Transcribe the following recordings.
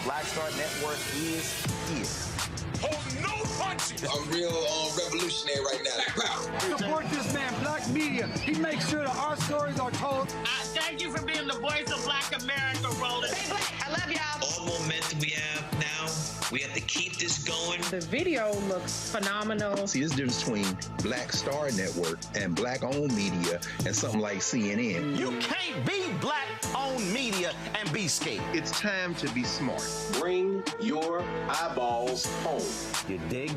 Black Star Network is here. Hold no punches! I'm real revolutionary right now. Black power. Support this man, Black Media. He makes sure that our stories are told. Thank you for being the voice of Black America, Roland. Stay black. I love y'all. All momentum we have now, we have to keep this going. The video looks phenomenal. See, there's a difference between Black Star Network and Black-owned media and something like CNN. You can't be Black-owned media and be scared. It's time to be smart. Bring your eyeballs home. You dig?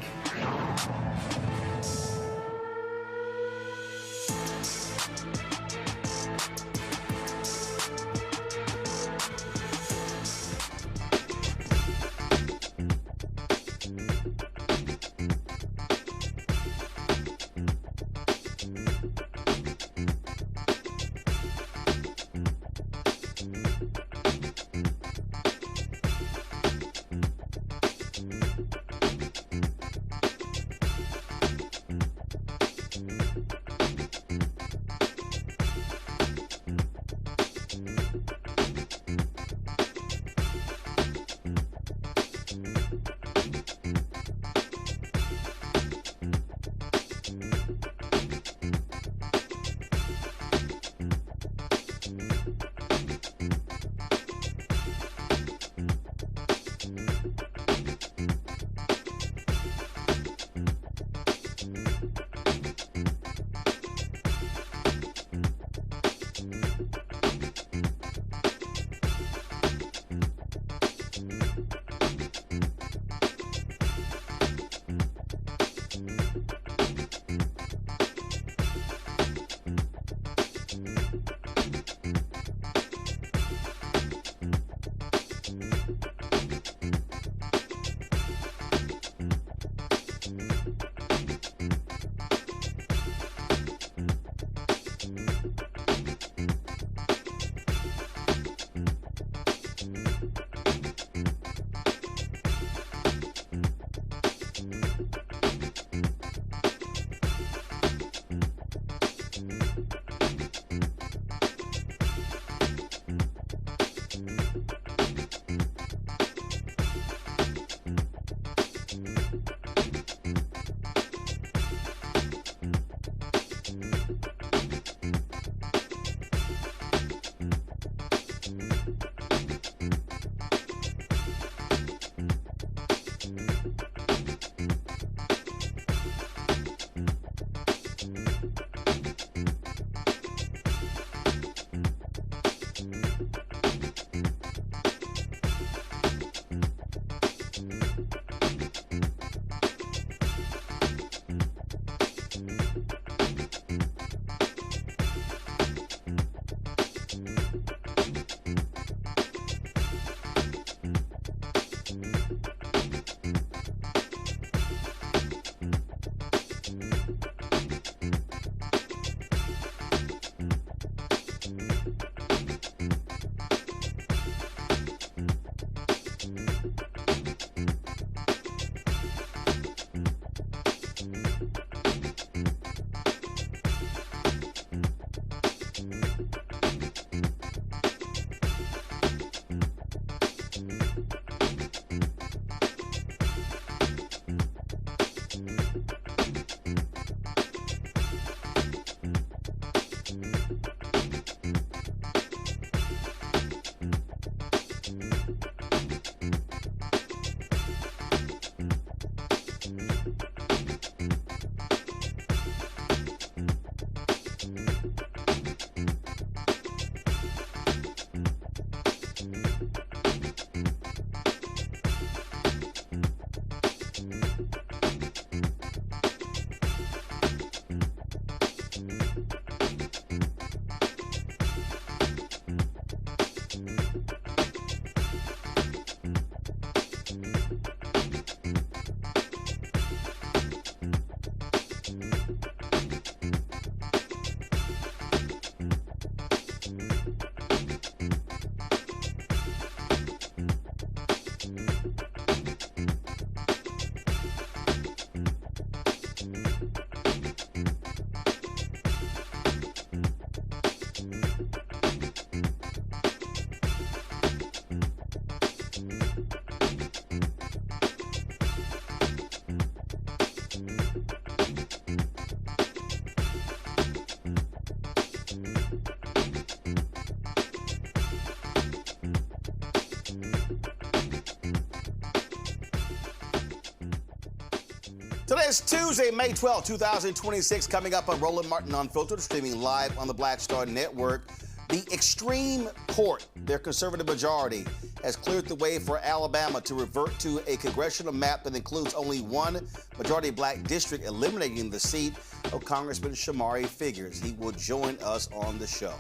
Today is Tuesday, May 12, 2026, coming up on Roland Martin Unfiltered, streaming live on the Black Star Network. The extreme court, their conservative majority, has cleared the way for Alabama to revert to a congressional map that includes only one majority black district, eliminating the seat of Congressman Shomari Figures. He will join us on the show.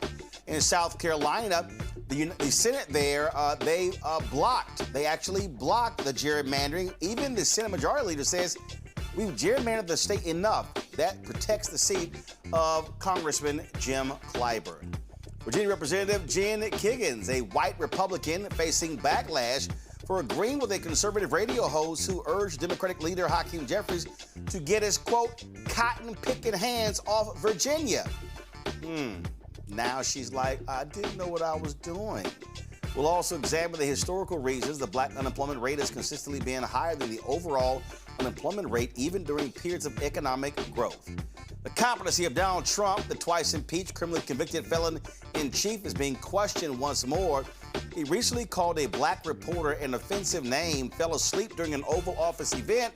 In South Carolina, the Senate there, they actually blocked the gerrymandering. Even the Senate Majority Leader says, we've gerrymandered the state enough that protects the seat of Congressman Jim Clyburn. Virginia Representative Jen Kiggans, a white Republican facing backlash for agreeing with a conservative radio host who urged Democratic Leader Hakeem Jeffries to get his, quote, cotton-picking hands off Virginia. Now she's like, I didn't know what I was doing. We'll also examine the historical reasons the black unemployment rate has consistently been higher than the overall unemployment rate, even during periods of economic growth. The competency of Donald Trump, the twice impeached, criminally convicted felon-in-chief, is being questioned once more. He recently called a black reporter an offensive name, fell asleep during an Oval Office event,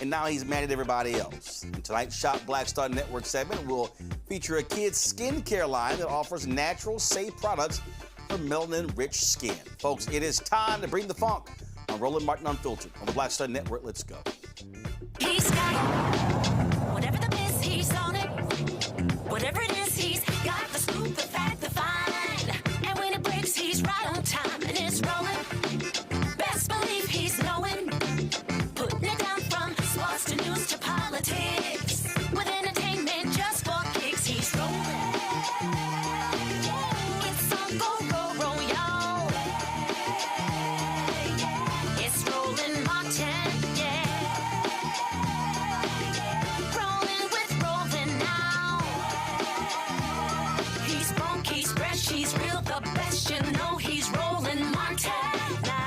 and now he's mad at everybody else. In tonight's Shop Black Star Network segment, we'll feature a kid's skincare line that offers natural, safe products for melanin-rich skin. Folks, it is time to bring the funk on Roland Martin Unfiltered on the Black Star Network. Let's go. He's got it. Whatever the miss, he's on it. Whatever it is, he's got the scoop, the fact, the find. And when it breaks, he's right on time and it's rolling. Best believe he's knowing. Putting it down from sports to news to politics. With entertainment just for kicks, he's rolling. It's on go, y'all. It's Roland Martin, rolling with Roland now. He's funky, he's fresh, he's real, the best, you know he's Roland Martin now.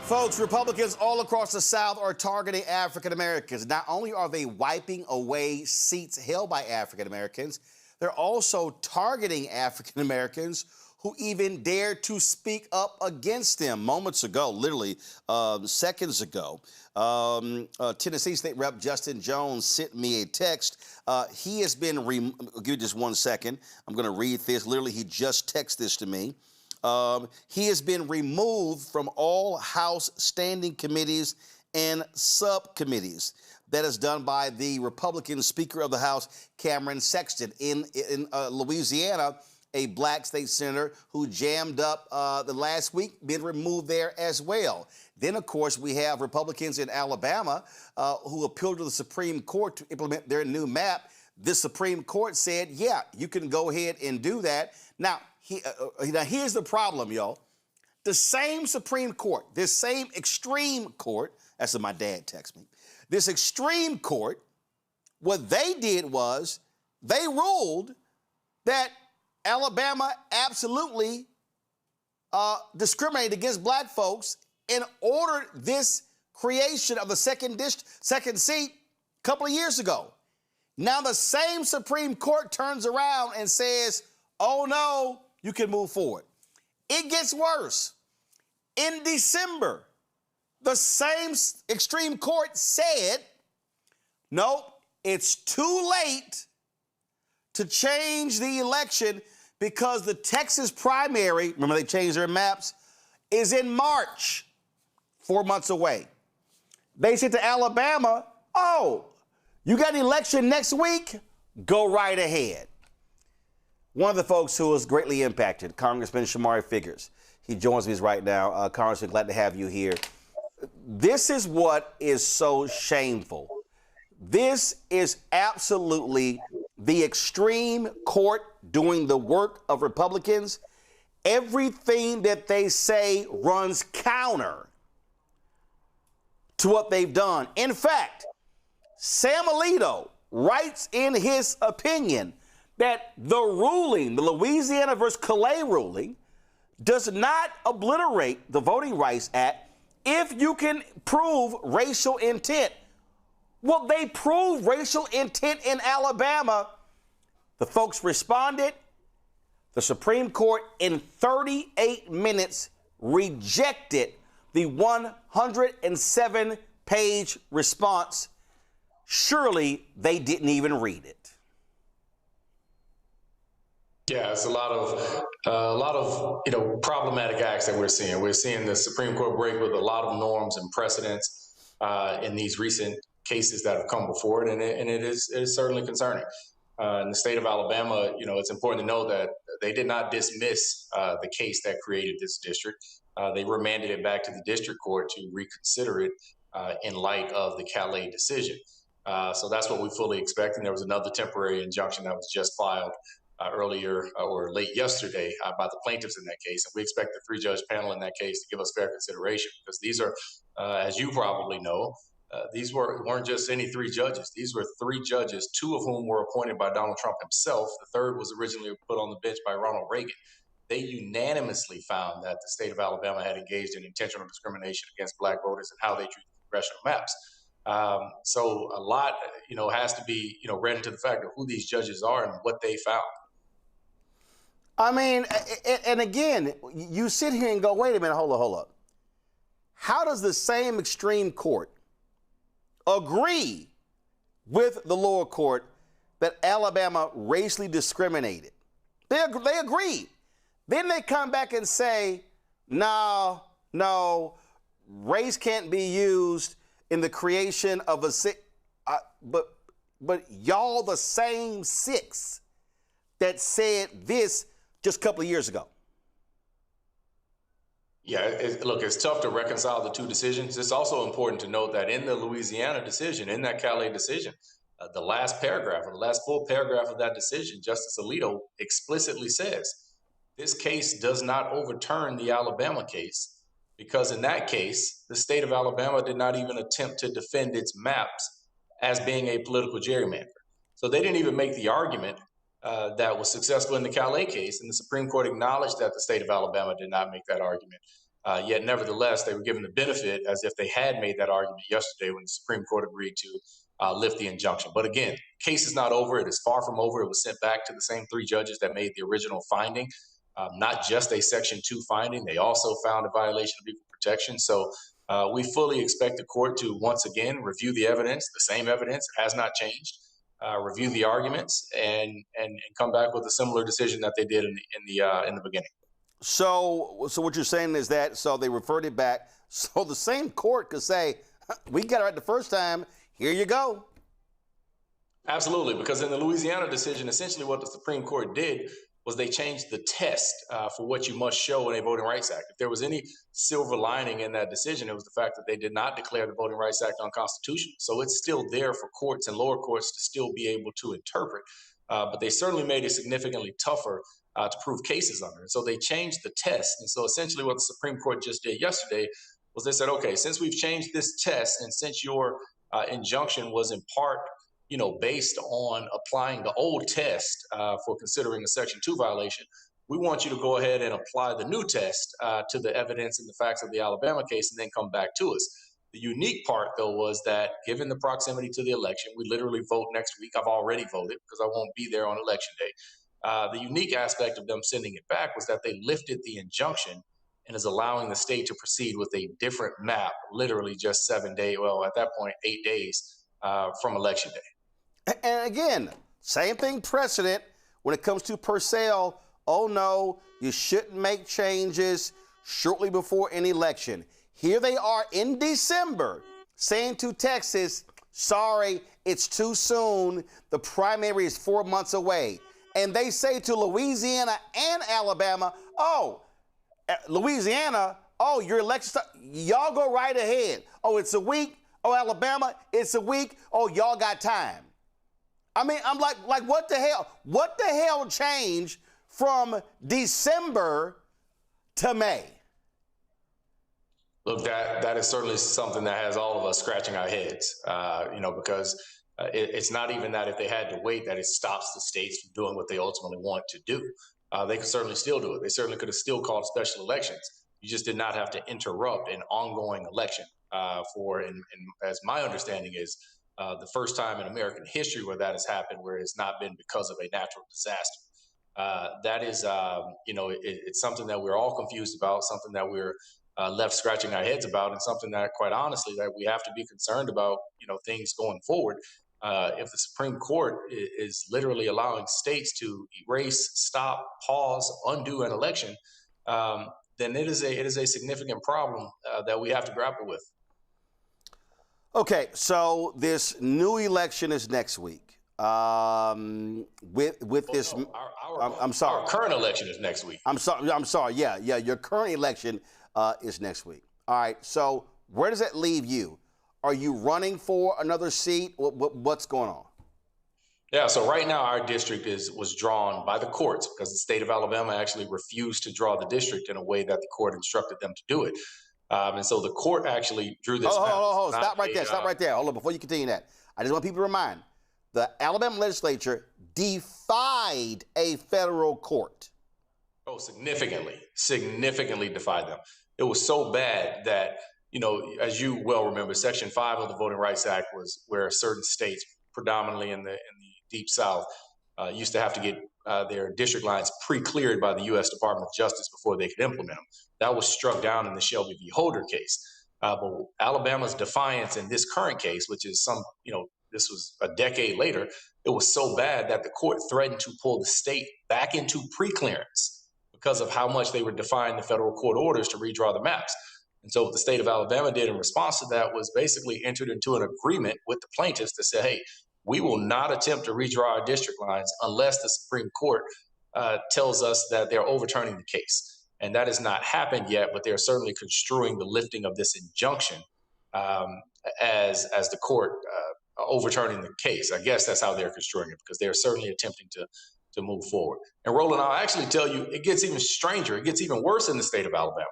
Folks, Republicans all across the South are targeting African Americans. Not only are they wiping away seats held by African Americans, they're also targeting African Americans who even dare to speak up against them. Moments ago, literally seconds ago, Tennessee State Rep Justin Jones sent me a text. He has been, I'll give you just 1 second. I'm going to read this. Literally, he just texted this to me. He has been removed from all House standing committees and subcommittees. That is done by the Republican Speaker of the House, Cameron Sexton. In Louisiana, a black state senator who jammed up the last week, been removed there as well. Then, of course, we have Republicans in Alabama who appealed to the Supreme Court to implement their new map. The Supreme Court said, yeah, you can go ahead and do that. Now, here's the problem, y'all. The same Supreme Court, this same extreme court, that's what my dad texted me, this extreme court, what they did was they ruled that Alabama absolutely discriminated against black folks and ordered this creation of the second seat a couple of years ago. Now the same Supreme Court turns around and says, oh no, you can move forward. It gets worse. In December, the same extreme court said, nope, it's too late to change the election because the Texas primary, remember they changed their maps, is in March, 4 months away. They said to Alabama, oh, you got an election next week? Go right ahead. One of the folks who was greatly impacted, Congressman Shomari Figures. He joins me right now. Congressman, glad to have you here. This is what is so shameful. This is absolutely the extreme court doing the work of Republicans. Everything that they say runs counter to what they've done. In fact, Sam Alito writes in his opinion that the ruling, the Louisiana versus Calais ruling, does not obliterate the Voting Rights Act if you can prove racial intent. Well, they proved racial intent in Alabama. The folks responded. The Supreme Court, in 38 minutes, rejected the 107-page response. Surely they didn't even read it. Yeah, it's a lot of problematic acts that we're seeing. We're seeing the Supreme Court break with a lot of norms and precedents in these recent cases that have come before it, and it is certainly concerning. In the state of Alabama, it's important to know that they did not dismiss the case that created this district. They remanded it back to the district court to reconsider it in light of the Calais decision. So that's what we fully expect. And there was another temporary injunction that was just filed earlier or late yesterday by the plaintiffs in that case. And we expect the three-judge panel in that case to give us fair consideration, because these are, as you probably know, these weren't just any three judges. These were three judges, two of whom were appointed by Donald Trump himself. The third was originally put on the bench by Ronald Reagan. They unanimously found that the state of Alabama had engaged in intentional discrimination against black voters and how they treat congressional maps. So a lot, has to be, read into the fact of who these judges are and what they found. I mean, and again, you sit here and go, wait a minute, hold up. How does the same extreme court agree with the lower court that Alabama racially discriminated? They agreed. Then they come back and say, no, race can't be used in the creation of a but y'all the same six that said this just a couple of years ago. Yeah, look, it's tough to reconcile the two decisions. It's also important to note that in the Louisiana decision, in that Calais decision, the last paragraph, or the last full paragraph of that decision, Justice Alito explicitly says, this case does not overturn the Alabama case, because in that case, the state of Alabama did not even attempt to defend its maps as being a political gerrymander. So they didn't even make the argument that was successful in the Calais case, and the Supreme Court acknowledged that the state of Alabama did not make that argument. Yet nevertheless, they were given the benefit as if they had made that argument yesterday when the Supreme Court agreed to lift the injunction. But again, case is not over. It is far from over. It was sent back to the same three judges that made the original finding, not just a Section 2 finding. They also found a violation of equal protection. So we fully expect the court to once again review the evidence, the same evidence, it has not changed. Review the arguments and come back with a similar decision that they did in the beginning. So what you're saying is that they referred it back. So the same court could say, we got it right the first time. Here you go. Absolutely, because in the Louisiana decision, essentially what the Supreme Court did was they changed the test for what you must show in a Voting Rights Act. If there was any silver lining in that decision, it was the fact that they did not declare the Voting Rights Act unconstitutional. So it's still there for courts and lower courts to still be able to interpret. But they certainly made it significantly tougher to prove cases under. And so they changed the test. And so essentially what the Supreme Court just did yesterday was they said, okay, since we've changed this test and since your injunction was in part based on applying the old test for considering a Section 2 violation, we want you to go ahead and apply the new test to the evidence and the facts of the Alabama case and then come back to us. The unique part, though, was that given the proximity to the election, we literally vote next week. I've already voted because I won't be there on Election Day. The unique aspect of them sending it back was that they lifted the injunction and is allowing the state to proceed with a different map, literally just 7 days, well, at that point, 8 days from Election Day. And again, same thing precedent when it comes to Purcell. Oh, no, you shouldn't make changes shortly before an election. Here they are in December saying to Texas, sorry, it's too soon. The primary is 4 months away. And they say to Louisiana and Alabama, oh, Louisiana, oh, your election, y'all go right ahead. Oh, it's a week. Oh, Alabama, it's a week. Oh, y'all got time. I mean, I'm like what the hell? What the hell changed from December to May? Look, that is certainly something that has all of us scratching our heads, because it's not even that if they had to wait that it stops the states from doing what they ultimately want to do. They could certainly still do it. They certainly could have still called special elections. You just did not have to interrupt an ongoing election and as my understanding is, the first time in American history where that has happened, where it's not been because of a natural disaster. That is, it's something that we're all confused about, something that we're left scratching our heads about, and something that, quite honestly, that we have to be concerned about, things going forward. If the Supreme Court is literally allowing states to erase, stop, pause, undo an election, then it is a significant problem that we have to grapple with. Okay, so this new election is next week. With this, no, I'm sorry. Our current election is next week. I'm sorry. Yeah. Your current election is next week. All right. So where does that leave you? Are you running for another seat? What's going on? Yeah. So right now, our district was drawn by the courts because the state of Alabama actually refused to draw the district in a way that the court instructed them to do it. And so the court actually drew this. Hold. Stop right there. Stop right there. Hold on. Before you continue that, I just want people to remind. The Alabama legislature defied a federal court. Oh, significantly defied them. It was so bad that, as you well remember, Section 5 of the Voting Rights Act was where certain states, predominantly in the Deep South, used to have to get their district lines pre-cleared by the U.S. Department of Justice before they could implement them. That was struck down in the Shelby v. Holder case. But Alabama's defiance in this current case, which is this was a decade later, it was so bad that the court threatened to pull the state back into pre-clearance because of how much they were defying the federal court orders to redraw the maps. And so what the state of Alabama did in response to that was basically entered into an agreement with the plaintiffs to say, hey, we will not attempt to redraw our district lines unless the Supreme Court tells us that they're overturning the case. And that has not happened yet, but they're certainly construing the lifting of this injunction as the court overturning the case. I guess that's how they're construing it, because they're certainly attempting to move forward. And Roland, I'll actually tell you, it gets even stranger. It gets even worse in the state of Alabama,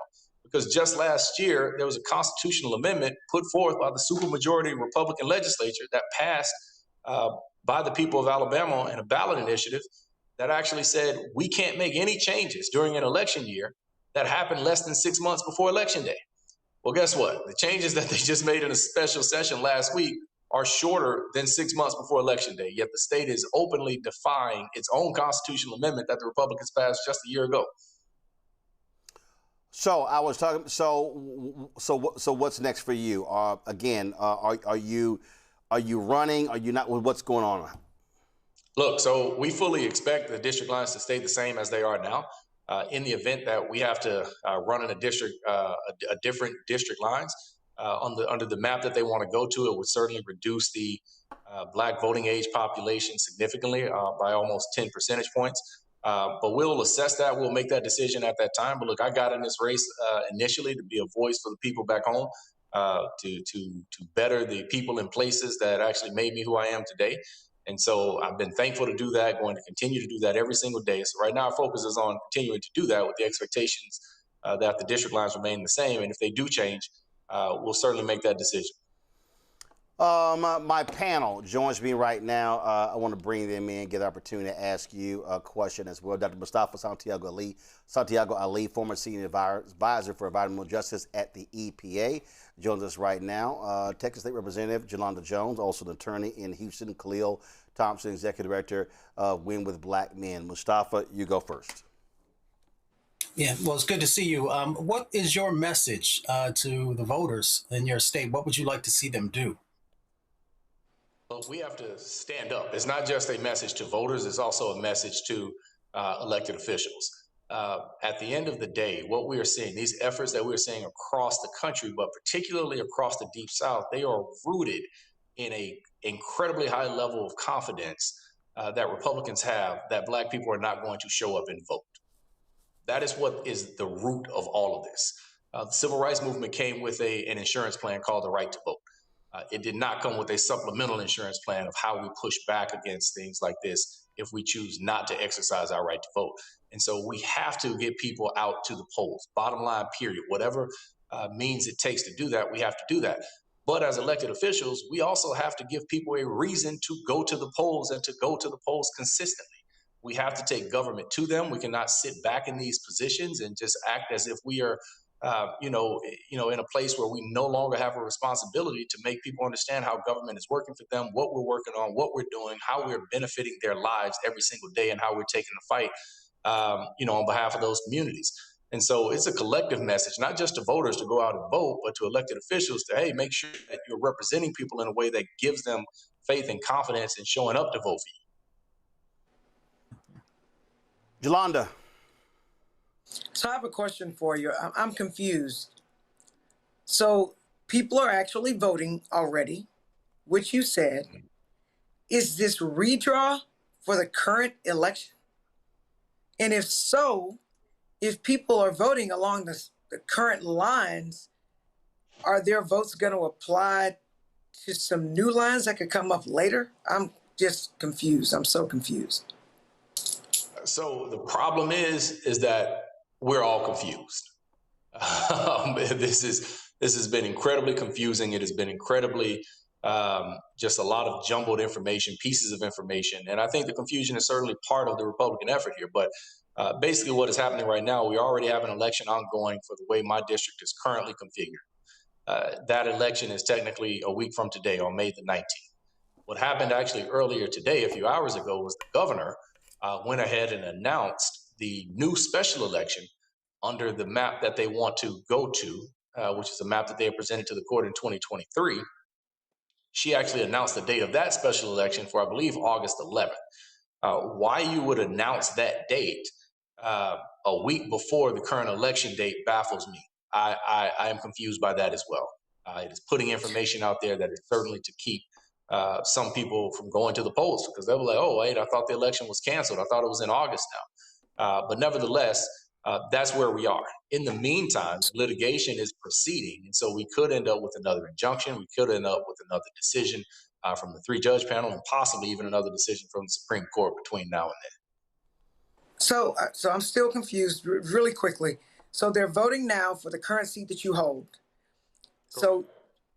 because just last year, there was a constitutional amendment put forth by the supermajority Republican legislature that passed by the people of Alabama in a ballot initiative that actually said we can't make any changes during an election year that happened less than 6 months before Election Day. Well, guess what? The changes that they just made in a special session last week are shorter than 6 months before Election Day, yet the state is openly defying its own constitutional amendment that the Republicans passed just a year ago. So I was talking. So what's next for you? Again, are you running? Are you not? What's going on? Look, so we fully expect the district lines to stay the same as they are now. In the event that we have to run in a district, a different district lines under the map that they want to go to, it would certainly reduce the Black voting age population significantly by almost 10 percentage points. But we'll assess that. We'll make that decision at that time. But look, I got in this race initially to be a voice for the people back home, to better the people in places that actually made me who I am today. And so I've been thankful to do that, going to continue to do that every single day. So right now our focus is on continuing to do that with the expectations that the district lines remain the same. And if they do change, we'll certainly make that decision. My panel joins me right now. I want to bring them in, get the opportunity to ask you a question as well. Dr. Mustafa Santiago Ali, former senior advisor for environmental justice at the EPA, joins us right now. Texas State Representative Jolanda Jones, also an attorney in Houston. Khalil Thompson, executive director of Win with Black Men. Mustafa, you go first. Yeah, well, it's good to see you. What is your message to the voters in your state? What would you like to see them do? Well, we have to stand up. It's not just a message to voters, it's also a message to elected officials. At the end of the day, what we are seeing, these efforts that we're seeing across the country, but particularly across the Deep South, they are rooted in an incredibly high level of confidence that Republicans have that Black people are not going to show up and vote. That is what is the root of all of this. The civil rights movement came with an insurance plan called the right to vote. It did not come with a supplemental insurance plan of how we push back against things like this if we choose not to exercise our right to vote. And so we have to get people out to the polls, bottom line, period. Whatever means it takes to do that, we have to do that. But as elected officials, we also have to give people a reason to go to the polls and to go to the polls consistently. We have to take government to them. We cannot sit back in these positions and just act as if we are, in a place where we no longer have a responsibility to make people understand how government is working for them, what we're working on, what we're doing, how we're benefiting their lives every single day, and how we're taking the fight, on behalf of those communities. And so it's a collective message, not just to voters to go out and vote, but to elected officials to, hey, make sure that you're representing people in a way that gives them faith and confidence in showing up to vote for you. Yolanda. So I have a question for you. I'm confused. So people are actually voting already, which you said. Is this redraw for the current election? And if so, if people are voting along the current lines, are their votes going to apply to some new lines that could come up later? I'm just confused. I'm so confused. So the problem is that we're all confused. This has been incredibly confusing. It has been incredibly just a lot of jumbled information, pieces of information. And I think the confusion is certainly part of the Republican effort here. But basically what is happening right now, we already have an election ongoing for the way my district is currently configured. That election is technically a week from today, on May the 19th. What happened actually earlier today, a few hours ago, was the governor went ahead and announced the new special election under the map that they want to go to, which is a map that they have presented to the court in 2023. She actually announced the date of that special election for, I believe, August 11th. Why you would announce that date a week before the current election date baffles me. I am confused by that as well. It is putting information out there that is certainly to keep some people from going to the polls, because they'll be like, oh, wait, I thought the election was canceled. I thought it was in August now. But nevertheless, that's where we are. In the meantime, litigation is proceeding. And so we could end up with another injunction. We could end up with another decision from the 3-judge panel, and possibly even another decision from the Supreme Court between now and then. So I'm still confused really quickly. So they're voting now for the current seat that you hold. So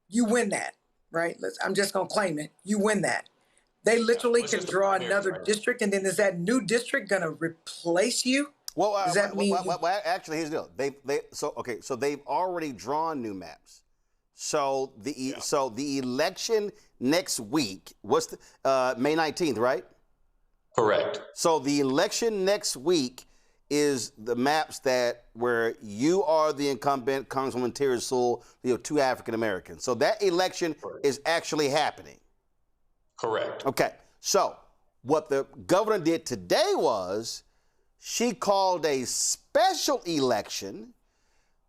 you win that, right? I'm just going to claim it. You win that. They literally can draw another district, and then is that new district going to replace you? Well, does that mean? Actually, here's the deal. So they've already drawn new maps. So the election next week, what's May 19th, right? Correct. So the election next week is the maps where you are the incumbent, Congresswoman Terry Sewell, you two African Americans. So that election is actually happening. Correct. Okay. So what the governor did today was she called a special election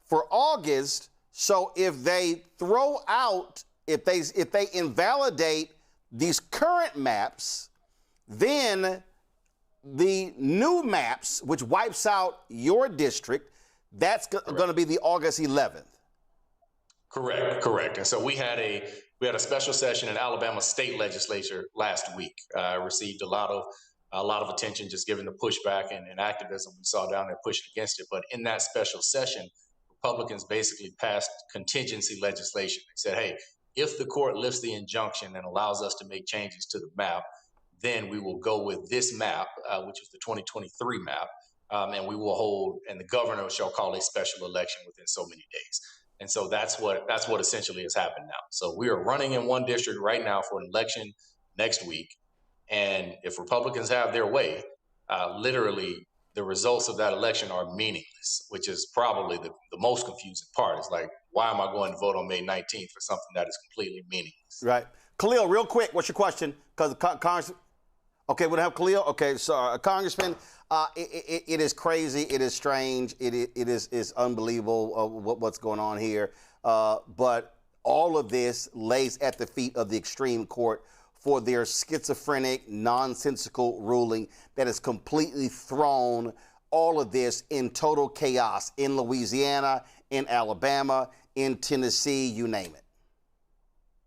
for August. So if they throw out, if they invalidate these current maps, then the new maps, which wipes out your district, that's going to be the August 11th. Correct. And so we had a special session in Alabama state legislature last week. Received a lot of attention, just given the pushback and activism we saw down there pushing against it. But in that special session, Republicans basically passed contingency legislation. They said, hey, if the court lifts the injunction and allows us to make changes to the map, then we will go with this map, which is the 2023 map, and we will hold, and the governor shall call a special election within so many days. And so that's what essentially has happened now. So we are running in one district right now for an election next week. And if Republicans have their way, literally the results of that election are meaningless, which is probably the most confusing part. It's like, why am I going to vote on May 19th for something that is completely meaningless? Right. Khalil, real quick, what's your question? Because Congress. Okay, we'll have Khalil. Okay, so Congressman, it is crazy. It is strange. It is unbelievable what's going on here. But all of this lays at the feet of the extreme court for their schizophrenic, nonsensical ruling that has completely thrown all of this in total chaos in Louisiana, in Alabama, in Tennessee, you name it.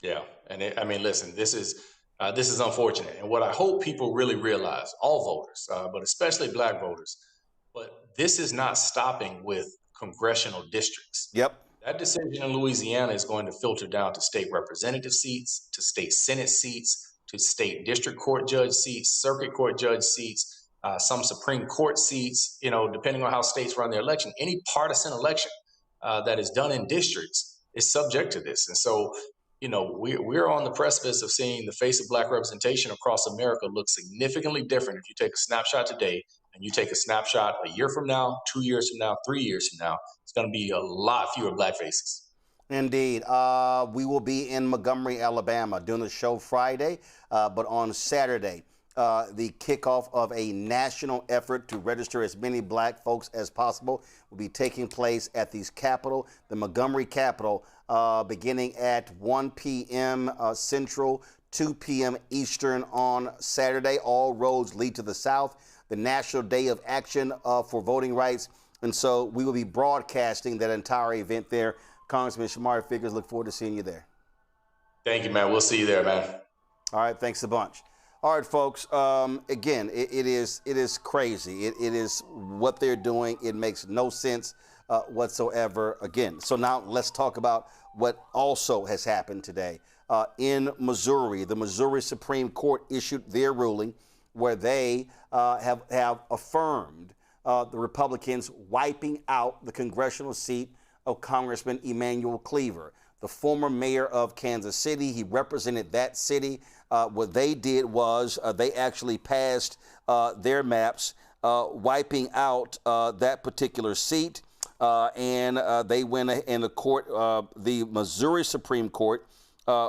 Yeah, and listen, this is unfortunate. And what I hope people really realize, all voters, but especially black voters, but this is not stopping with congressional districts. Yep. That decision in Louisiana is going to filter down to state representative seats, to state Senate seats, to state district court judge seats, circuit court judge seats, some Supreme Court seats, depending on how states run their election. Any partisan election that is done in districts is subject to this. And so, we're on the precipice of seeing the face of Black representation across America look significantly different if you take a snapshot today and you take a snapshot a year from now, 2 years from now, 3 years from now. It's going to be a lot fewer Black faces. Indeed. We will be in Montgomery, Alabama, doing the show Friday, but on Saturday, the kickoff of a national effort to register as many Black folks as possible will be taking place at the Montgomery Capitol, beginning at 1 p.m. Central, 2 p.m. Eastern on Saturday. All roads lead to the South, the National Day of Action for Voting Rights. And so we will be broadcasting that entire event there. Congressman Shomari Figures, look forward to seeing you there. Thank you, man. We'll see you there, man. All right, thanks a bunch. All right, folks, again, it is crazy. It is what they're doing. It makes no sense whatsoever. Again, so now let's talk about what also has happened today. In Missouri, the Missouri Supreme Court issued their ruling where they have affirmed the Republicans wiping out the congressional seat of Congressman Emanuel Cleaver, the former mayor of Kansas City. He represented that city. What they did was they actually passed their maps wiping out that particular seat. And they went in the court, the Missouri Supreme Court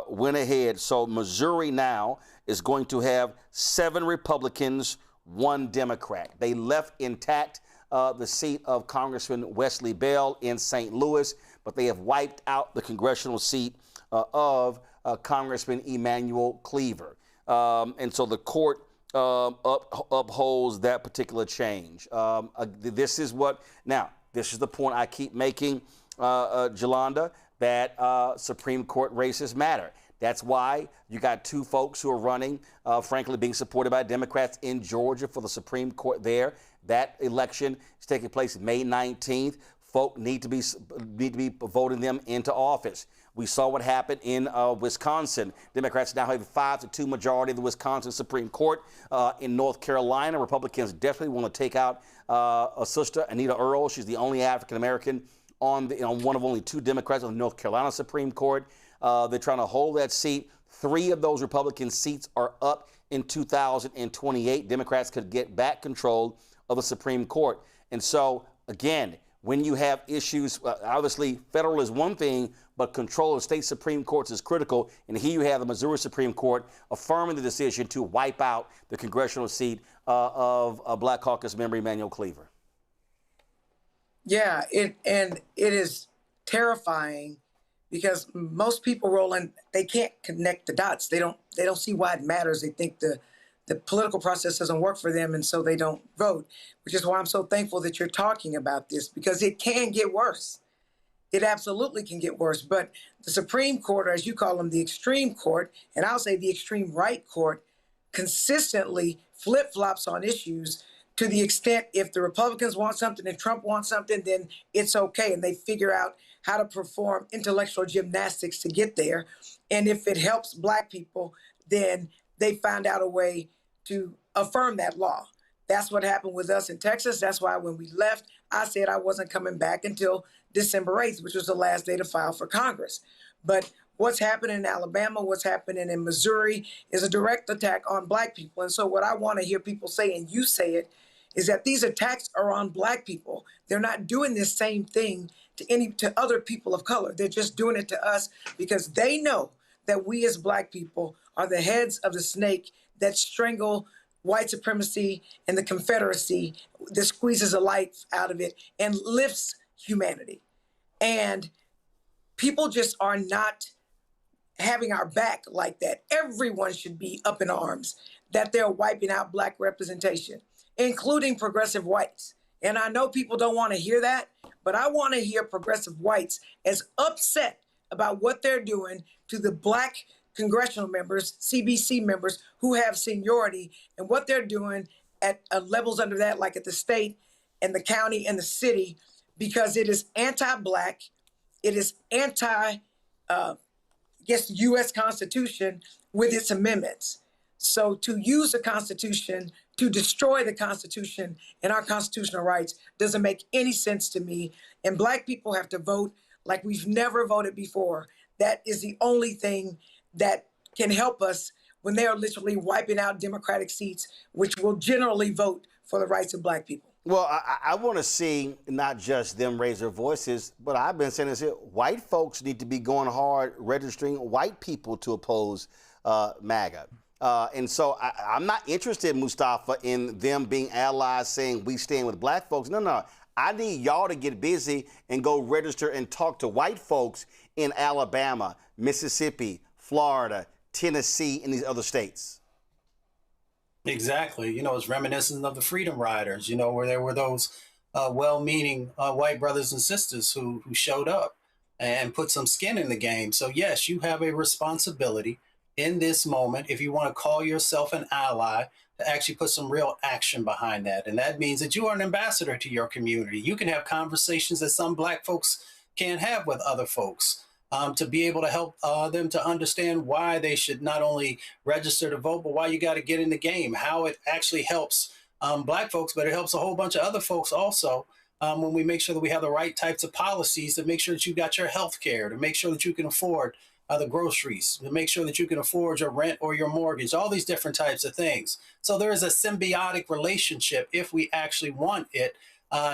went ahead. So Missouri now is going to have 7 Republicans, 1 Democrat. They left intact the seat of Congressman Wesley Bell in St. Louis, but they have wiped out the congressional seat of Congressman Emanuel Cleaver. And so the court upholds that particular change. This is the point I keep making, Jolanda, that Supreme Court races matter. That's why you got 2 folks who are running, frankly, being supported by Democrats in Georgia for the Supreme Court there. That election is taking place May 19th. Folk need to be voting them into office. We saw what happened in Wisconsin. Democrats now have a 5-2 majority of the Wisconsin Supreme Court. In North Carolina, Republicans definitely want to take out a sister, Anita Earl. She's the only African American on one of only 2 Democrats on the North Carolina Supreme Court. They're trying to hold that seat. 3 of those Republican seats are up in 2028. Democrats could get back control of the Supreme Court. And so, again, when you have issues, obviously federal is one thing, but control of state Supreme Courts is critical. And here you have the Missouri Supreme Court affirming the decision to wipe out the congressional seat of Black Caucus member Emanuel Cleaver. Yeah, it is terrifying because most people roll in, they can't connect the dots. They don't see why it matters. They think the political process doesn't work for them, and so they don't vote, which is why I'm so thankful that you're talking about this, because it can get worse. It absolutely can get worse. But the Supreme Court, or as you call them, the extreme court, and I'll say the extreme right court, consistently flip-flops on issues to the extent if the Republicans want something and Trump wants something, then it's okay. And they figure out how to perform intellectual gymnastics to get there. And if it helps Black people, then they find out a way to affirm that law. That's what happened with us in Texas. That's why when we left, I said I wasn't coming back until December 8th, which was the last day to file for Congress. But what's happening in Alabama, what's happening in Missouri is a direct attack on Black people. And so what I want to hear people say, and you say it, is that these attacks are on Black people. They're not doing this same thing to other people of color. They're just doing it to us because they know that we as Black people are the heads of the snake that strangle white supremacy and the Confederacy, that squeezes the life out of it and lifts humanity. And people just are not having our back like that. Everyone should be up in arms that they're wiping out Black representation, including progressive whites. And I know people don't want to hear that, but I want to hear progressive whites as upset about what they're doing to the Black congressional members, CBC members who have seniority, and what they're doing at levels under that, like at the state and the county and the city, because it is anti-Black, It is anti, U.S. Constitution with its amendments. So to use the Constitution to destroy the Constitution and our constitutional rights doesn't make any sense to me. And Black people have to vote like we've never voted before. That is the only thing that can help us when they are literally wiping out Democratic seats, which will generally vote for the rights of Black people. Well, I want to see not just them raise their voices, but I've been saying this here. White folks need to be going hard registering white people to oppose MAGA. And so I'm not interested, Mustafa, in them being allies saying we stand with Black folks. No. I need y'all to get busy and go register and talk to white folks in Alabama, Mississippi, Florida, Tennessee, and these other states. Exactly. It's reminiscent of the Freedom Riders, where there were those well-meaning white brothers and sisters who showed up and put some skin in the game. So, yes, you have a responsibility in this moment, if you want to call yourself an ally, to actually put some real action behind that. And that means that you are an ambassador to your community. You can have conversations that some Black folks can't have with other folks. To be able to help them to understand why they should not only register to vote, but why you got to get in the game, how it actually helps Black folks, but it helps a whole bunch of other folks also when we make sure that we have the right types of policies to make sure that you got your health care, to make sure that you can afford the groceries, to make sure that you can afford your rent or your mortgage, all these different types of things. So there is a symbiotic relationship if we actually want it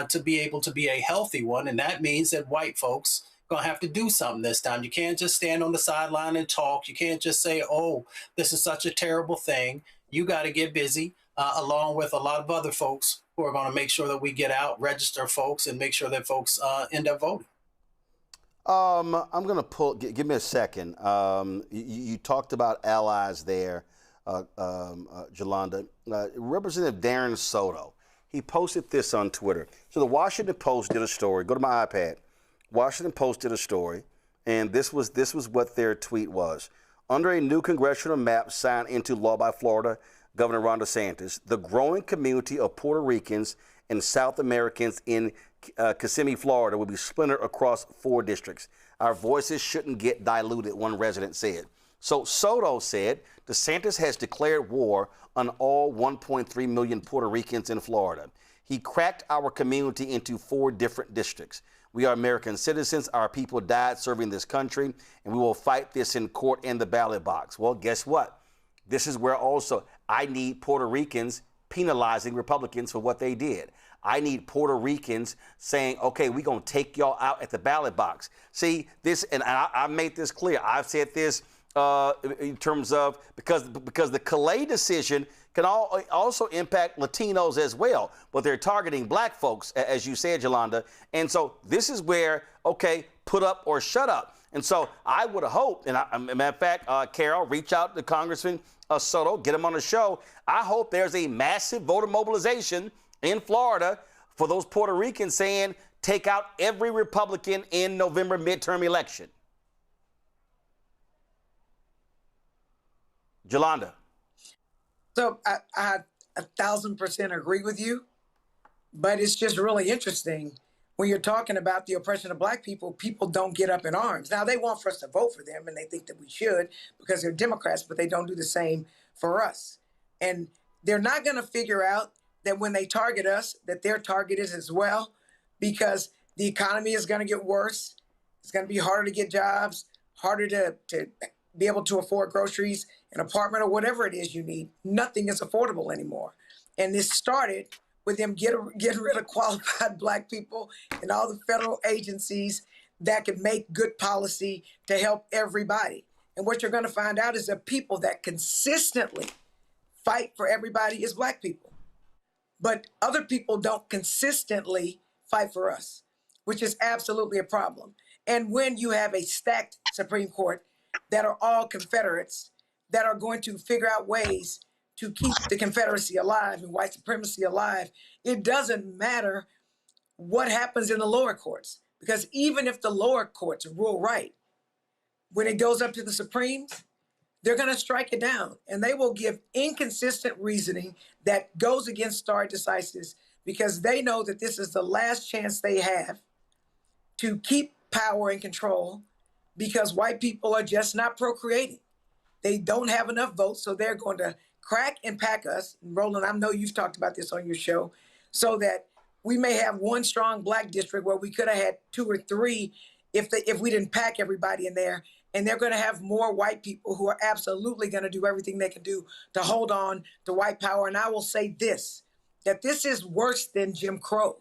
to be able to be a healthy one. And that means that white folks going to have to do something this time. You can't just stand on the sideline and talk. You can't just say, oh, this is such a terrible thing. You got to get busy along with a lot of other folks who are going to make sure that we get out, register folks, and make sure that folks end up voting. I'm going to give me a second. You talked about allies there, Jolanda. Representative Darren Soto, he posted this on Twitter. So the Washington Post did a story. Go to my iPad. Washington Post did a story, and this was what their tweet was. Under a new congressional map signed into law by Florida Governor Ron DeSantis, the growing community of Puerto Ricans and South Americans in Kissimmee, Florida, will be splintered across 4 districts. Our voices shouldn't get diluted, one resident said. So Soto said DeSantis has declared war on all 1.3 million Puerto Ricans in Florida. He cracked our community into 4 different districts. We are American citizens. Our people died serving this country, and we will fight this in court and the ballot box. Well, guess what? This is where also I need Puerto Ricans penalizing Republicans for what they did. I need Puerto Ricans saying, okay, we're going to take y'all out at the ballot box. See, this, and I made this clear. I've said this in terms of, because the Calais decision can also impact Latinos as well, but they're targeting Black folks, as you said, Jolanda. And so this is where, okay, put up or shut up. And so I would have hoped, and matter of fact, Carol, reach out to Congressman Soto, get him on the show. I hope there's a massive voter mobilization in Florida for those Puerto Ricans saying, take out every Republican in November midterm election. Jolanda. So I 1,000% agree with you, but it's just really interesting when you're talking about the oppression of Black people, people don't get up in arms. Now, they want for us to vote for them, and they think that we should because they're Democrats, but they don't do the same for us. And they're not going to figure out that when they target us, that they're targeted as well, because the economy is going to get worse. It's going to be harder to get jobs, harder to be able to afford groceries, an apartment, or whatever it is you need. Nothing is affordable anymore. And this started with them getting rid of qualified Black people and all the federal agencies that can make good policy to help everybody. And what you're going to find out is that people that consistently fight for everybody is Black people. But other people don't consistently fight for us, which is absolutely a problem. And when you have a stacked Supreme Court that are all Confederates that are going to figure out ways to keep the Confederacy alive and white supremacy alive, it doesn't matter what happens in the lower courts. Because even if the lower courts rule right, when it goes up to the Supremes, they're going to strike it down. And they will give inconsistent reasoning that goes against stare decisis because they know that this is the last chance they have to keep power and control because white people are just not procreating. They don't have enough votes, so they're going to crack and pack us. And Roland, I know you've talked about this on your show, so that we may have one strong black district where we could have had 2 or 3 if we didn't pack everybody in there. And they're going to have more white people who are absolutely going to do everything they can do to hold on to white power. And I will say this, that this is worse than Jim Crow.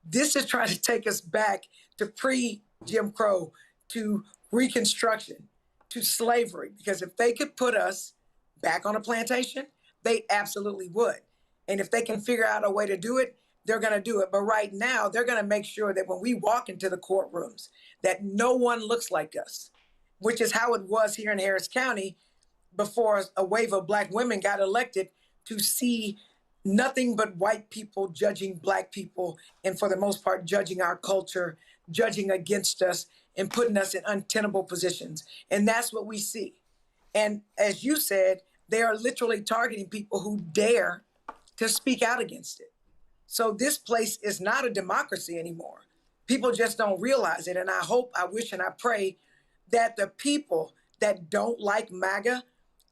This is trying to take us back to pre-Jim Crow, to Reconstruction, to slavery. Because if they could put us back on a plantation, they absolutely would. And if they can figure out a way to do it, they're going to do it. But right now, they're going to make sure that when we walk into the courtrooms, that no one looks like us, which is how it was here in Harris County before a wave of black women got elected, to see nothing but white people judging black people, and for the most part, judging our culture, judging against us, and putting us in untenable positions. And that's what we see. And as you said, they are literally targeting people who dare to speak out against it. So this place is not a democracy anymore. People just don't realize it. And I hope, I wish, and I pray that the people that don't like MAGA,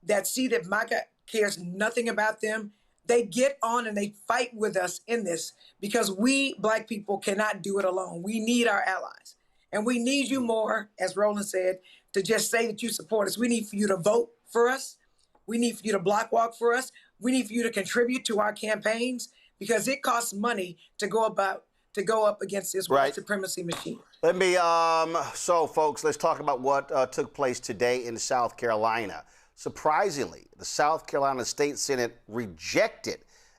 that see that MAGA cares nothing about them, they get on and they fight with us in this, because we black people cannot do it alone. We need our allies. And we need you more, as Roland said, to just say that you support us. We need for you to vote for us. We need for you to block walk for us. We need for you to contribute to our campaigns, because it costs money to go up against this white supremacy machine. Let me, so folks, let's talk about what took place today in South Carolina. Surprisingly, the South Carolina State Senate rejected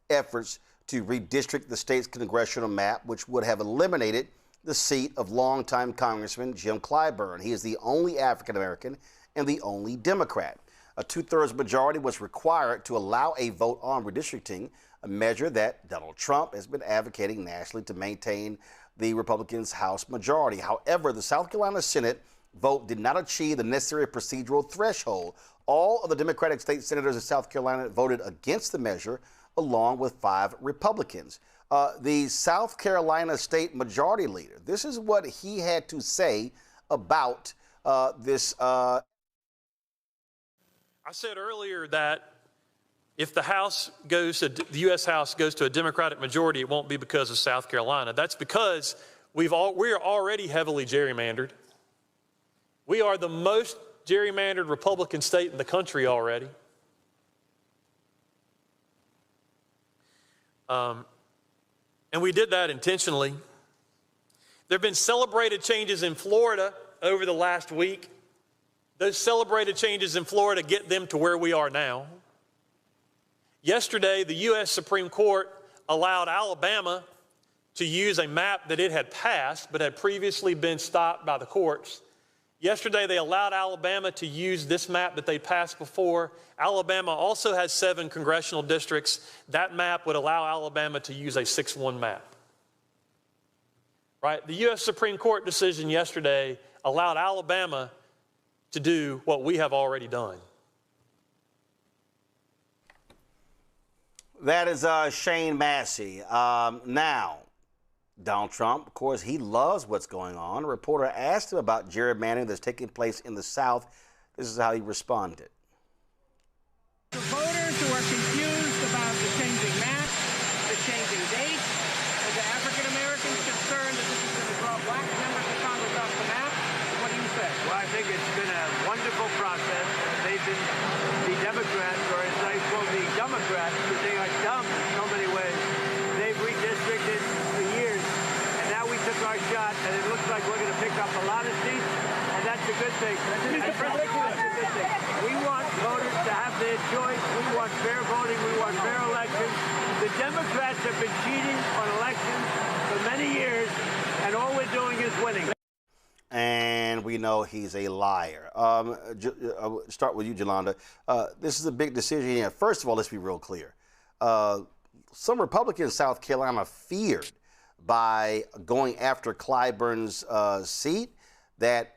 efforts to redistrict the state's congressional map, which would have eliminated the seat of longtime Congressman Jim Clyburn. He is the only African-American and the only Democrat. A 2/3 majority was required to allow a vote on redistricting, a measure that Donald Trump has been advocating nationally to maintain the Republicans' House majority. However, the South Carolina Senate vote did not achieve the necessary procedural threshold. All of the Democratic state senators in South Carolina voted against the measure, along with 5 Republicans. The South Carolina State Majority Leader, this is what he had to say about this. I said earlier that if the U.S. House goes to a Democratic majority, it won't be because of South Carolina. That's because we are already heavily gerrymandered. We are the most gerrymandered Republican state in the country already. And we did that intentionally. There have been celebrated changes in Florida over the last week. Those celebrated changes in Florida get them to where we are now. Yesterday, the U.S. Supreme Court allowed Alabama to use a map that it had passed but had previously been stopped by the courts. Yesterday, they allowed Alabama to use this map that they passed before. Alabama also has 7 congressional districts. That map would allow Alabama to use a 6-1 map. Right? The U.S. Supreme Court decision yesterday allowed Alabama to do what we have already done. That is Shane Massey. Now, Donald Trump, of course, he loves what's going on. A reporter asked him about gerrymandering that's taking place in the South. This is how he responded. The voters who are confused about the changing maps, the changing dates, and the African Americans concerned that this is going to draw black members of Congress off the map, what do you say? Well, I think it's been a wonderful process. They've been, the Democrats, or as I call the Democrats, because they are dumb in so many ways, they've redistricted for years, and now we took our shot, and it looks like we're going to pick up a lot of seats, and that's a good thing. That's a good thing. We want voters to have their choice. We want fair voting. We want fair elections. The Democrats have been cheating on elections for many years, and all we're doing is winning. And we know he's a liar. I'll start with you, Jolanda. This is a big decision here. First of all, let's be real clear. Some Republicans in South Carolina feared by going after Clyburn's seat that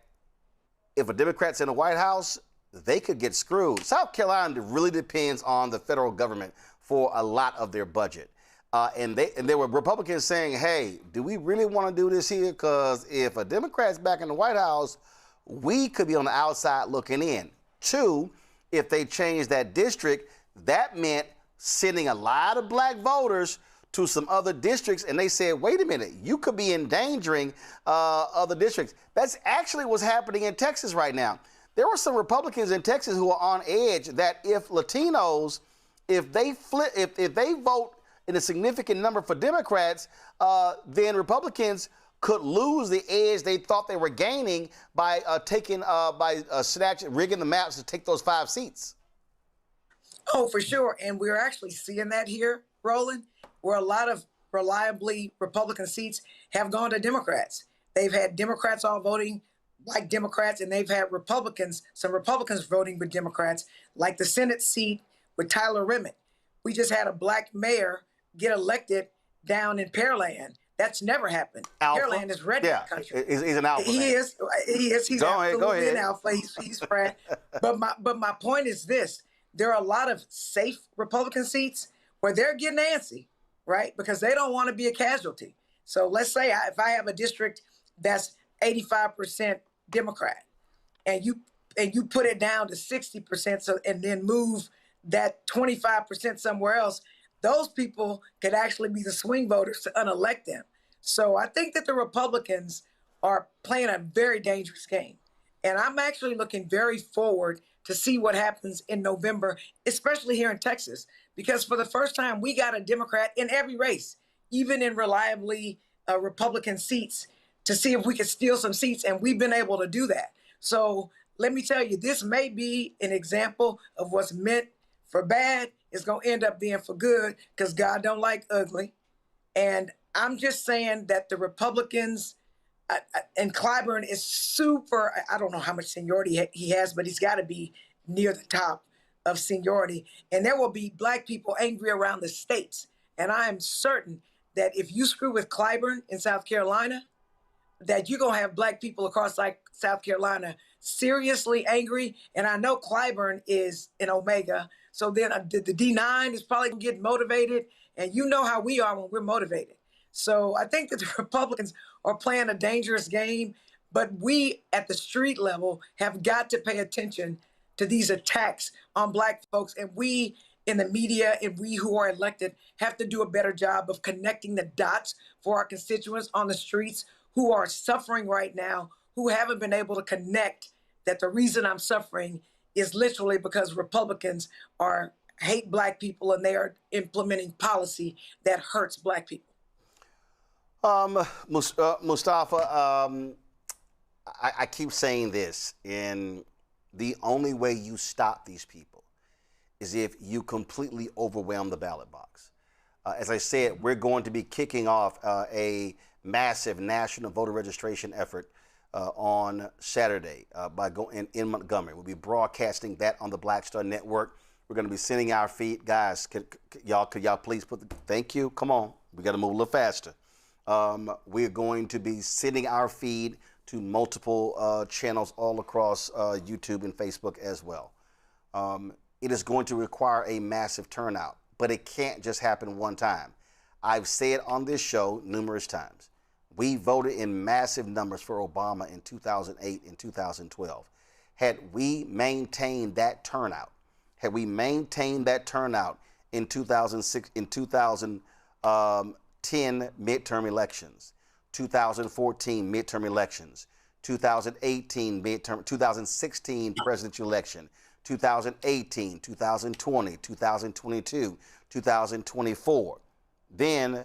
if a Democrat's in the White House, they could get screwed. South Carolina really depends on the federal government for a lot of their budget. And there were Republicans saying, hey, do we really want to do this here? Because if a Democrat's back in the White House, we could be on the outside looking in. Two, if they changed that district, that meant sending a lot of black voters to some other districts, and they said, wait a minute, you could be endangering other districts. That's actually what's happening in Texas right now. There were some Republicans in Texas who are on edge that if Latinos, if they vote in a significant number for Democrats, then Republicans could lose the edge they thought they were gaining by rigging the maps to take those 5 seats. Oh, for sure. And we're actually seeing that here, Roland, where a lot of reliably Republican seats have gone to Democrats. They've had Democrats all voting like Democrats, and they've had some Republicans voting with Democrats, like the Senate seat with Tyler Remmett. We just had a black mayor get elected down in Pearland. That's never happened. Alpha? Pearland is redneck country. He's an alpha. He is. He's absolutely an alpha. He's Brad. But my point is this. There are a lot of safe Republican seats where they're getting antsy, right? Because they don't want to be a casualty. So let's say if I have a district that's 85% Democrat, and you put it down to 60%, and then move that 25% somewhere else, those people could actually be the swing voters to unelect them. So I think that the Republicans are playing a very dangerous game. And I'm actually looking very forward to see what happens in November, especially here in Texas, because for the first time, we got a Democrat in every race, even in reliably Republican seats, to see if we could steal some seats, and we've been able to do that. So let me tell you, this may be an example of what's meant for bad is going to end up being for good, because God don't like ugly. And I'm just saying that the Republicans, and Clyburn is super, I don't know how much seniority he has, but he's got to be near the top of seniority. And there will be black people angry around the states. And I am certain that if you screw with Clyburn in South Carolina, that you're going to have black people across like South Carolina seriously angry. And I know Clyburn is an Omega. So then the D9 is probably going to get motivated. And you know how we are when we're motivated. So I think that the Republicans are playing a dangerous game, but we at the street level have got to pay attention to these attacks on black folks. And we in the media and we who are elected have to do a better job of connecting the dots for our constituents on the streets who are suffering right now, who haven't been able to connect that the reason I'm suffering is literally because Republicans hate black people and they are implementing policy that hurts black people. Mustafa, I keep saying this, and the only way you stop these people is if you completely overwhelm the ballot box. As I said, we're going to be kicking off a massive national voter registration effort on Saturday in Montgomery. We'll be broadcasting that on the Black Star Network. We're going to be sending our feed. Guys, could y'all please thank you. Come on. We got to move a little faster. We're going to be sending our feed to multiple channels all across YouTube and Facebook as well. It is going to require a massive turnout, but it can't just happen one time. I've said on this show numerous times, we voted in massive numbers for Obama in 2008 and 2012. Had we maintained that turnout, in 2006, in 2010 midterm elections, 2014 midterm elections, 2018 midterm, 2016 presidential election, 2018, 2020, 2022, 2024, then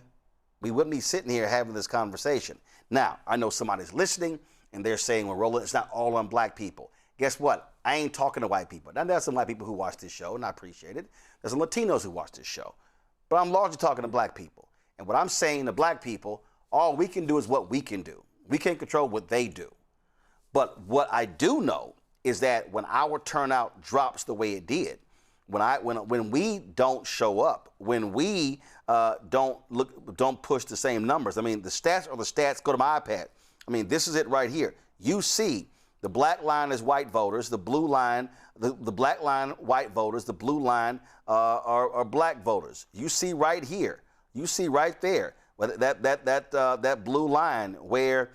we wouldn't be sitting here having this conversation. Now, I know somebody's listening and they're saying, well, Roland, it's not all on black people. Guess what? I ain't talking to white people. Now, there's some white people who watch this show, and I appreciate it. There's some Latinos who watch this show. But I'm largely talking to black people. And what I'm saying to black people, all we can do is what we can do. We can't control what they do. But what I do know is that when our turnout drops the way it did, when we don't show up, when we don't push the same numbers. I mean, the stats are the stats. Go to my iPad. I mean, this is it right here. You see, the black line is white voters. The blue line, the black line, white voters. The blue line are black voters. You see right here. You see right there that blue line where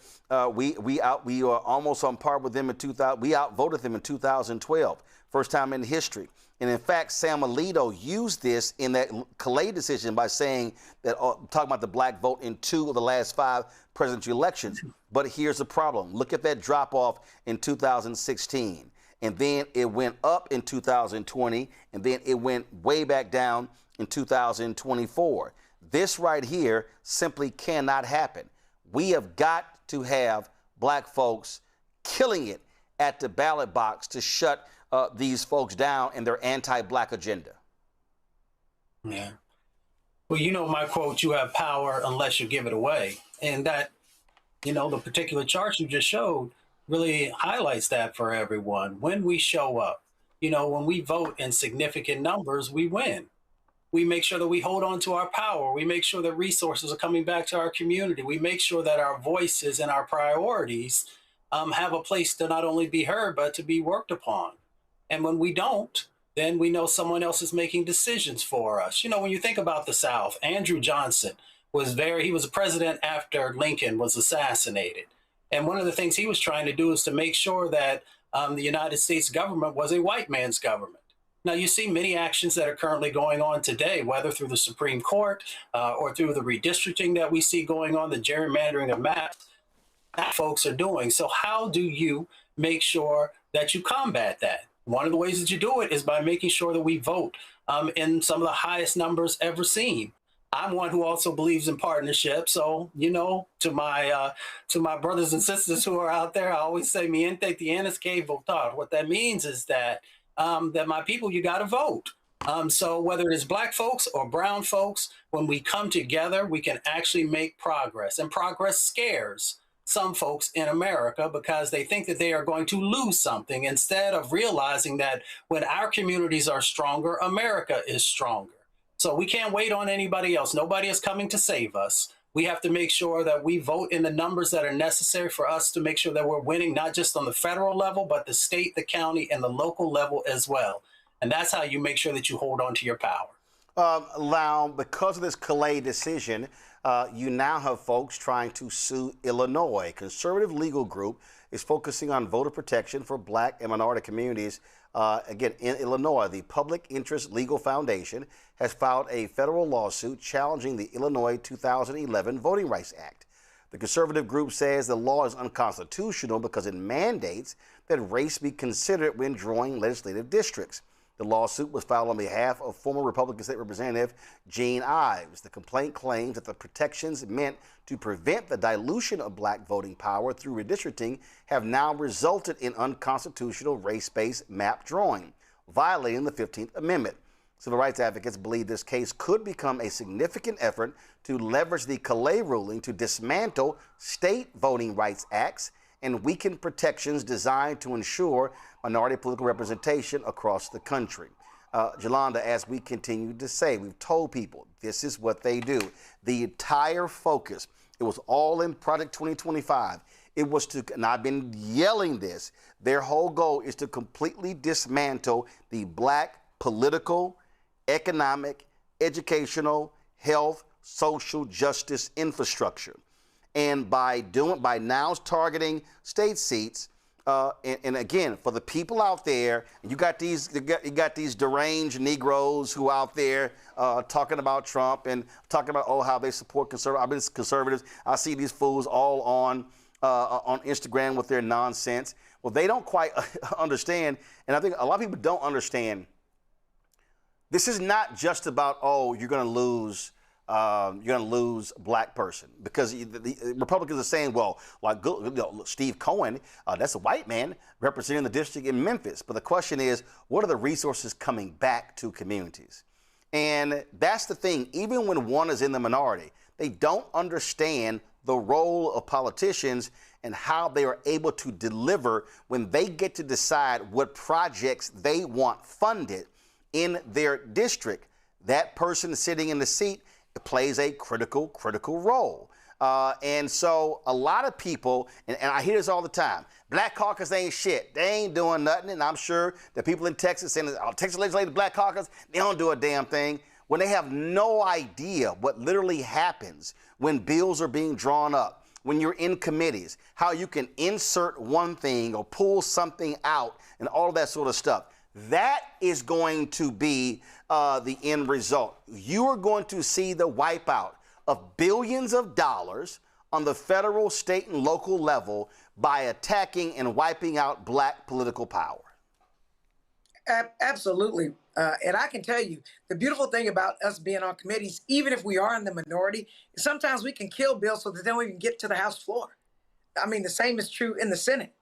we are almost on par with them in 2000. We outvoted them in 2012, first time in history. And in fact, Sam Alito used this in that Calais decision by saying that, talking about the black vote in 2 of the last 5 presidential elections. But here's the problem. Look at that drop off in 2016. And then it went up in 2020. And then it went way back down in 2024. This right here simply cannot happen. We have got to have black folks killing it at the ballot box to shut these folks down and their anti-black agenda. Yeah. Well, you know my quote, you have power unless you give it away. And that, you know, the particular chart you just showed really highlights that for everyone. When we show up, you know, when we vote in significant numbers, we win. We make sure that we hold on to our power. We make sure that resources are coming back to our community. We make sure that our voices and our priorities have a place to not only be heard, but to be worked upon. And when we don't, then we know someone else is making decisions for us. You know, when you think about the South, Andrew Johnson he was a president after Lincoln was assassinated. And one of the things he was trying to do is to make sure that the United States government was a white man's government. Now, you see many actions that are currently going on today, whether through the Supreme Court or through the redistricting that we see going on, the gerrymandering of maps, that folks are doing. So how do you make sure that you combat that? One of the ways that you do it is by making sure that we vote in some of the highest numbers ever seen. I'm one who also believes in partnership. So, you know, to my brothers and sisters who are out there, I always say, mi gente tienes que votar. What that means is that my people, you got to vote. So whether it is black folks or brown folks, when we come together, we can actually make progress. And progress scares some folks in America because they think that they are going to lose something instead of realizing that when our communities are stronger, America is stronger. So we can't wait on anybody else. Nobody is coming to save us. We have to make sure that we vote in the numbers that are necessary for us to make sure that we're winning, not just on the federal level, but the state, the county, and the local level as well. And that's how you make sure that you hold on to your power. Lau, because of this Calais decision, you now have folks trying to sue Illinois. A conservative legal group is focusing on voter protection for black and minority communities. Again, in Illinois, the Public Interest Legal Foundation has filed a federal lawsuit challenging the Illinois 2011 Voting Rights Act. The conservative group says the law is unconstitutional because it mandates that race be considered when drawing legislative districts. The lawsuit was filed on behalf of former Republican State Representative Gene Ives. The complaint claims that the protections meant to prevent the dilution of black voting power through redistricting have now resulted in unconstitutional race-based map drawing, violating the 15th Amendment. Civil rights advocates believe this case could become a significant effort to leverage the Calais ruling to dismantle state voting rights acts and weaken protections designed to ensure minority political representation across the country. Jolanda, as we continue to say, we've told people this is what they do. The entire focus, it was all in Project 2025. It was to, and I've been yelling this, their whole goal is to completely dismantle the black political, economic, educational, health, social justice infrastructure. And by now targeting state seats, and again, for the people out there, you got these deranged Negroes who out there talking about Trump and talking about how they support conservatives. I see these fools all on Instagram with their nonsense. Well, they don't quite understand, and I think a lot of people don't understand. This is not just about you're going to lose a black person, because the Republicans are saying, well, like Steve Cohen, that's a white man representing the district in Memphis. But the question is, what are the resources coming back to communities? And that's the thing. Even when one is in the minority, they don't understand the role of politicians and how they are able to deliver when they get to decide what projects they want funded in their district. That person sitting in the seat plays a critical role. And so a lot of people, and I hear this all the time, Black Caucus ain't shit. They ain't doing nothing. And I'm sure the people in Texas saying, Texas Legislative Black Caucus, they don't do a damn thing. when they have no idea what literally happens when bills are being drawn up, when you're in committees, how you can insert one thing or pull something out and all of that sort of stuff. That is going to be the end result. You are going to see the wipeout of billions of dollars on the federal, state, and local level by attacking and wiping out black political power. Absolutely. And I can tell you, the beautiful thing about us being on committees, even if we are in the minority, is sometimes we can kill bills so that they don't even get to the House floor. I mean, the same is true in the Senate.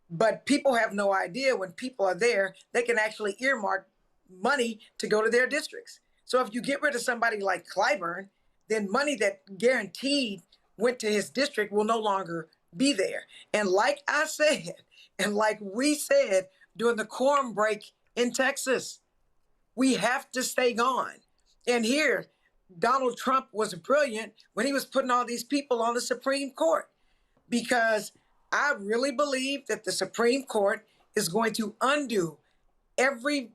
But people have no idea when people are there, they can actually earmark money to go to their districts. So if you get rid of somebody like Clyburn, then money that guaranteed went to his district will no longer be there. And like I said, and like we said during the quorum break in Texas, we have to stay gone. And here, Donald Trump was brilliant when he was putting all these people on the Supreme Court, because I really believe that the Supreme Court is going to undo every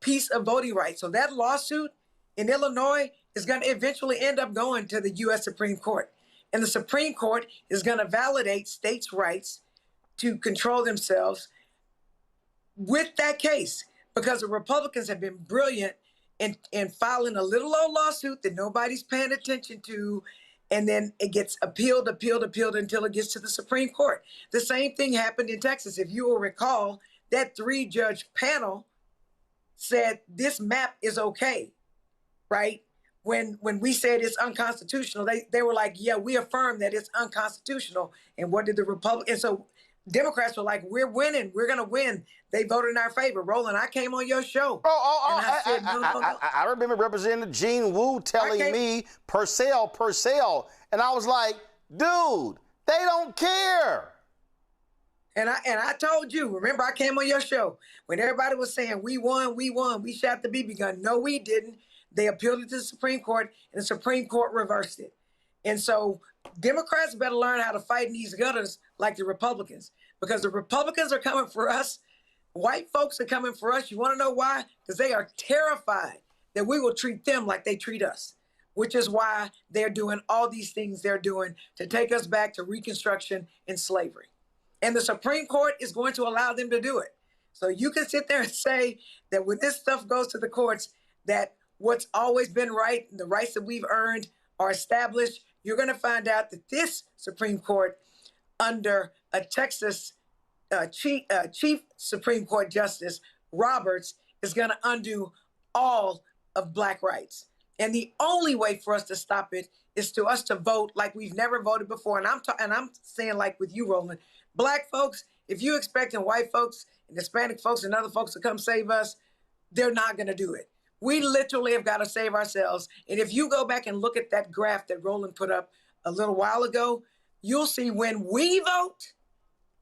piece of voting rights. So that lawsuit in Illinois is going to eventually end up going to the U.S. Supreme Court. And the Supreme Court is going to validate states' rights to control themselves with that case, because the Republicans have been brilliant in filing a little old lawsuit that nobody's paying attention to, and then it gets appealed until it gets to the Supreme Court. The same thing happened in Texas. If you will recall, that 3-judge panel said this map is okay, right? When we said it's unconstitutional, they were like, yeah, we affirm that it's unconstitutional. And what did the Republicans? So Democrats were like, we're winning. We're going to win. They voted in our favor. Roland, I came on your show. I remember Representative Gene Wu telling me, Purcell. And I was like, dude, they don't care. And I told you, remember, I came on your show when everybody was saying, we won, we shot the BB gun. No, we didn't. They appealed it to the Supreme Court, and the Supreme Court reversed it. And so Democrats better learn how to fight in these gutters like the Republicans, because the Republicans are coming for us. White folks are coming for us. You want to know why? Because they are terrified that we will treat them like they treat us, which is why they're doing all these things they're doing to take us back to Reconstruction and slavery. And the Supreme Court is going to allow them to do it. So you can sit there and say that when this stuff goes to the courts, that what's always been right, the rights that we've earned are established. You're going to find out that this Supreme Court, under a Texas Chief Supreme Court Justice Roberts, is going to undo all of black rights. And the only way for us to stop it is to us to vote like we've never voted before. And I'm saying, like with you, Roland, black folks, if you expecting white folks and Hispanic folks and other folks to come save us, they're not going to do it. We literally have got to save ourselves. And if you go back and look at that graph that Roland put up a little while ago, you'll see when we vote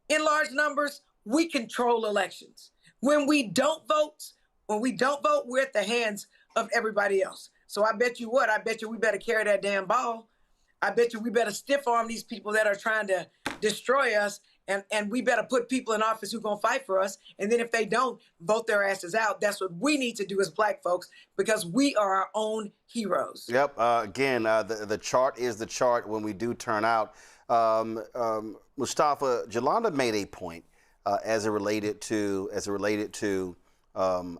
in large numbers, we control elections. When we don't vote, we're at the hands of everybody else. So I bet you we better carry that damn ball. I bet you we better stiff arm these people that are trying to destroy us. And we better put people in office who are going to fight for us. And then if they don't, vote their asses out. That's what we need to do as black folks, because we are our own heroes. Yep. Again, the chart is the chart when we do turn out. Mustafa, Jolanda made a point as it related to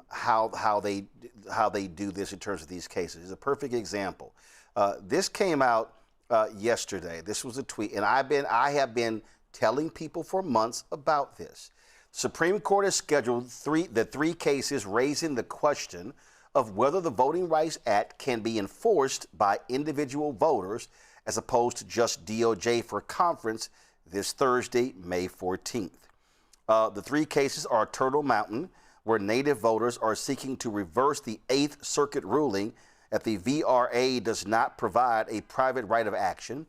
how they do this in terms of these cases. It's a perfect example. This came out yesterday. This was a tweet, and I have been telling people for months about this. Supreme Court has scheduled the three cases raising the question of whether the Voting Rights Act can be enforced by individual voters as opposed to just DOJ for conference this Thursday, May 14th. The three cases are Turtle Mountain, where Native voters are seeking to reverse the Eighth Circuit ruling that the VRA does not provide a private right of action,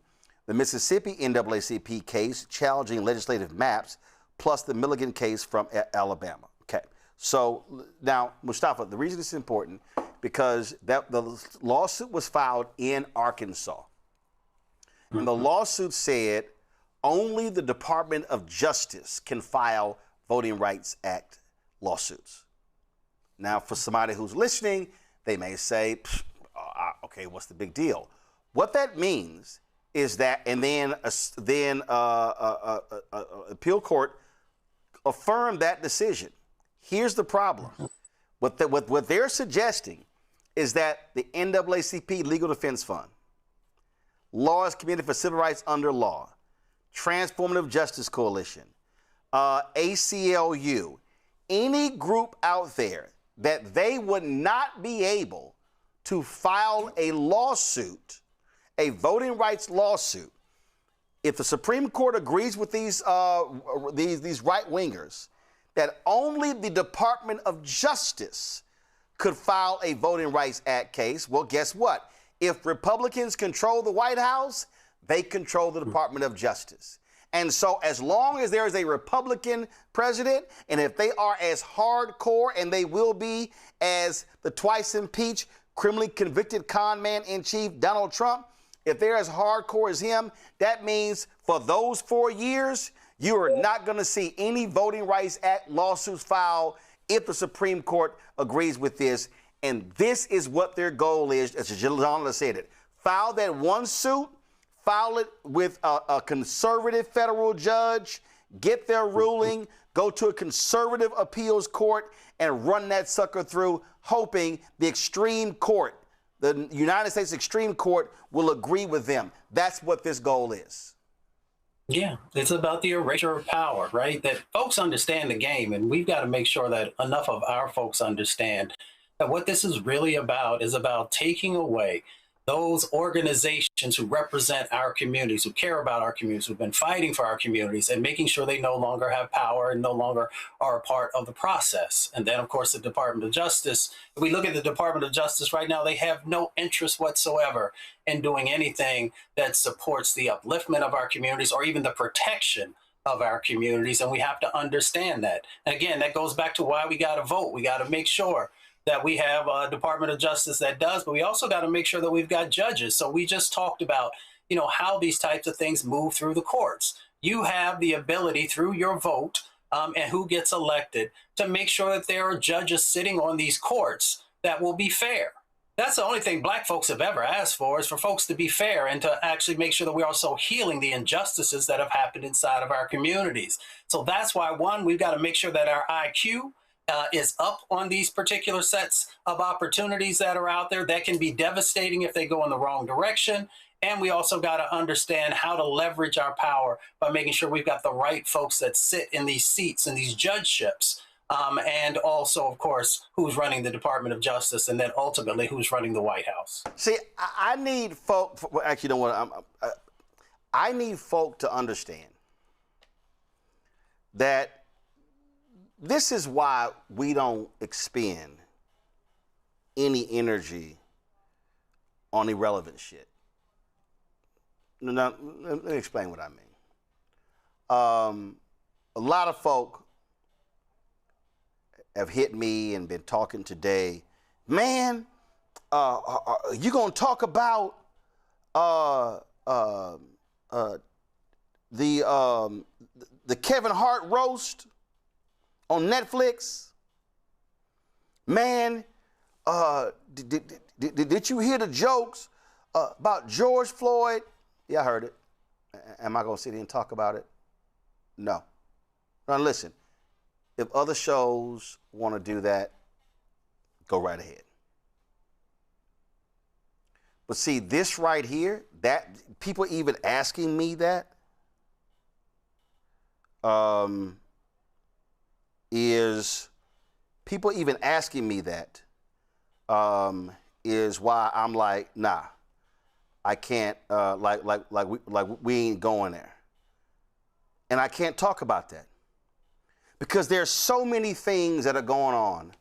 the Mississippi NAACP case challenging legislative maps, plus the Milligan case from Alabama. Okay, so now, Mustafa, the reason it's important, because the lawsuit was filed in Arkansas. And the lawsuit said only the Department of Justice can file Voting Rights Act lawsuits. Now, for somebody who's listening, they may say, Okay, what's the big deal? What that means is that, and then appeal court affirmed that decision. Here's the problem. What they're suggesting is that the NAACP Legal Defense Fund, Lawyers Committee for Civil Rights Under Law, Transformative Justice Coalition, ACLU, any group out there, that they would not be able to file a lawsuit, a voting rights lawsuit, if the Supreme Court agrees with these right-wingers, that only the Department of Justice could file a Voting Rights Act case. Well, guess what? If Republicans control the White House, they control the Department of Justice. And so as long as there is a Republican president, and if they are as hardcore, and they will be, as the twice impeached, criminally convicted con man in chief, Donald Trump, if they're as hardcore as him, that means for those 4 years, you are not going to see any Voting Rights Act lawsuits filed if the Supreme Court agrees with this. And this is what their goal is, as Jelana said it. File that one suit, file it with a conservative federal judge, get their ruling, go to a conservative appeals court, and run that sucker through, hoping the extreme court, the United States Extreme Court, will agree with them. That's what this goal is. Yeah, it's about the erasure of power, right? That folks understand the game, and we've got to make sure that enough of our folks understand that what this is really about is about taking away those organizations who represent our communities, who care about our communities, who've been fighting for our communities, and making sure they no longer have power and no longer are a part of the process. And then, of course, the Department of Justice. If we look at the Department of Justice right now, they have no interest whatsoever in doing anything that supports the upliftment of our communities or even the protection of our communities. And we have to understand that. And again, that goes back to why we got to vote. We got to make sure that we have a Department of Justice that does, but we also got to make sure that we've got judges. So we just talked about, how these types of things move through the courts. You have the ability through your vote and who gets elected to make sure that there are judges sitting on these courts that will be fair. That's the only thing Black folks have ever asked for, is for folks to be fair and to actually make sure that we're also healing the injustices that have happened inside of our communities. So that's why, one, we've got to make sure that our IQ is up on these particular sets of opportunities that are out there that can be devastating if they go in the wrong direction. And we also got to understand how to leverage our power by making sure we've got the right folks that sit in these seats and these judgeships. And also, of course, who's running the Department of Justice, and then ultimately who's running the White House. See, I need folk, actually, you know what? I need folk to understand that this is why we don't expend any energy on irrelevant shit. Now, let me explain what I mean. A lot of folk have hit me and been talking today. Man, you gonna talk about the Kevin Hart roast on Netflix? Man, did you hear the jokes about George Floyd? Yeah, I heard it. Am I going to sit here and talk about it? No. Now listen, if other shows want to do that, go right ahead. But see, this right here, that people even asking me that, is people even asking me that is why I'm like, nah, I can't, we ain't going there. And I can't talk about that because there's so many things that are going on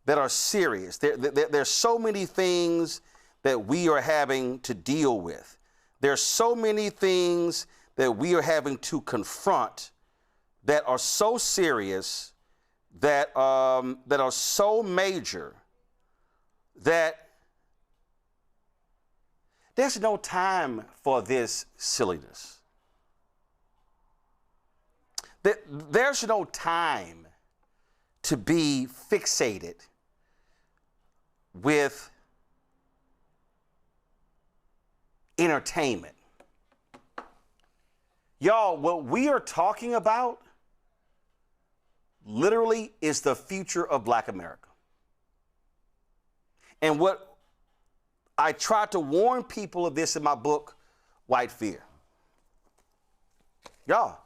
that are serious. There's so many things that we are having to deal with. There's so many things that we are having to confront that are so serious, that are so major, that there's no time for this silliness. There's no time to be fixated with entertainment. Y'all, what we are talking about literally is the future of Black America. And what I tried to warn people of this in my book, White Fear. Y'all,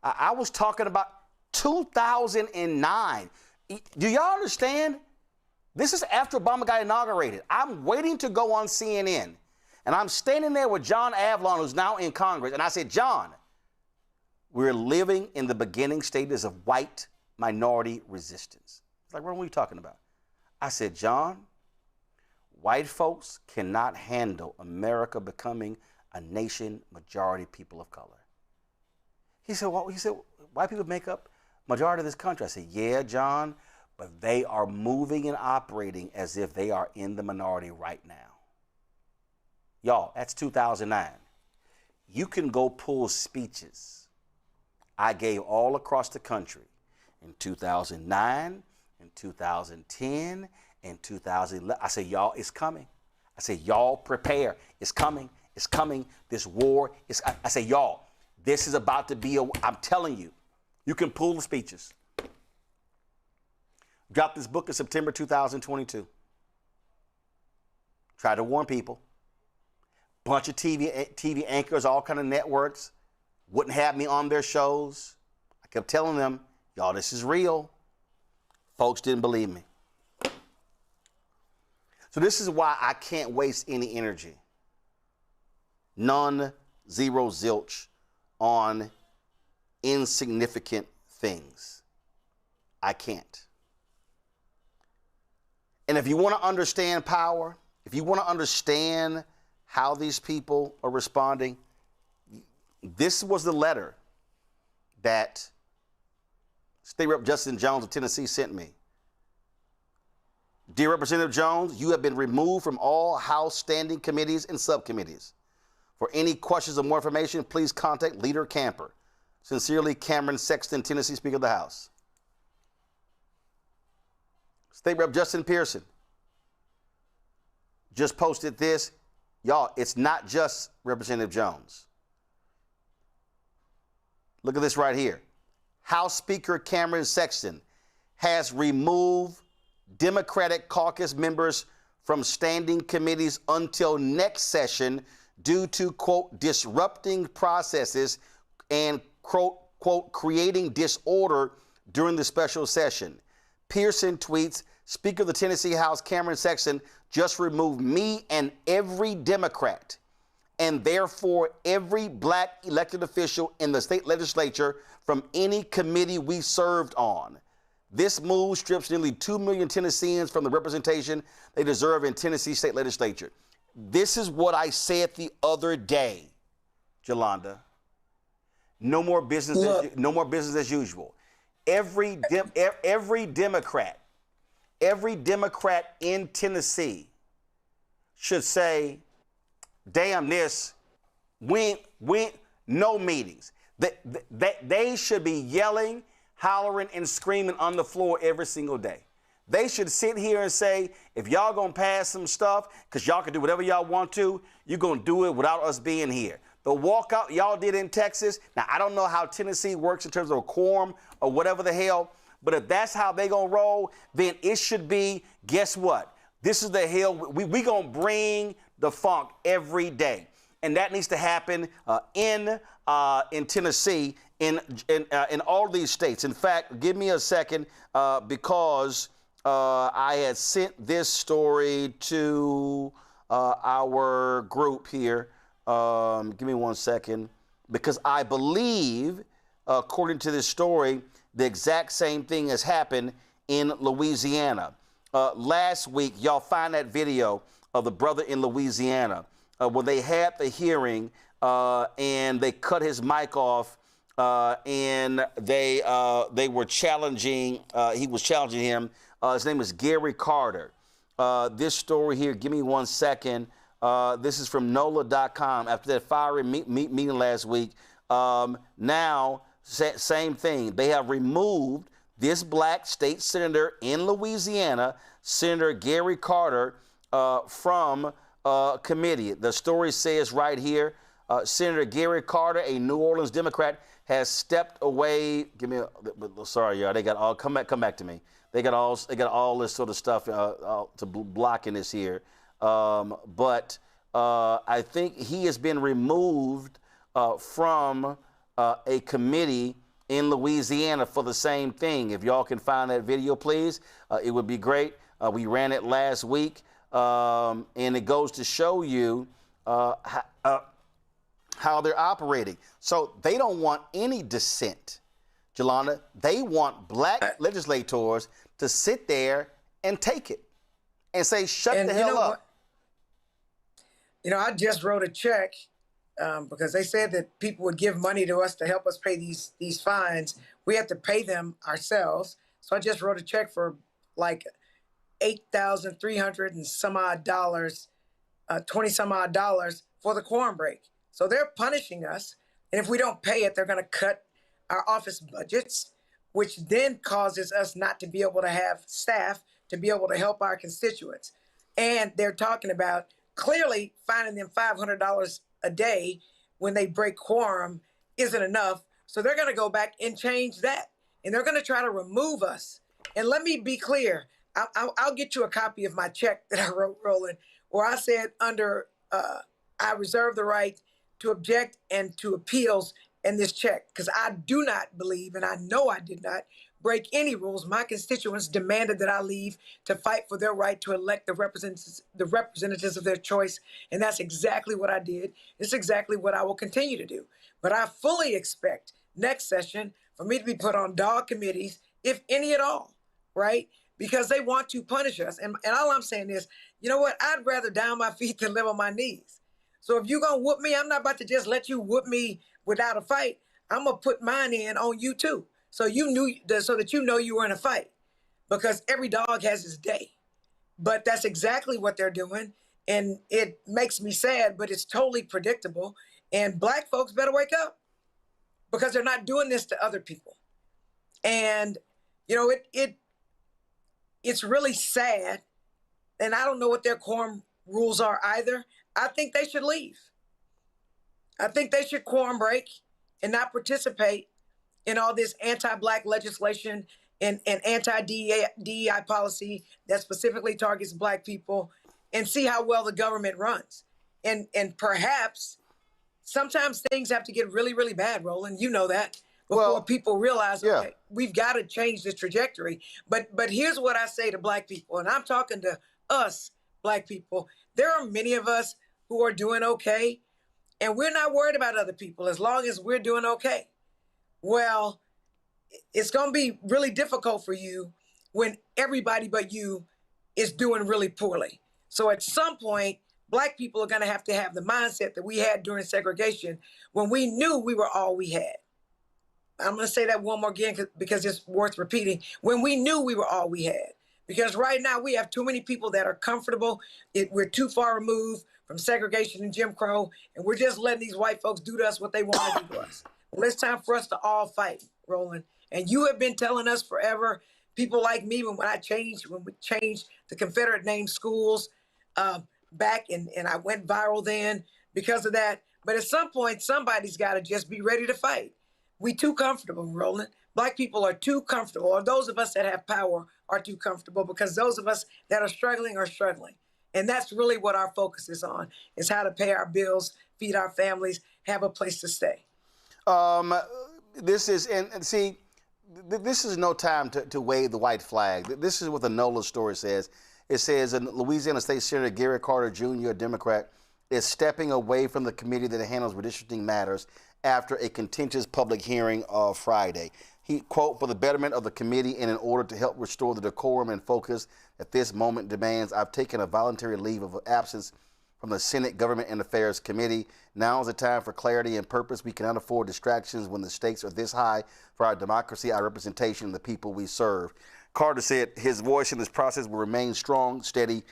I was talking about 2009. Do y'all understand? This is after Obama got inaugurated. I'm waiting to go on CNN. And I'm standing there with John Avlon, who's now in Congress. And I said, John, we're living in the beginning stages of white minority resistance. It's like, what are we talking about? I said, John, white folks cannot handle America becoming a nation majority people of color. He said, well, white people make up majority of this country. I said, yeah, John, but they are moving and operating as if they are in the minority right now. Y'all, that's 2009. You can go pull speeches I gave all across the country in 2009, in 2010, in 2011. I said, y'all, it's coming. I said, y'all prepare. It's coming. It's coming. This war is, I said, y'all, this is about to be, I'm telling you, you can pull the speeches. Dropped this book in September 2022. Tried to warn people. Bunch of TV anchors, all kind of networks, wouldn't have me on their shows. I kept telling them, y'all, this is real. Folks didn't believe me. So this is why I can't waste any energy. None, zero, zilch on insignificant things. I can't. And if you want to understand power, if you want to understand how these people are responding, this was the letter that State Rep. Justin Jones of Tennessee sent me. Dear Representative Jones, you have been removed from all House standing committees and subcommittees. For any questions or more information, please contact Leader Camper. Sincerely, Cameron Sexton, Tennessee Speaker of the House. State Rep. Justin Pearson just posted this. Y'all, it's not just Representative Jones. Look at this right here. House Speaker Cameron Sexton has removed Democratic caucus members from standing committees until next session due to, quote, disrupting processes and, quote, creating disorder during the special session. Pearson tweets, Speaker of the Tennessee House Cameron Sexton just removed me and every Democrat, and therefore every Black elected official in the state legislature from any committee we served on. This move strips nearly 2 million Tennesseans from the representation they deserve in Tennessee state legislature. This is what I said the other day, Jolanda. No more business as usual. Every Democrat in Tennessee should say, damn this, no meetings. They should be yelling, hollering, and screaming on the floor every single day. They should sit here and say, if y'all gonna pass some stuff, because y'all can do whatever y'all want to, you're gonna do it without us being here. The walkout y'all did in Texas, now I don't know how Tennessee works in terms of a quorum or whatever the hell, but if that's how they gonna roll, then it should be, guess what? This is the hell, we gonna bring the funk every day. And that needs to happen in Tennessee, in all these states. In fact, give me a second because I had sent this story to our group here. Give me 1 second. Because I believe, according to this story, the exact same thing has happened in Louisiana. Last week, y'all find that video of the brother in Louisiana when they had the hearing and they cut his mic off and they were challenging, he was challenging him. His name is Gary Carter. This story here, give me 1 second. This is from NOLA.com. After that fiery meeting last week, now, same thing. They have removed this Black state senator in Louisiana, Senator Gary Carter, from committee. The story says right here, Senator Gary Carter, a New Orleans Democrat, has stepped away. Sorry, y'all. They got all come back to me. They got all this sort of stuff to blocking this here. But I think he has been removed from a committee in Louisiana for the same thing. If y'all can find that video, please, it would be great. We ran it last week, and it goes to show you how they're operating. So they don't want any dissent, Jelana. They want black legislators to sit there and take it and say, shut the hell up. You know, I just wrote a check because they said that people would give money to us to help us pay these fines. We have to pay them ourselves. So I just wrote a check for like $8,300 and some odd dollars, 20 some odd dollars for the quorum break. So they're punishing us. And if we don't pay it, they're going to cut our office budgets, which then causes us not to be able to have staff to be able to help our constituents. And they're talking about clearly finding them $500 a day when they break quorum isn't enough. So they're going to go back and change that. And they're going to try to remove us. And let me be clear. I'll get you a copy of my check that I wrote, Roland, where I said I reserve the right to object and to appeals in this check, because I do not believe, and I know I did not, break any rules. My constituents demanded that I leave to fight for their right to elect the representatives of their choice, and that's exactly what I did. It's exactly what I will continue to do. But I fully expect next session for me to be put on dog committees, if any at all, right? Because they want to punish us. And all I'm saying is, you know what? I'd rather down my feet than live on my knees. So if you're going to whoop me, I'm not about to just let you whoop me without a fight. I'm going to put mine in on you too. So that you know you were in a fight, because every dog has his day. But that's exactly what they're doing. And it makes me sad, but it's totally predictable. And black folks better wake up, because they're not doing this to other people. And, you know, it's really sad. And I don't know what their quorum rules are either. I think they should leave. I think they should quorum break and not participate in all this anti-black legislation and anti-DEI policy that specifically targets black people, and see how well the government runs. And perhaps sometimes things have to get really, really bad, Roland. You know that, before people realize, okay, we've got to change this trajectory. But here's what I say to black people, and I'm talking to us black people. There are many of us who are doing okay, and we're not worried about other people as long as we're doing okay. Well, it's going to be really difficult for you when everybody but you is doing really poorly. So at some point, black people are going to have the mindset that we had during segregation, when we knew we were all we had. I'm going to say that one more again because it's worth repeating. When we knew we were all we had. Because right now we have too many people that are comfortable. We're too far removed from segregation and Jim Crow, and we're just letting these white folks do to us what they want to do to us. Well, it's time for us to all fight, Roland. And you have been telling us forever, people like me, when we changed the Confederate name schools back, and I went viral then because of that. But at some point, somebody's got to just be ready to fight. We too comfortable, Roland. Black people are too comfortable, or those of us that have power are too comfortable, because those of us that are struggling are struggling. And that's really what our focus is on, is how to pay our bills, feed our families, have a place to stay. This is no time to wave the white flag. This is what the NOLA story says. It says Louisiana State Senator Gary Carter Jr., a Democrat, is stepping away from the committee that handles redistricting matters after a contentious public hearing Friday. He, quote, for the betterment of the committee and in order to help restore the decorum and focus that this moment demands, I've taken a voluntary leave of absence from the Senate Government and Affairs Committee. Now is the time for clarity and purpose. We cannot afford distractions when the stakes are this high for our democracy, our representation, and the people we serve. Carter said his voice in this process will remain strong, steady,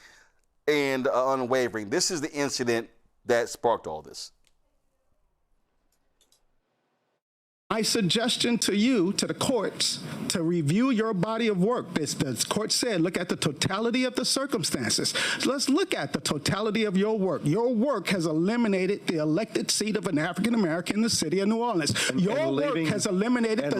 and unwavering. This is the incident that sparked all this. My suggestion to you, to the courts, to review your body of work. The court said, look at the totality of the circumstances. So let's look at the totality of your work. Your work has eliminated the elected seat of an African American in the city of New Orleans. Your work has eliminated the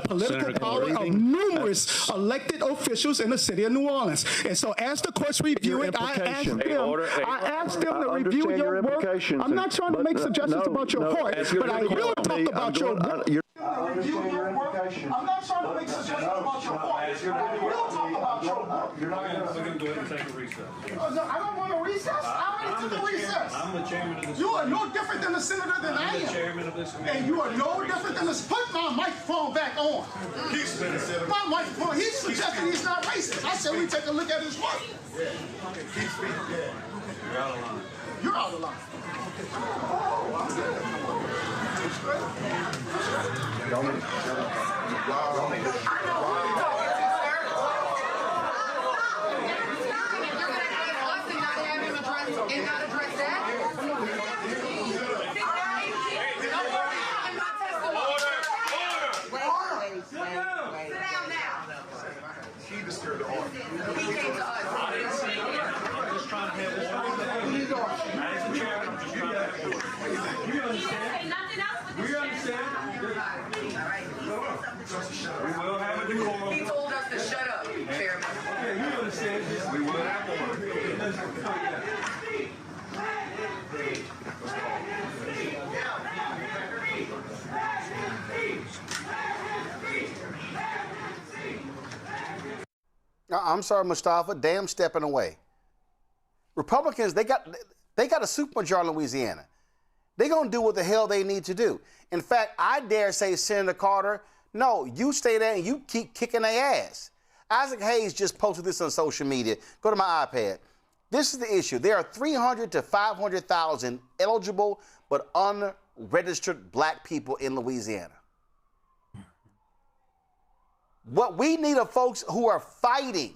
political power of numerous elected officials in the city of New Orleans. And so, as the courts review it, I asked them to review your work. I'm not trying to make suggestions about your court, but I will talk about your work. I'm not trying to make suggestions about your court. I will talk about your work. You're not going to go ahead and take a recess. I don't want a recess. I already took a recess. I'm the chairman of this. You are no different than the senator than I am. I'm the chairman of this committee. And you are no different than this. Put my microphone back on. My microphone. He's suggesting he's not racist. I said we take a look at his work. Yeah. Okay, keep speaking. Yeah. You're out of line. You're out of line. And not address that? Wait. Sit down now. She disturbed the order. He came to us. I didn't see it. I'm just trying to have this order. As the chairman, I'm just trying to have order. You understand? We understand. We will have a decorum. He told us to shut up, Chairman. Okay, you understand this. We will have order. I'm sorry, Mustafa. Damn stepping away. Republicans, they got a supermajority in Louisiana. They're going to do what the hell they need to do. In fact, I dare say, Senator Carter, no, you stay there and you keep kicking their ass. Isaac Hayes just posted this on social media. Go to my iPad. This is the issue. There are 300 to 500,000 eligible but unregistered black people in Louisiana. What we need are folks who are fighting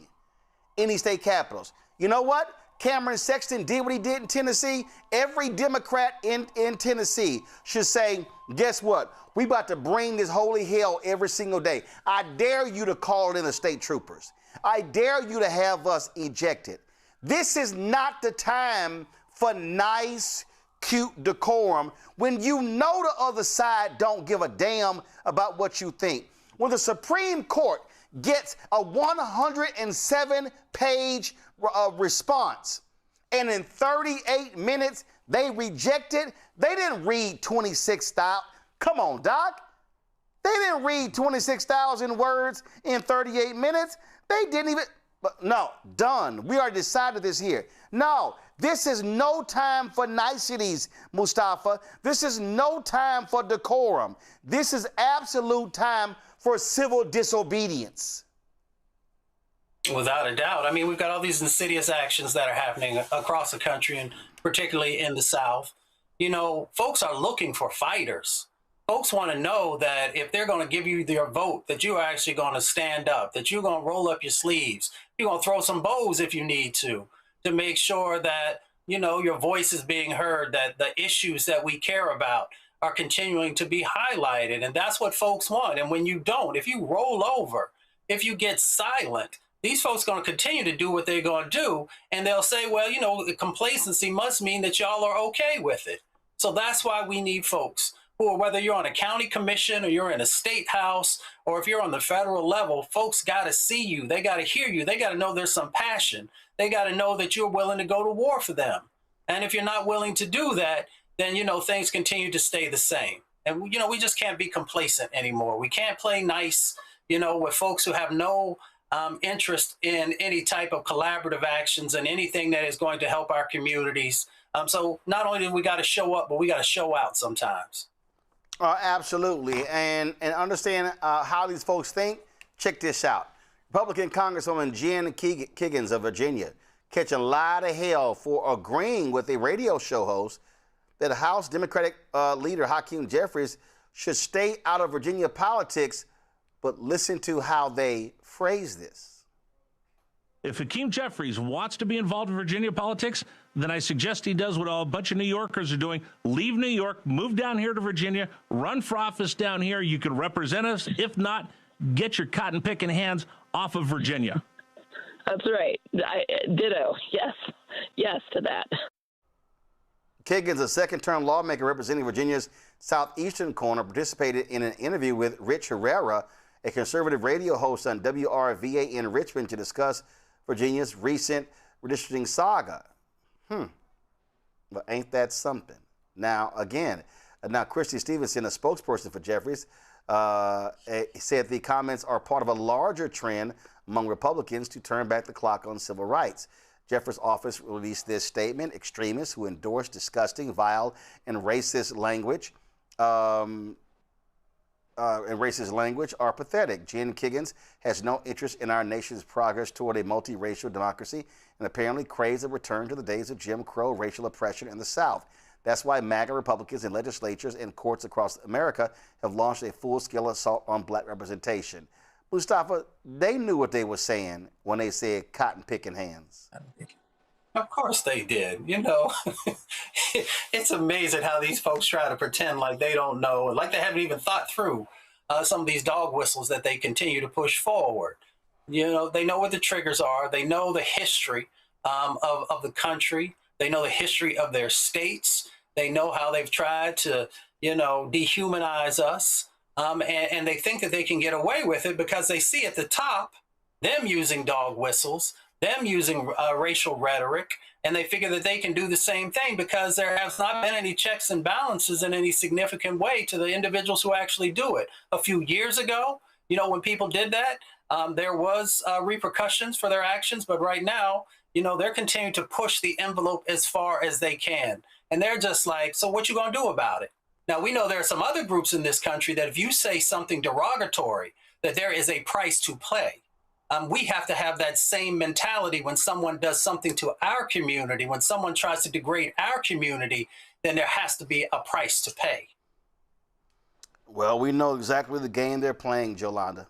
in these state capitals. You know what? Cameron Sexton did what he did in Tennessee. Every Democrat in Tennessee should say, guess what? We about to bring this holy hell every single day. I dare you to call in the state troopers. I dare you to have us ejected. This is not the time for nice, cute decorum when you know the other side don't give a damn about what you think. When the Supreme Court gets a 107-page response, and in 38 minutes they reject it, they didn't read 26,000. Come on, Doc. They didn't read 26,000 words in 38 minutes. They didn't even. No, done. We already decided this here. No, this is no time for niceties, Mustafa. This is no time for decorum. This is absolute time for civil disobedience. Without a doubt. I mean, we've got all these insidious actions that are happening across the country and particularly in the South. You know, folks are looking for fighters. Folks want to know that if they're going to give you their vote, that you are actually going to stand up, that you're going to roll up your sleeves. You're going to throw some bows if you need to make sure that, you know, your voice is being heard, that the issues that we care about are continuing to be highlighted. And that's what folks want. And when you don't, if you roll over, if you get silent, these folks are going to continue to do what they're going to do. And they'll say, well, you know, complacency must mean that y'all are okay with it. So that's why we need folks who are, whether you're on a county commission or you're in a state house, or if you're on the federal level, folks got to see you. They got to hear you. They got to know there's some passion. They got to know that you're willing to go to war for them. And if you're not willing to do that, then, you know, things continue to stay the same. And, you know, we just can't be complacent anymore. We can't play nice, you know, with folks who have no interest in any type of collaborative actions and anything that is going to help our communities. So not only do we got to show up, but we got to show out sometimes. Absolutely. And understand how these folks think. Check this out. Republican Congresswoman Jen Kiggans of Virginia catching a lot of hell for agreeing with a radio show host that House Democratic Leader Hakeem Jeffries should stay out of Virginia politics, but listen to how they phrase this. If Hakeem Jeffries wants to be involved in Virginia politics, then I suggest he does what a bunch of New Yorkers are doing. Leave New York, move down here to Virginia, run for office down here. You can represent us. If not, get your cotton-picking hands off of Virginia. That's right. Ditto. Yes to that. Kiggans, a second-term lawmaker representing Virginia's southeastern corner, participated in an interview with Rich Herrera, a conservative radio host on WRVA in Richmond, to discuss Virginia's recent redistricting saga. Well, ain't that something? Now, Christy Stevenson, a spokesperson for Jeffries, said the comments are part of a larger trend among Republicans to turn back the clock on civil rights. Jeffries' office released this statement: extremists who endorse disgusting, vile, and racist language are pathetic. Jen Kiggans has no interest in our nation's progress toward a multiracial democracy and apparently craves a return to the days of Jim Crow racial oppression in the South. That's why MAGA Republicans in legislatures and courts across America have launched a full-scale assault on black representation. Mustafa, they knew what they were saying when they said cotton-picking hands. Of course they did. You know, it's amazing how these folks try to pretend like they don't know, like they haven't even thought through some of these dog whistles that they continue to push forward. You know, they know what the triggers are. They know the history of the country. They know the history of their states. They know how they've tried to, dehumanize us. And they think that they can get away with it because they see at the top them using dog whistles, them using racial rhetoric, and they figure that they can do the same thing because there has not been any checks and balances in any significant way to the individuals who actually do it. A few years ago, when people did that, there was repercussions for their actions, but right now, they're continuing to push the envelope as far as they can. And they're just like, so what you gonna do about it? Now, we know there are some other groups in this country that if you say something derogatory, that there is a price to pay. We have to have that same mentality when someone does something to our community. When someone tries to degrade our community, then there has to be a price to pay. Well, we know exactly the game they're playing, Jolanda.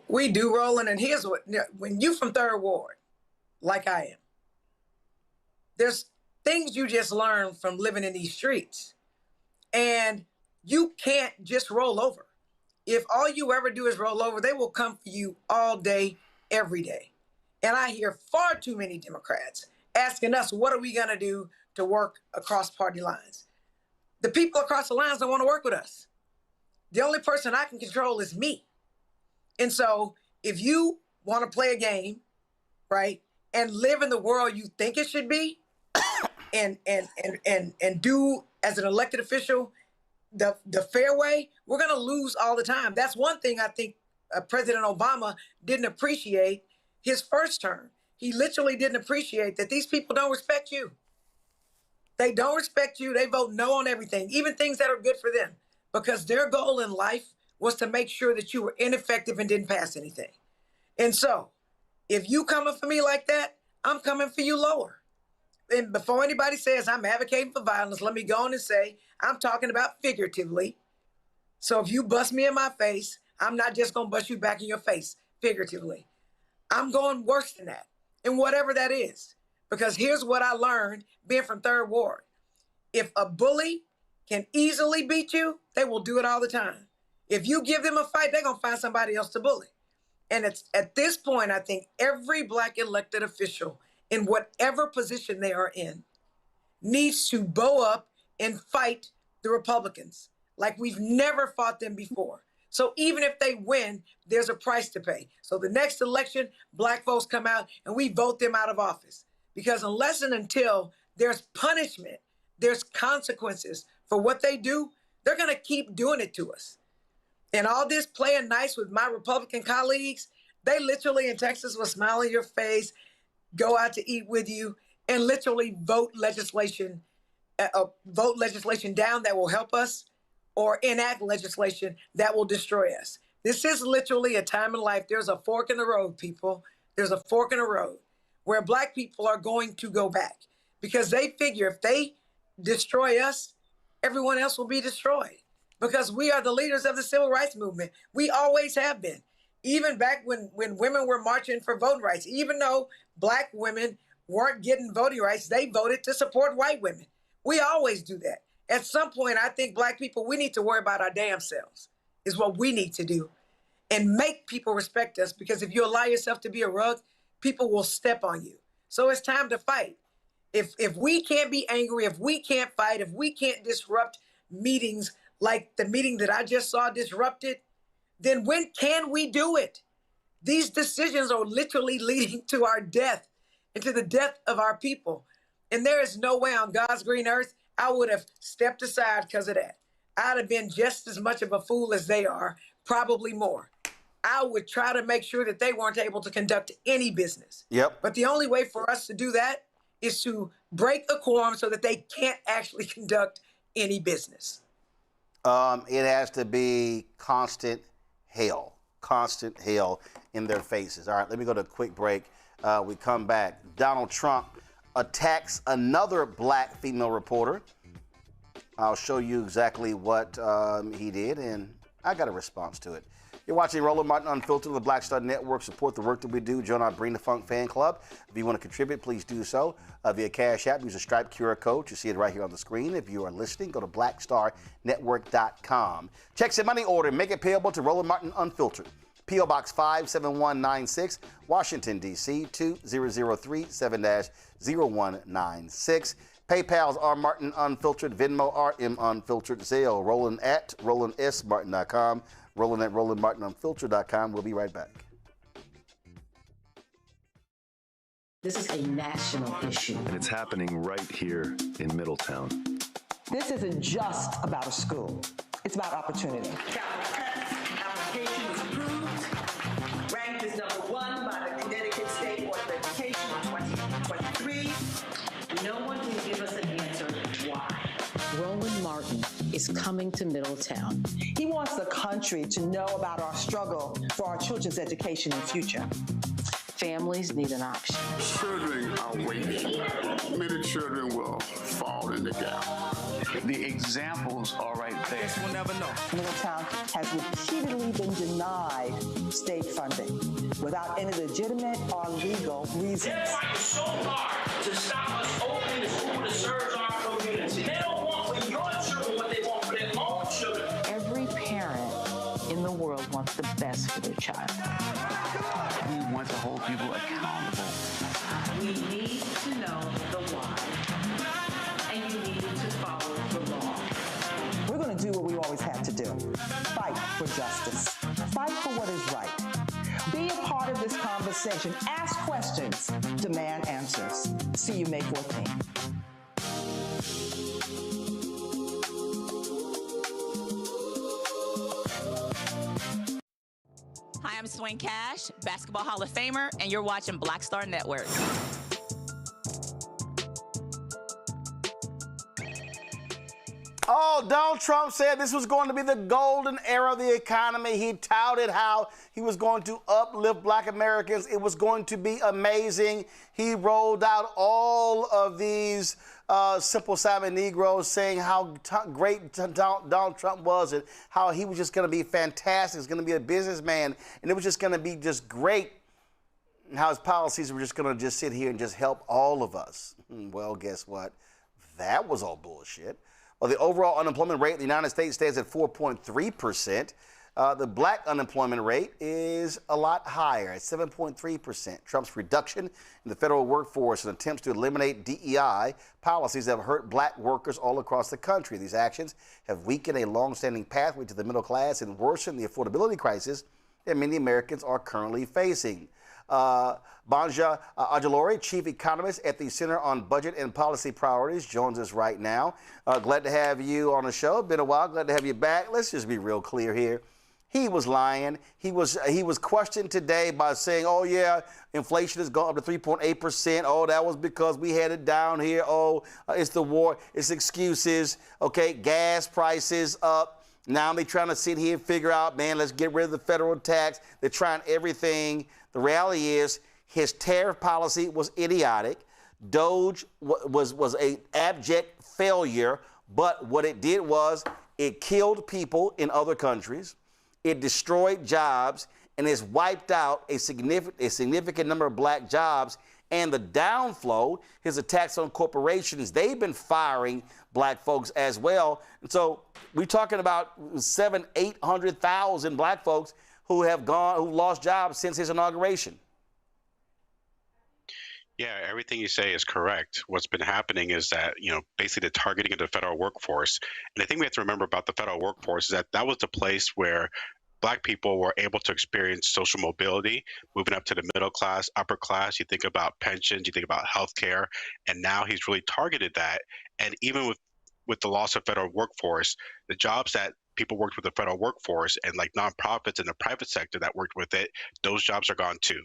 We do, Roland, and here's what, when you from Third Ward, like I am, there's things you just learn from living in these streets. And you can't just roll over. If all you ever do is roll over, they will come for you all day, every day. And I hear far too many Democrats asking us, what are we going to do to work across party lines? The people across the lines don't want to work with us. The only person I can control is me. And so if you want to play a game, right, and live in the world you think it should be, and do as an elected official the fair way, we're going to lose all the time. That's one thing I think President Obama didn't appreciate his first term. He literally didn't appreciate that these people don't respect you. They don't respect you. They vote no on everything, even things that are good for them, because their goal in life was to make sure that you were ineffective and didn't pass anything. And so if you coming for me like that, I'm coming for you lower. And before anybody says I'm advocating for violence, let me go on and say I'm talking about figuratively. So if you bust me in my face, I'm not just going to bust you back in your face figuratively. I'm going worse than that, and whatever that is. Because here's what I learned being from Third Ward. If a bully can easily beat you, they will do it all the time. If you give them a fight, they're going to find somebody else to bully. And it's at this point, I think every Black elected official in whatever position they are in needs to bow up and fight the Republicans like we've never fought them before. So even if they win, there's a price to pay. So the next election, Black folks come out and we vote them out of office. Because unless and until there's punishment, there's consequences for what they do, they're going to keep doing it to us. And all this playing nice with my Republican colleagues, they literally in Texas will smile in your face, go out to eat with you, and literally vote legislation down that will help us, or enact legislation that will destroy us. This is literally a time in life. There's a fork in the road, people. There's a fork in the road where Black people are going to go back because they figure if they destroy us, everyone else will be destroyed because we are the leaders of the civil rights movement. We always have been. Even back when women were marching for voting rights, even though black women weren't getting voting rights, they voted to support white women. We always do that. At some point, I think black people, we need to worry about our damn selves, is what we need to do, and make people respect us, because if you allow yourself to be a rug, people will step on you. So it's time to fight. If we can't be angry, if we can't fight, if we can't disrupt meetings like the meeting that I just saw disrupted, then when can we do it? These decisions are literally leading to our death and to the death of our people. And there is no way on God's green earth I would have stepped aside because of that. I'd have been just as much of a fool as they are, probably more. I would try to make sure that they weren't able to conduct any business. Yep. But the only way for us to do that is to break a quorum so that they can't actually conduct any business. It has to be constant hell in their faces. All right, let me go to a quick break. We come back. Donald Trump attacks another black female reporter. I'll show you exactly what he did, and I got a response to it. You're watching Roland Martin Unfiltered on the Black Star Network. Support the work that we do. Join our Bring the Funk fan club. If you want to contribute, please do so via Cash App. Use a Stripe QR code. You see it right here on the screen. If you are listening, go to blackstarnetwork.com. Checks and money order. Make it payable to Roland Martin Unfiltered. P.O. Box 57196, Washington, D.C. 20037-0196. PayPal's R Martin Unfiltered, Venmo RM Unfiltered, Zelle, Roland at RolandSMartin.com, Roland at RolandMartinUnfiltered.com. We'll be right back. This is a national issue. And it's happening right here in Middletown. This isn't just about a school. It's about opportunity. Application was approved, ranked as #1 by the Connecticut State Board of Education in 2023. No one can give us an answer why. Roland Martin is coming to Middletown. He wants the country to know about our struggle for our children's education and future. Families need an option. Children are waiting. Many children will fall in the gap. The examples are right there. We'll never know. Middletown has repeatedly been denied state funding without any legitimate or legal reasons. They're fighting so hard to stop us opening the school that serves our community. They don't want for your children what they want for their own children. Every parent in the world wants the best for their child. We want to hold people accountable. We need to know the why, and you need to follow the law. We're going to do what we always had to do. Fight for justice. Fight for what is right. Be a part of this conversation. Ask questions. Demand answers. See you May 14th. Hi, I'm Swing Cash, Basketball Hall of Famer, and you're watching Black Star Network. Oh, Donald Trump said this was going to be the golden era of the economy. He touted how he was going to uplift black Americans. It was going to be amazing. He rolled out all of these Simple Simon Negroes saying how great Donald Trump was and how he was just going to be fantastic. He was going to be a businessman, and it was just going to be just great. And how his policies were just going to just sit here and just help all of us. Well, guess what? That was all bullshit. Well, the overall unemployment rate in the United States stands at 4.3%. The black unemployment rate is a lot higher at 7.3%. Trump's reduction in the federal workforce and attempts to eliminate DEI policies have hurt black workers all across the country. These actions have weakened a long-standing pathway to the middle class and worsened the affordability crisis that many Americans are currently facing. Banja Ajalori, chief economist at the Center on Budget and Policy Priorities, joins us right now. Glad to have you on the show. Been a while. Glad to have you back. Let's just be real clear here. He was lying. He was questioned today by saying, oh, yeah, inflation has gone up to 3.8%. Oh, that was because we had it down here. Oh, it's the war. It's excuses. Okay, gas prices up. Now they're trying to sit here and figure out, man, let's get rid of the federal tax. They're trying everything. The reality is his tariff policy was idiotic. DOGE was an abject failure, but what it did was it killed people in other countries. It destroyed jobs, and has wiped out a significant number of black jobs. And the downflow, his attacks on corporations, they've been firing black folks as well. And so we're talking about 800,000 black folks who lost jobs since his inauguration. Yeah, everything you say is correct. What's been happening is that, basically the targeting of the federal workforce. And the thing we have to remember about the federal workforce is that was the place where Black people were able to experience social mobility, moving up to the middle class, upper class. You think about pensions, you think about healthcare, and now he's really targeted that. And even with the loss of federal workforce, the jobs that people worked with the federal workforce and like nonprofits in the private sector that worked with it, those jobs are gone too.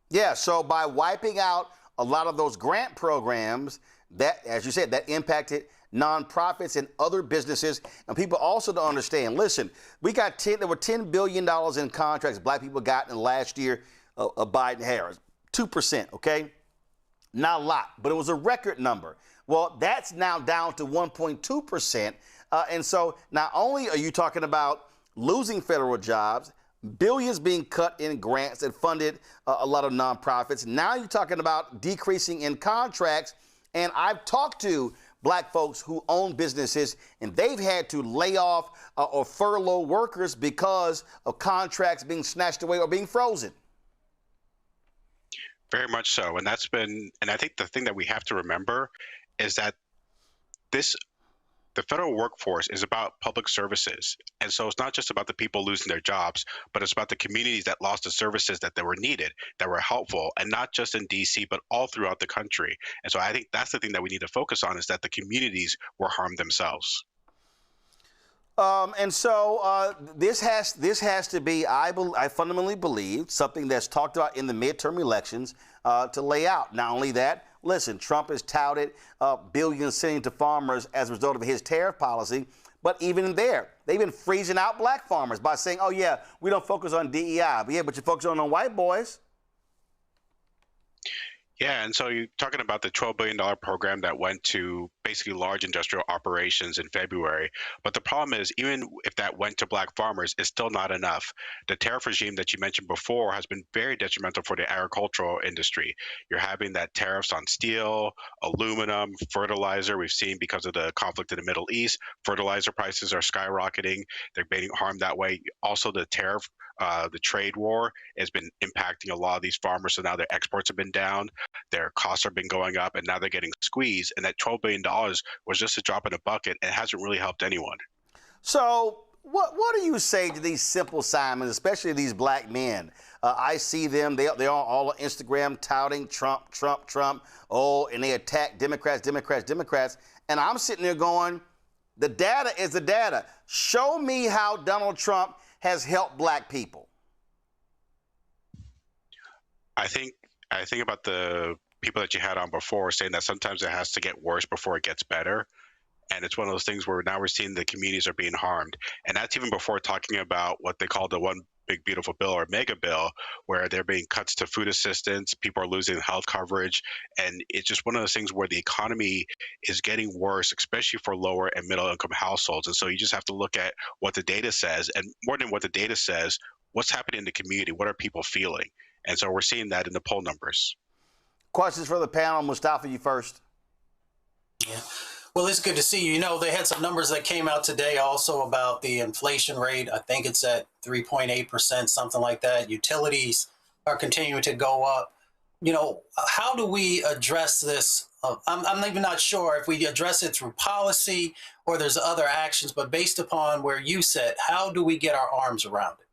Yeah, so by wiping out a lot of those grant programs that, as you said, that impacted nonprofits and other businesses, and people also don't understand. Listen, there were $10 billion in contracts black people got in the last year of Biden-Harris, 2%, okay? Not a lot, but it was a record number. Well, that's now down to 1.2%, and so not only are you talking about losing federal jobs, billions being cut in grants that funded a lot of nonprofits, now you're talking about decreasing in contracts, and I've talked to black folks who own businesses, and they've had to lay off or furlough workers because of contracts being snatched away or being frozen. Very much so. And I think the thing that we have to remember is that the federal workforce is about public services. And so it's not just about the people losing their jobs, but it's about the communities that lost the services that they were needed, that were helpful, and not just in DC, but all throughout the country. And so I think that's the thing that we need to focus on, is that the communities were harmed themselves. And so this has to be, I fundamentally believe, something that's talked about in the midterm elections to lay out. Not only that, listen, Trump has touted billions sending to farmers as a result of his tariff policy. But even there, they've been freezing out black farmers by saying, oh, yeah, we don't focus on DEI. But yeah, but you focus on white boys. Yeah, and so you're talking about the $12 billion program that went to basically large industrial operations in February. But the problem is, even if that went to black farmers, it's still not enough. The tariff regime that you mentioned before has been very detrimental for the agricultural industry. You're having that tariffs on steel, aluminum, fertilizer. We've seen, because of the conflict in the Middle East, fertilizer prices are skyrocketing. They're being harmed that way. Also, the tariff, the trade war has been impacting a lot of these farmers. So now their exports have been down. Their costs have been going up, and now they're getting squeezed. And that $12 billion was just a drop in a bucket. It hasn't really helped anyone. So what do you say to these simple Simons, especially these black men? I see them, they're all on Instagram touting Trump, Trump, Trump. Oh, and they attack Democrats. And I'm sitting there going, the data is the data. Show me how Donald Trump has helped black people. I think about the people that you had on before saying that sometimes it has to get worse before it gets better. And it's one of those things where now we're seeing the communities are being harmed. And that's even before talking about what they call the One Big Beautiful Bill, or mega bill, where there are being cuts to food assistance, people are losing health coverage. And it's just one of those things where the economy is getting worse, especially for lower and middle income households. And so you just have to look at what the data says, and more than what the data says, what's happening in the community, what are people feeling? And so we're seeing that in the poll numbers. Questions for the panel. Mustafa, you first. Yeah. Well, it's good to see you. You know, they had some numbers that came out today also about the inflation rate. I think it's at 3.8%, something like that. Utilities are continuing to go up. You know, how do we address this? I'm even not sure if we address it through policy or there's other actions, but based upon where you sit, how do we get our arms around it?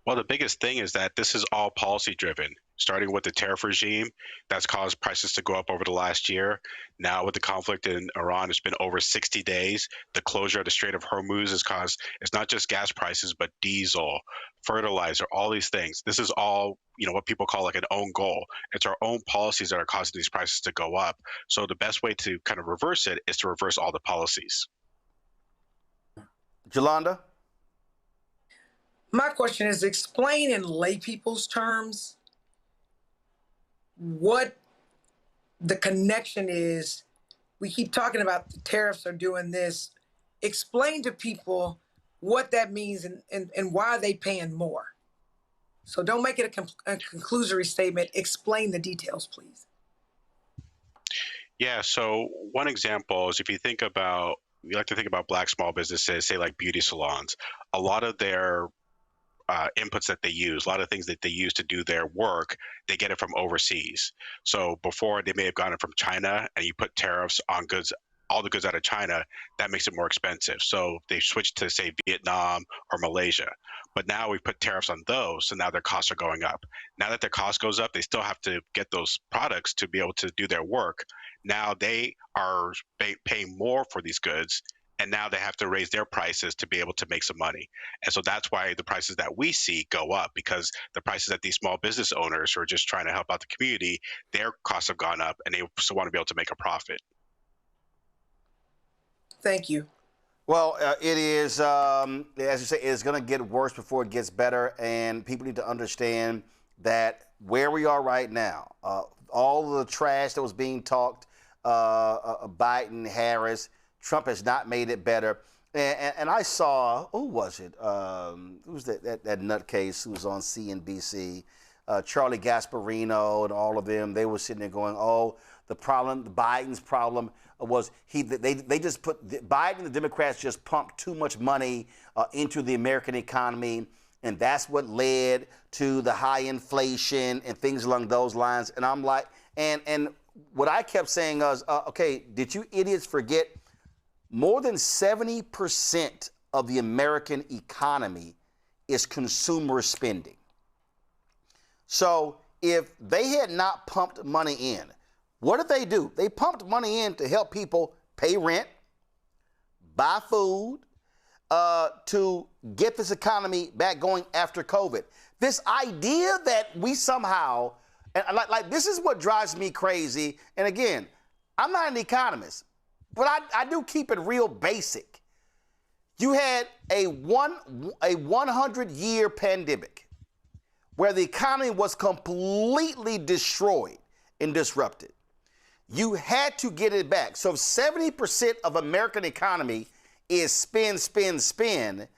Well, the biggest thing is that this is all policy driven, starting with the tariff regime that's caused prices to go up over the last year. Now with the conflict in Iran, it's been over 60 days. The closure of the Strait of Hormuz has caused, it's not just gas prices, but diesel, fertilizer, all these things. This is all, what people call like an own goal. It's our own policies that are causing these prices to go up. So the best way to kind of reverse it is to reverse all the policies. Jolanda? My question is, explain in lay people's terms what the connection is. We keep talking about the tariffs are doing this. Explain to people what that means and why they paying more. So don't make it a conclusory statement. Explain the details, please. Yeah, so one example is if you think about, we like to think about Black small businesses, say like beauty salons. A lot of their inputs that they use, a lot of things that they use to do their work, they get it from overseas. So before they may have gotten it from China, and you put tariffs on goods, all the goods out of China, that makes it more expensive. So they switched to, say, Vietnam or Malaysia. But now we put tariffs on those, so now their costs are going up. Now that their cost goes up, they still have to get those products to be able to do their work. Now they are paying more for these goods, and now they have to raise their prices to be able to make some money. And so that's why the prices that we see go up, because the prices that these small business owners who are just trying to help out the community, their costs have gone up, and they still want to be able to make a profit. Thank you. Well, it is, as you say, it's going to get worse before it gets better, and people need to understand that where we are right now, all the trash that was being talked, Biden, Harris, Trump has not made it better. And I saw, who was it? Who was that nutcase who was on CNBC? Charlie Gasparino and all of them. They were sitting there going, oh, Biden's problem was they just put, Biden and the Democrats just pumped too much money into the American economy, and that's what led to the high inflation and things along those lines. And I'm like, and what I kept saying was, okay, did you idiots forget more than 70% of the American economy is consumer spending? So if they had not pumped money in, what did they do? They pumped money in to help people pay rent, buy food, to get this economy back going after COVID. This idea that we somehow, and like this is what drives me crazy. And again, I'm not an economist, but I do keep it real basic. You had a 100-year pandemic where the economy was completely destroyed and disrupted. You had to get it back. So if 70% of American economy is spend,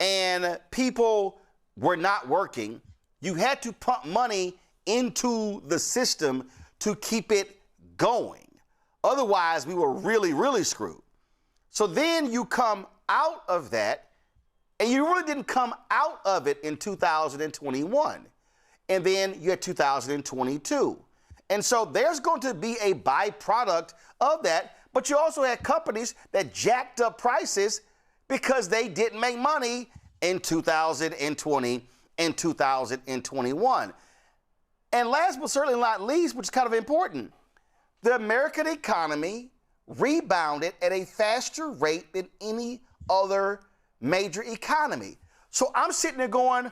and people were not working, you had to pump money into the system to keep it going. Otherwise, we were really, really screwed. So then you come out of that, and you really didn't come out of it in 2021. And then you had 2022. And so there's going to be a byproduct of that. But you also had companies that jacked up prices because they didn't make money in 2020 and 2021. And last but certainly not least, which is kind of important, the American economy rebounded at a faster rate than any other major economy. So I'm sitting there going,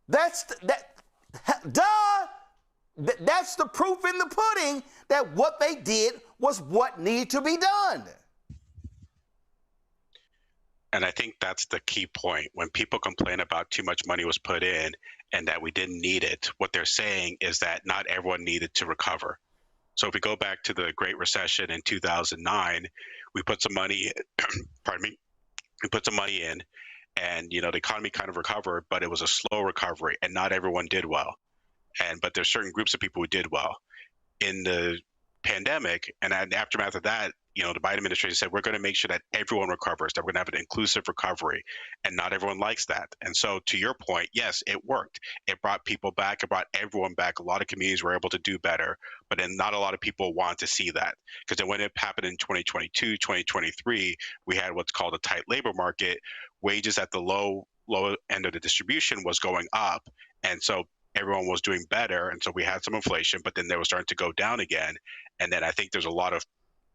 that's the proof in the pudding that what they did was what needed to be done. And I think that's the key point. When people complain about too much money was put in and that we didn't need it, what they're saying is that not everyone needed to recover. So if we go back to the Great Recession in 2009, we put some money, we put some money in, and the economy kind of recovered, but it was a slow recovery, and not everyone did well. But there's certain groups of people who did well. In the pandemic, and in the aftermath of that, the Biden administration said, we're going to make sure that everyone recovers, that we're going to have an inclusive recovery, and not everyone likes that. And so to your point, yes, it worked. It brought people back. It brought everyone back. A lot of communities were able to do better, but then not a lot of people want to see that. Because then when it happened in 2022, 2023, we had what's called a tight labor market. Wages at the low end of the distribution was going up. And so everyone was doing better. And so we had some inflation, but then they were starting to go down again. And then I think there's a lot of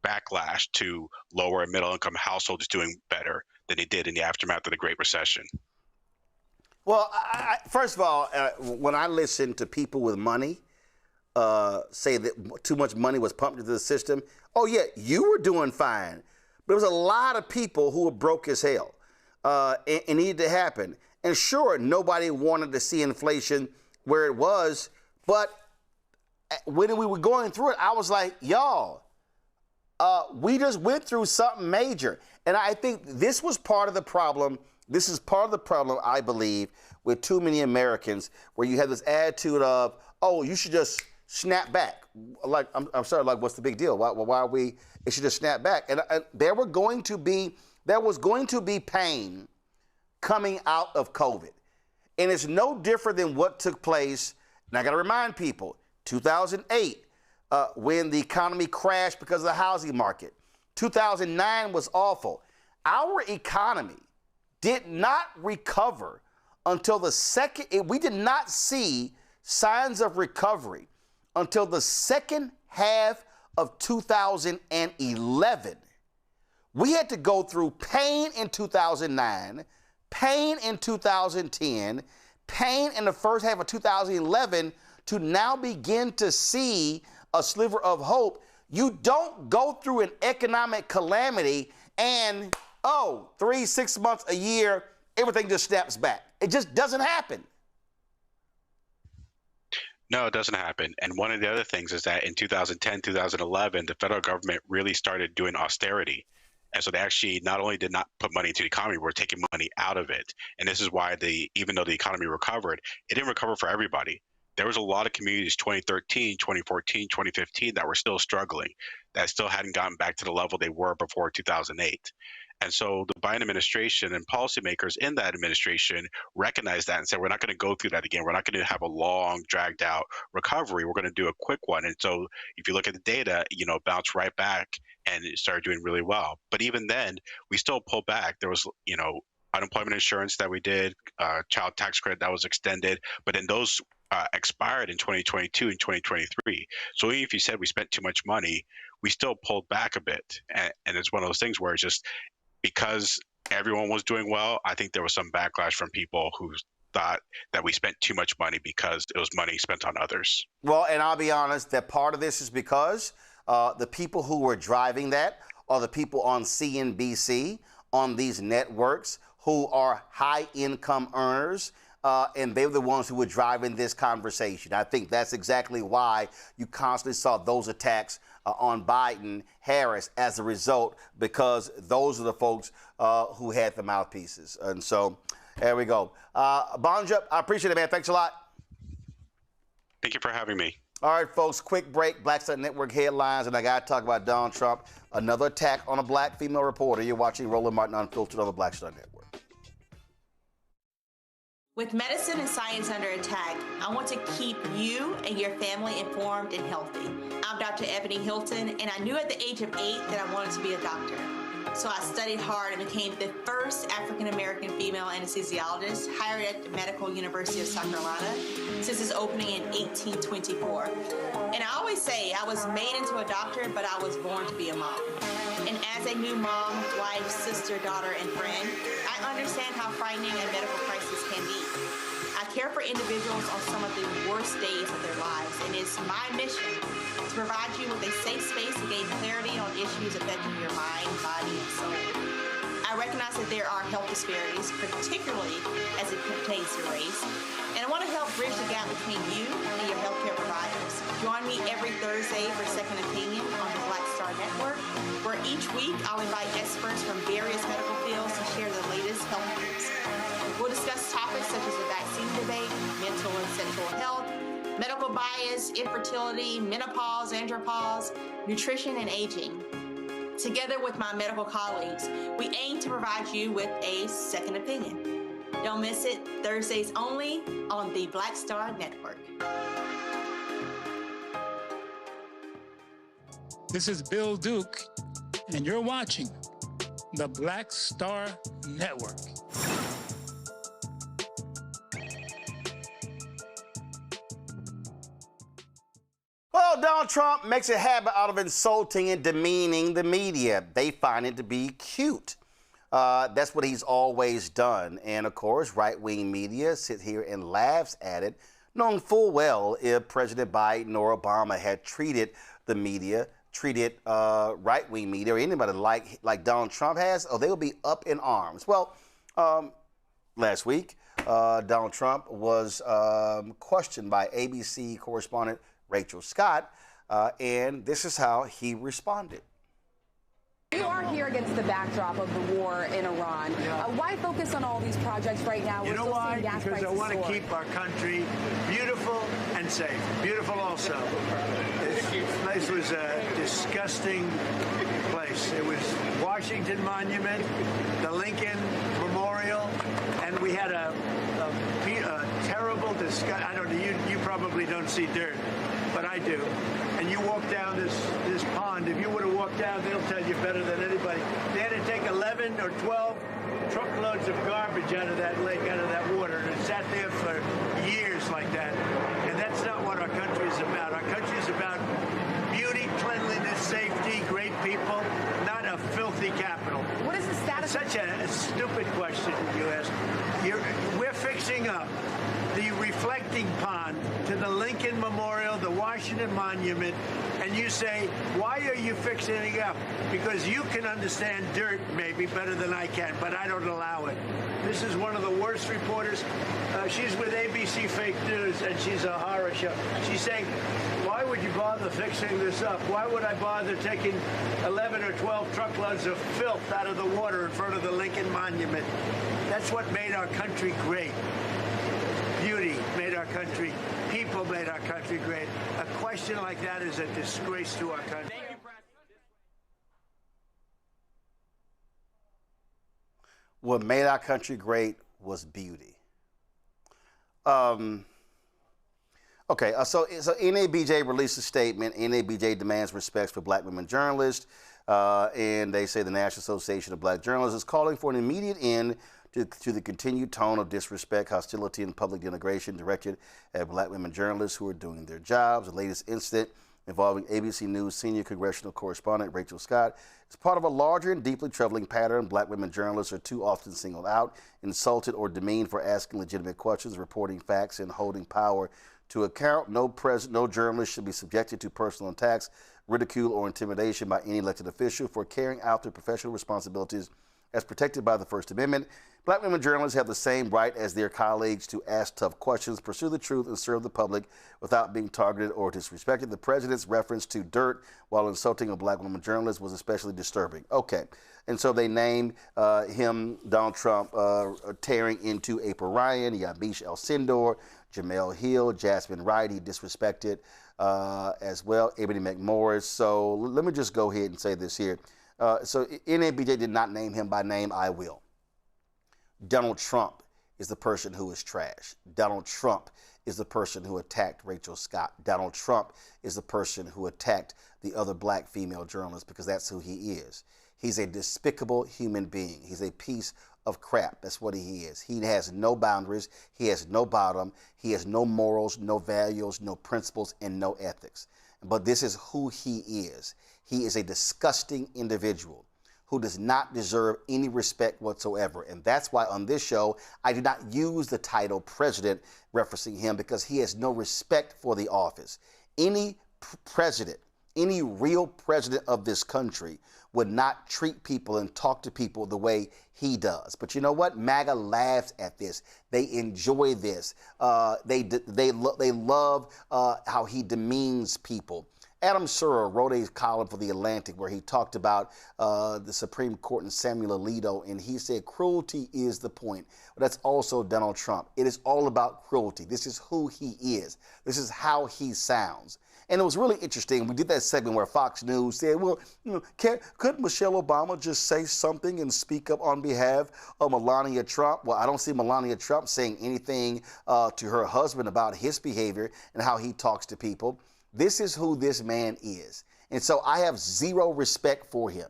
backlash to lower and middle income households doing better than they did in the aftermath of the Great Recession. Well, first of all, when I listen to people with money say that too much money was pumped into the system, oh yeah, you were doing fine. But there was a lot of people who were broke as hell. It needed to happen. And sure, nobody wanted to see inflation where it was, but when we were going through it, I was like, y'all, we just went through something major. And I think this was part of the problem This is part of the problem, I believe, with too many Americans, where you have this attitude of, oh, you should just snap back. Like, I'm sorry, like, what's the big deal? Why are we, it should just snap back. And there was going to be pain coming out of COVID. And it's no different than what took place, and I gotta remind people, 2008, when the economy crashed because of the housing market. 2009 was awful. Our economy did not recover until the second, we did not see signs of recovery until the second half of 2011. We had to go through pain in 2009, pain in 2010, pain in the first half of 2011 to now begin to see a sliver of hope. You don't go through an economic calamity and, 3, 6 months, a year, everything just snaps back. It just doesn't happen. No, it doesn't happen. And one of the other things is that in 2010, 2011, the federal government really started doing austerity. And so they actually not only did not put money into the economy, we're taking money out of it. And this is why even though the economy recovered, it didn't recover for everybody. There was a lot of communities 2013, 2014, 2015 that were still struggling, that still hadn't gotten back to the level they were before 2008. And so the Biden administration and policymakers in that administration recognized that and said, we're not going to go through that again. We're not going to have a long, dragged out recovery. We're going to do a quick one. And so if you look at the data, it bounced right back and it started doing really well. But even then, we still pulled back. There was, unemployment insurance that we did, child tax credit that was extended, but then those expired in 2022 and 2023. So even if you said we spent too much money, we still pulled back a bit. And it's one of those things where it's just, because everyone was doing well, I think there was some backlash from people who thought that we spent too much money because it was money spent on others. Well, and I'll be honest, that part of this is because the people who were driving that are the people on CNBC, on these networks, who are high-income earners, and they were the ones who were driving this conversation. I think that's exactly why you constantly saw those attacks on Biden, Harris as a result, because those are the folks who had the mouthpieces. And so there we go. Bonja, I appreciate it, man. Thanks a lot. Thank you for having me. All right, folks, quick break. Black Star Network headlines, and I got to talk about Donald Trump. Another attack on a black female reporter. You're watching Roland Martin Unfiltered on the Black Star Network. With medicine and science under attack, I want to keep you and your family informed and healthy. I'm Dr. Ebony Hilton, and I knew at the age of 8 that I wanted to be a doctor. So I studied hard and became the first African-American female anesthesiologist hired at the Medical University of South Carolina since its opening in 1824. And I always say I was made into a doctor, but I was born to be a mom. And as a new mom, wife, sister, daughter, and friend, I understand how frightening a medical crisis can be. I care for individuals on some of the worst days of their lives, and it's my mission to provide you with a safe space to gain clarity on issues affecting your mind, body, and soul. I recognize that there are health disparities, particularly as it pertains to race, and I want to help bridge the gap between you and your healthcare providers. Join me every Thursday for Second Opinion on the Black Star Network, where each week I'll invite experts from various medical fields to share the latest health news. We'll discuss topics such as the vaccine debate, mental and sexual health, medical bias, infertility, menopause, andropause, nutrition, and aging. Together with my medical colleagues, we aim to provide you with a second opinion. Don't miss it, Thursdays only on the Black Star Network. This is Bill Duke, and you're watching the Black Star Network. Well, Donald Trump makes a habit out of insulting and demeaning the media. They find it to be cute. That's what he's always done. And of course, right-wing media sit here and laughs at it, knowing full well if President Biden or Obama had treated the media, treated right-wing media or anybody like Donald Trump has, they would be up in arms. Well, last week, Donald Trump was questioned by ABC correspondent Rachel Scott, and this is how he responded. You are here against the backdrop of the war in Iran. Why focus on all these projects right now? You know why? Because I want to keep our country beautiful and safe. Beautiful also. This place was a disgusting place. It was Washington Monument, the Lincoln Memorial, and we had a terrible disgust. I don't know. You probably don't see dirt, but I do. And you walk down this pond. If you would have walked down, they'll tell you better than anybody. They had to take 11 or 12 truckloads of garbage out of that lake, out of that water, and it sat there for years like that. And that's not what our country is about. Our country is about beauty, cleanliness, safety, great people, not a filthy capital. What is the status? It's such a stupid question you ask. We're fixing up the reflecting pond to the Lincoln Memorial, the Washington Monument, and you say, why are you fixing it up? Because you can understand dirt maybe better than I can, but I don't allow it. This is one of the worst reporters. She's with ABC Fake News, and she's a horror show. She's saying, why would you bother fixing this up? Why would I bother taking 11 or 12 truckloads of filth out of the water in front of the Lincoln Monument? That's what made our country great. Beauty made our country, people made our country great. A question like that is a disgrace to our country. What made our country great was beauty. So NABJ released a statement. NABJ demands respect for black women journalists, and they say the National Association of Black Journalists is calling for an immediate end to the continued tone of disrespect, hostility, and public denigration directed at black women journalists who are doing their jobs. The latest incident involving ABC News senior congressional correspondent Rachel Scott is part of a larger and deeply troubling pattern. Black women journalists are too often singled out, insulted, or demeaned for asking legitimate questions, reporting facts, and holding power to account. No journalist should be subjected to personal attacks, ridicule, or intimidation by any elected official for carrying out their professional responsibilities as protected by the First Amendment. Black women journalists have the same right as their colleagues to ask tough questions, pursue the truth, and serve the public without being targeted or disrespected. The president's reference to dirt while insulting a black woman journalist was especially disturbing. Okay, and so they named him, Donald Trump, tearing into April Ryan, Yamiche Alcindor, Jamel Hill, Jasmine Wright, he disrespected as well, Ebony McMorris. So let me just go ahead and say this here. So NABJ did not name him by name. I will. Donald Trump is the person who is trash. Donald Trump is the person who attacked Rachel Scott. Donald Trump is the person who attacked the other black female journalists, because that's who he is. He's a despicable human being. He's a piece of crap. That's what he is. He has no boundaries. He has no bottom. He has no morals, no values, no principles, and no ethics. But this is who he is. He is a disgusting individual who does not deserve any respect whatsoever. And that's why on this show, I do not use the title president referencing him, because he has no respect for the office. Any president, any real president of this country would not treat people and talk to people the way he does. But you know what? MAGA laughs at this. They enjoy this. They love how he demeans people. Adam Serra wrote a column for The Atlantic where he talked about the Supreme Court and Samuel Alito, and he said cruelty is the point. But that's also Donald Trump. It is all about cruelty. This is who he is. This is how he sounds. And it was really interesting. We did that segment where Fox News said, well, could Michelle Obama just say something and speak up on behalf of Melania Trump? Well, I don't see Melania Trump saying anything to her husband about his behavior and how he talks to people. This is who this man is. And so I have zero respect for him.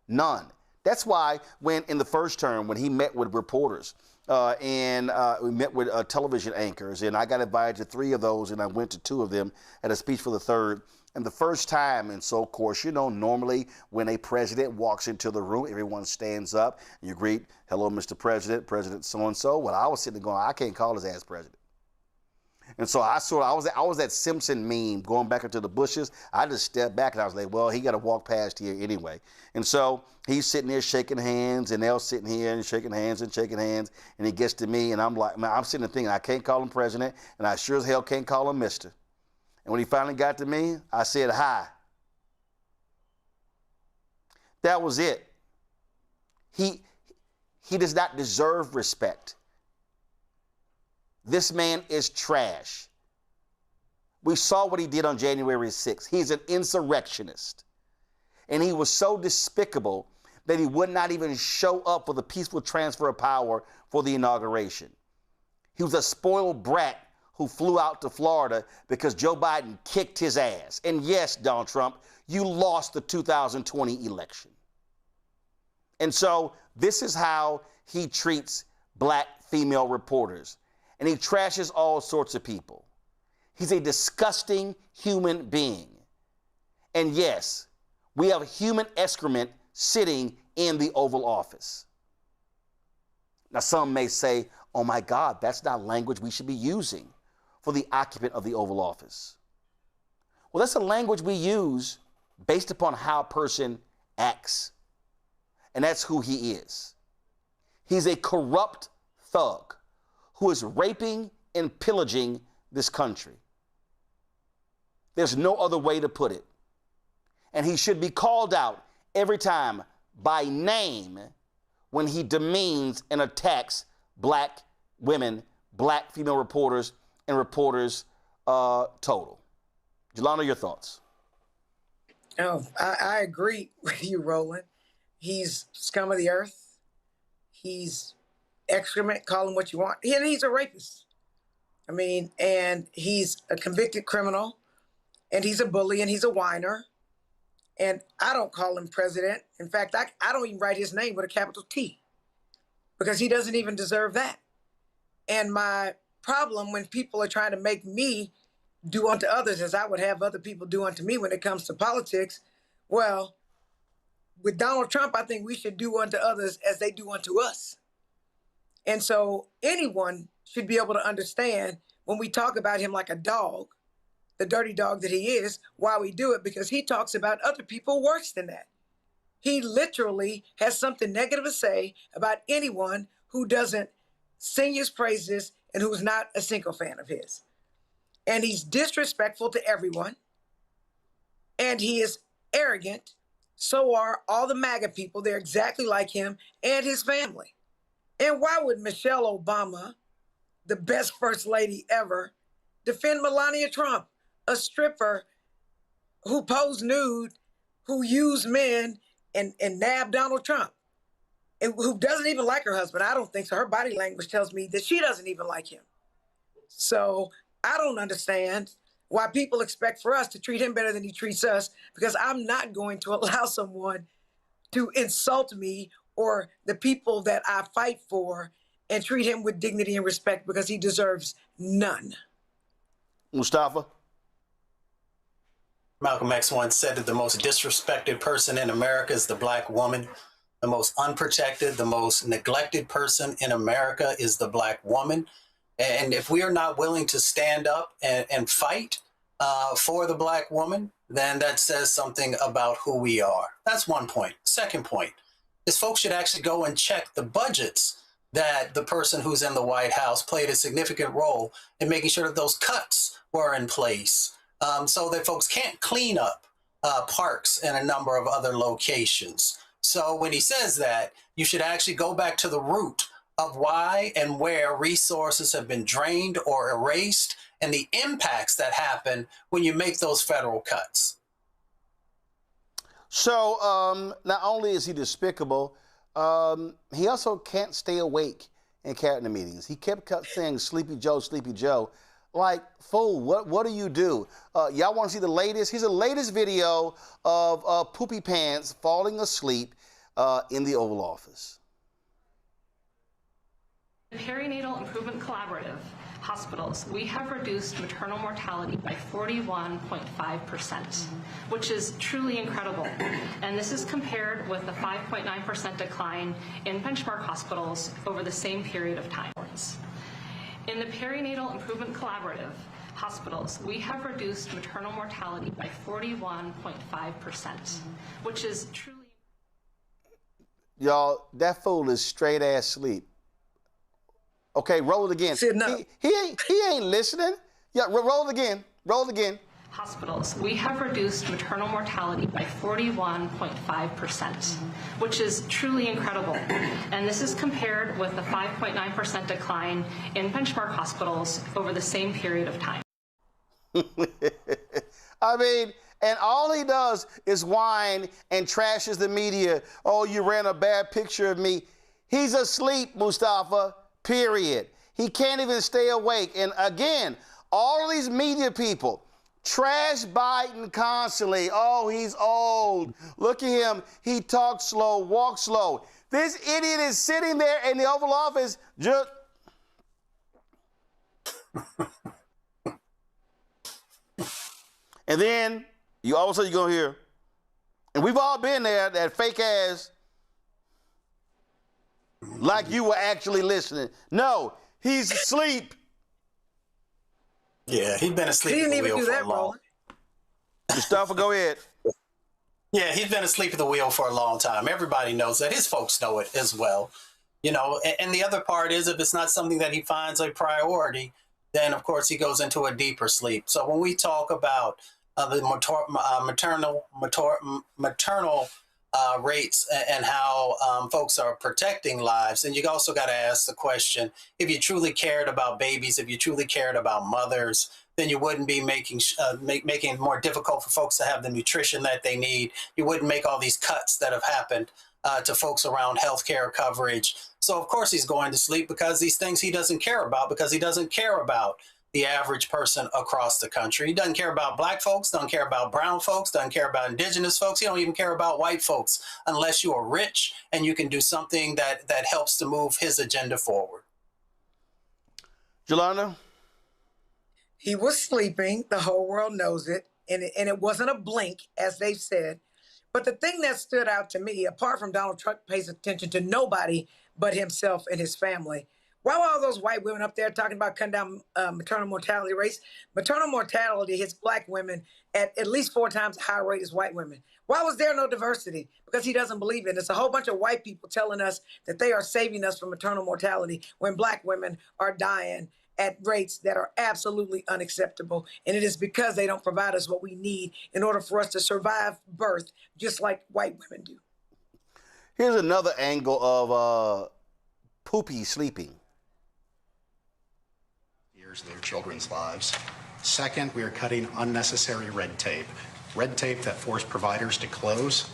None. That's why when in the first term, when he met with reporters and we met with television anchors, and I got invited to 3 of those, and I went to 2 of them at a speech for the 3rd. And the first time, and so of course, you know, normally when a president walks into the room, everyone stands up, and you greet, hello, Mr. President, President so-and-so. Well, I was sitting there going, I can't call his ass president. And so I was that Simpson meme going back into the bushes. I just stepped back and I was like, well, he got to walk past here anyway. And so he's sitting there shaking hands, and they're sitting here and shaking hands, and he gets to me, and I'm like, man, I'm sitting there thinking I can't call him president, and I sure as hell can't call him mister. And when he finally got to me, I said hi. That was it. He does not deserve respect. This man is trash. We saw what he did on January 6th. He's an insurrectionist. And he was so despicable that he would not even show up for the peaceful transfer of power for the inauguration. He was a spoiled brat who flew out to Florida because Joe Biden kicked his ass. And yes, Donald Trump, you lost the 2020 election. And so this is how he treats black female reporters. And he trashes all sorts of people. He's a disgusting human being. And yes, we have human excrement sitting in the Oval Office. Now, some may say, oh my God, that's not language we should be using for the occupant of the Oval Office. Well, that's a language we use based upon how a person acts. And that's who he is. He's a corrupt thug who is raping and pillaging this country. There's no other way to put it. And he should be called out every time by name when he demeans and attacks black women, black female reporters, and reporters total. Jelana, your thoughts? Oh, I agree with you, Roland. He's scum of the earth. He's excrement, call him what you want. He's a rapist. I mean, and he's a convicted criminal, and he's a bully, and he's a whiner. And I don't call him president. In fact, I don't even write his name with a capital T because he doesn't even deserve that. And my problem when people are trying to make me do unto others as I would have other people do unto me when it comes to politics, well, with Donald Trump, I think we should do unto others as they do unto us. And so anyone should be able to understand when we talk about him like a dog, the dirty dog that he is, why we do it, because he talks about other people worse than that. He literally has something negative to say about anyone who doesn't sing his praises and who's not a single fan of his. And he's disrespectful to everyone. And he is arrogant. So are all the MAGA people. They're exactly like him and his family. And why would Michelle Obama, the best first lady ever, defend Melania Trump, a stripper who posed nude, who used men and nabbed Donald Trump, and who doesn't even like her husband? I don't think so. Her body language tells me that she doesn't even like him. So I don't understand why people expect for us to treat him better than he treats us, because I'm not going to allow someone to insult me or the people that I fight for and treat him with dignity and respect, because he deserves none. Mustafa? Malcolm X once said that the most disrespected person in America is the black woman. The most unprotected, the most neglected person in America is the black woman. And if we are not willing to stand up and fight for the black woman, then that says something about who we are. That's one point. Second point is folks should actually go and check the budgets that the person who's in the White House played a significant role in making sure that those cuts were in place, so that folks can't clean up parks and a number of other locations. So when he says that, you should actually go back to the root of why and where resources have been drained or erased and the impacts that happen when you make those federal cuts. So not only is he despicable, he also can't stay awake in cabinet meetings. He kept saying, Sleepy Joe, Sleepy Joe. Like, fool, what do you do? Y'all want to see the latest? Here's the latest video of Poopy Pants falling asleep in the Oval Office. The Perinatal Improvement Collaborative hospitals, we have reduced maternal mortality by 41.5%, which is truly incredible. And this is compared with the 5.9% decline in benchmark hospitals over the same period of time. In the Perinatal Improvement Collaborative hospitals, we have reduced maternal mortality by 41.5%, which is truly... Y'all, that fool is straight ass sleep. Okay, roll it again. He ain't listening. Yeah, roll it again. Roll it again. hospitals, we have reduced maternal mortality by 41.5%, which is truly incredible. And this is compared with the 5.9% decline in benchmark hospitals over the same period of time. I mean, and all he does is whine and trashes the media. Oh, you ran a bad picture of me. He's asleep, Mustafa, period. He can't even stay awake. And again, all of these media people, trash Biden constantly. Oh, he's old. Look at him. He talks slow, walks slow. This idiot is sitting there in the Oval Office just... And then you all of a sudden you're going to hear, and we've all been there, that fake ass, like you were actually listening. No, he's asleep. Yeah, he's been asleep. He didn't at the even wheel do for that, a long. Roland. Mustafa, go ahead. Yeah, he's been asleep at the wheel for a long time. Everybody knows that. His folks know it as well. You know, and the other part is if it's not something that he finds a priority, then of course he goes into a deeper sleep. So when we talk about the maternal rates and how folks are protecting lives, and you also got to ask the question, if you truly cared about babies, if you truly cared about mothers, then you wouldn't be making it more difficult for folks to have the nutrition that they need. You wouldn't make all these cuts that have happened to folks around healthcare coverage. So of course he's going to sleep because these things he doesn't care about, because he doesn't care about the average person across the country. He doesn't care about black folks, doesn't care about brown folks, doesn't care about indigenous folks. He don't even care about white folks unless you are rich and you can do something that helps to move his agenda forward. Jelana? He was sleeping. The whole world knows it. And it wasn't a blink, as they said. But the thing that stood out to me, apart from Donald Trump pays attention to nobody but himself and his family, why were all those white women up there talking about cutting down maternal mortality rates? Maternal mortality hits black women at least 4 times the higher rate as white women. Why was there no diversity? Because he doesn't believe it. It's a whole bunch of white people telling us that they are saving us from maternal mortality when black women are dying at rates that are absolutely unacceptable. And it is because they don't provide us what we need in order for us to survive birth, just like white women do. Here's another angle of poopy sleeping. Years of their children's lives. Second, we are cutting unnecessary red tape that forced providers to close,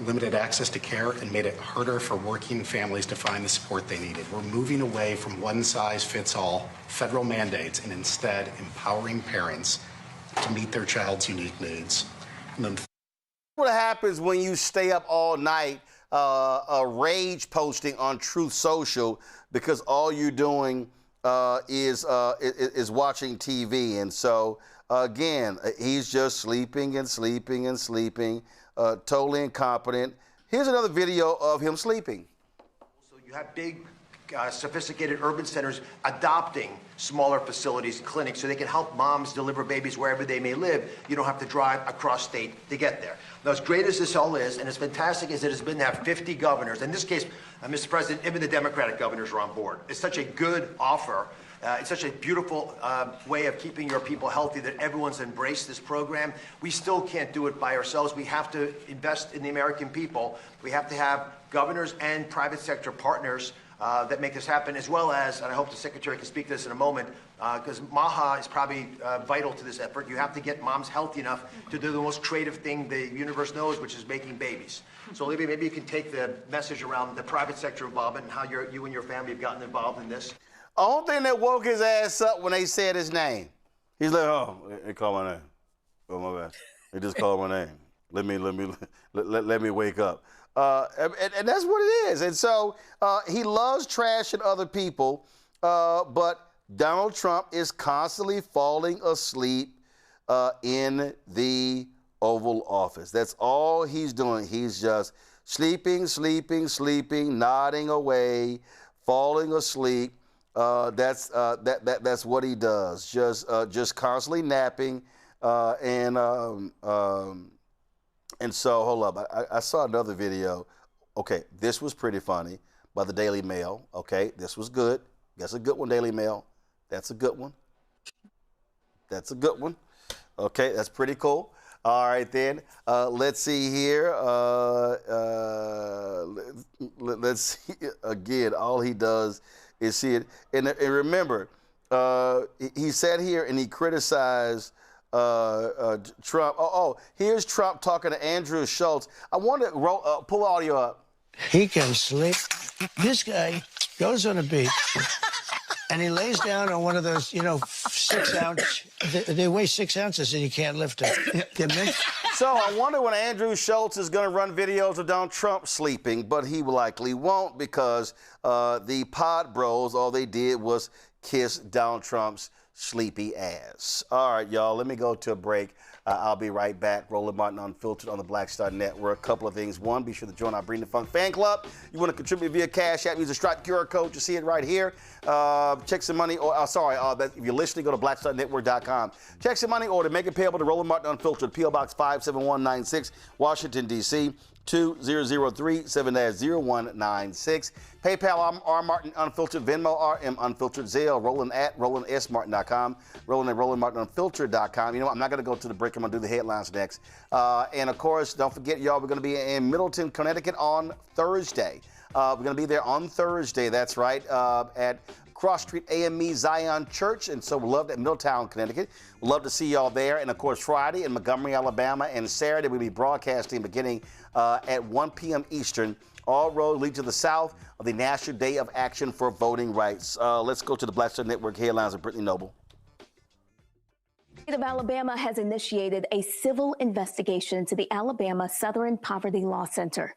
limited access to care, and made it harder for working families to find the support they needed. We're moving away from one-size-fits-all federal mandates and instead empowering parents to meet their child's unique needs. And then what happens when you stay up all night rage posting on Truth Social because all you're doing is watching TV? And so, again, he's just sleeping and sleeping and sleeping. Totally incompetent. Here's another video of him sleeping. So you have big, sophisticated urban centers adopting smaller facilities, clinics, so they can help moms deliver babies wherever they may live. You don't have to drive across state to get there. Now, as great as this all is, and as fantastic as it has been to have 50 governors, in this case, Mr. President, even the Democratic governors are on board. It's such a good offer. It's such a beautiful way of keeping your people healthy that everyone's embraced this program. We still can't do it by ourselves. We have to invest in the American people. We have to have governors and private sector partners that make this happen, as well as, and I hope the Secretary can speak to this in a moment, because MAHA is probably vital to this effort. You have to get moms healthy enough to do the most creative thing the universe knows, which is making babies. So Olivia, maybe you can take the message around the private sector involvement and how you and your family have gotten involved in this. Only thing that woke his ass up when they said his name. He's like, oh, they call my name. Oh, my bad. They just called my name. Let me wake up. And that's what it is. And so he loves trashing other people, but Donald Trump is constantly falling asleep in the Oval Office. That's all he's doing. He's just sleeping, nodding away, falling asleep. That's what he does. Just constantly napping, and so hold up. I saw another video. Okay, this was pretty funny by the Daily Mail. Okay, this was good. That's a good one, Daily Mail. That's a good one. That's a good one. Okay, that's pretty cool. All right, then. Let's see here. Let's see. Again, all he does is see it. And remember, he sat here and he criticized Trump. Here's Trump talking to Andrew Schultz. I want to pull the audio up. He can sleep. This guy goes on a beach and he lays down on one of those, 6 ounce. They weigh 6 ounces and you can't lift it. So I wonder when Andrew Schultz is going to run videos of Donald Trump sleeping, but he likely won't because the pod bros, all they did was kiss Donald Trump's sleepy ass. All right, y'all, let me go to a break. I'll be right back. Roland Martin Unfiltered on the Black Star Network. A couple of things. One, be sure to join our Bring the Funk fan club. You want to contribute via Cash App, use the Stripe QR code. You see it right here. Check some money. If you're listening, go to blackstarnetwork.com. Check some money order. Make it payable to Roland Martin Unfiltered, P.O. Box 57196, Washington, D.C. 2003-7-0196. PayPal, R. Martin Unfiltered, Venmo, RM Unfiltered, Zelle, Roland at RolandSMartin.com, Roland at RolandMartinUnfiltered.com. You know what? I'm not going to go to the break. I'm going to do the headlines next. And, of course, don't forget, y'all, we're going to be in Middleton, Connecticut on Thursday. We're going to be there on Thursday. That's right, at Cross Street AME Zion Church. And so we'd love that, Middletown, Connecticut. We'd love to see y'all there. And, of course, Friday in Montgomery, Alabama, and Saturday we'll be broadcasting beginning at 1 p.m. Eastern. All roads lead to the south of the National Day of Action for Voting Rights. Let's go to the Black Star Network headlines with Brittany Noble. The state of Alabama has initiated a civil investigation into the Alabama Southern Poverty Law Center.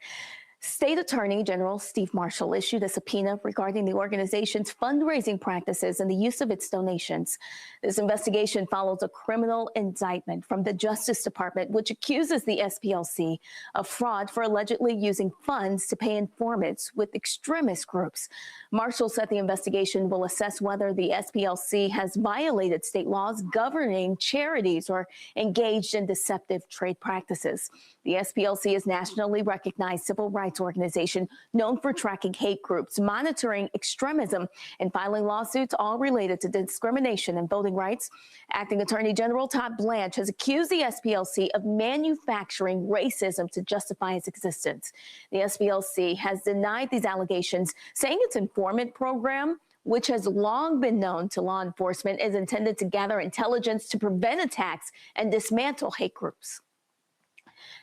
State Attorney General Steve Marshall issued a subpoena regarding the organization's fundraising practices and the use of its donations. This investigation follows a criminal indictment from the Justice Department, which accuses the SPLC of fraud for allegedly using funds to pay informants with extremist groups. Marshall said the investigation will assess whether the SPLC has violated state laws governing charities or engaged in deceptive trade practices. The SPLC is nationally recognized civil rights organization known for tracking hate groups, monitoring extremism, and filing lawsuits all related to discrimination and voting rights. Acting Attorney General Todd Blanche has accused the SPLC of manufacturing racism to justify its existence. The SPLC has denied these allegations, saying its informant program, which has long been known to law enforcement, is intended to gather intelligence to prevent attacks and dismantle hate groups.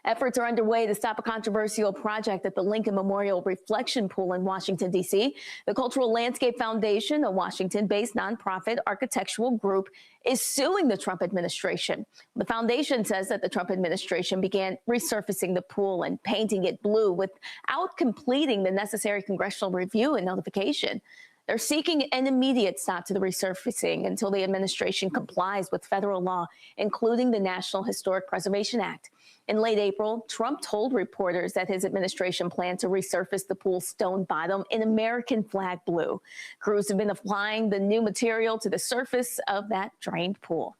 Efforts are underway to stop a controversial project at the Lincoln Memorial Reflection Pool in Washington, D.C. The Cultural Landscape Foundation, a Washington-based nonprofit architectural group, is suing the Trump administration. The foundation says that the Trump administration began resurfacing the pool and painting it blue without completing the necessary congressional review and notification. They're seeking an immediate stop to the resurfacing until the administration complies with federal law, including the National Historic Preservation Act. In late April, Trump told reporters that his administration planned to resurface the pool's stone bottom in American flag blue. Crews have been applying the new material to the surface of that drained pool.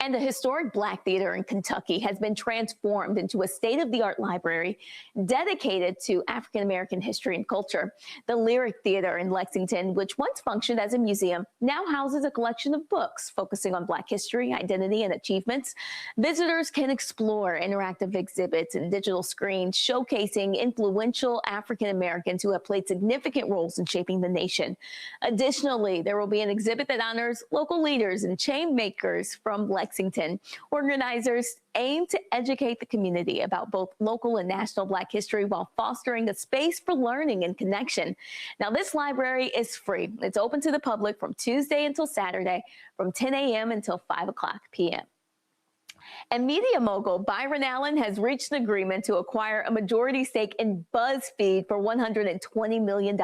And the historic Black Theater in Kentucky has been transformed into a state-of-the-art library dedicated to African-American history and culture. The Lyric Theater in Lexington, which once functioned as a museum, now houses a collection of books focusing on Black history, identity, and achievements. Visitors can explore interactive exhibits and digital screens showcasing influential African-Americans who have played significant roles in shaping the nation. Additionally, there will be an exhibit that honors local leaders and chain makers from Lexington. Organizers aim to educate the community about both local and national Black history while fostering a space for learning and connection. Now, this library is free. It's open to the public from Tuesday until Saturday from 10 a.m. until 5 o'clock p.m. And media mogul Byron Allen has reached an agreement to acquire a majority stake in BuzzFeed for $120 million.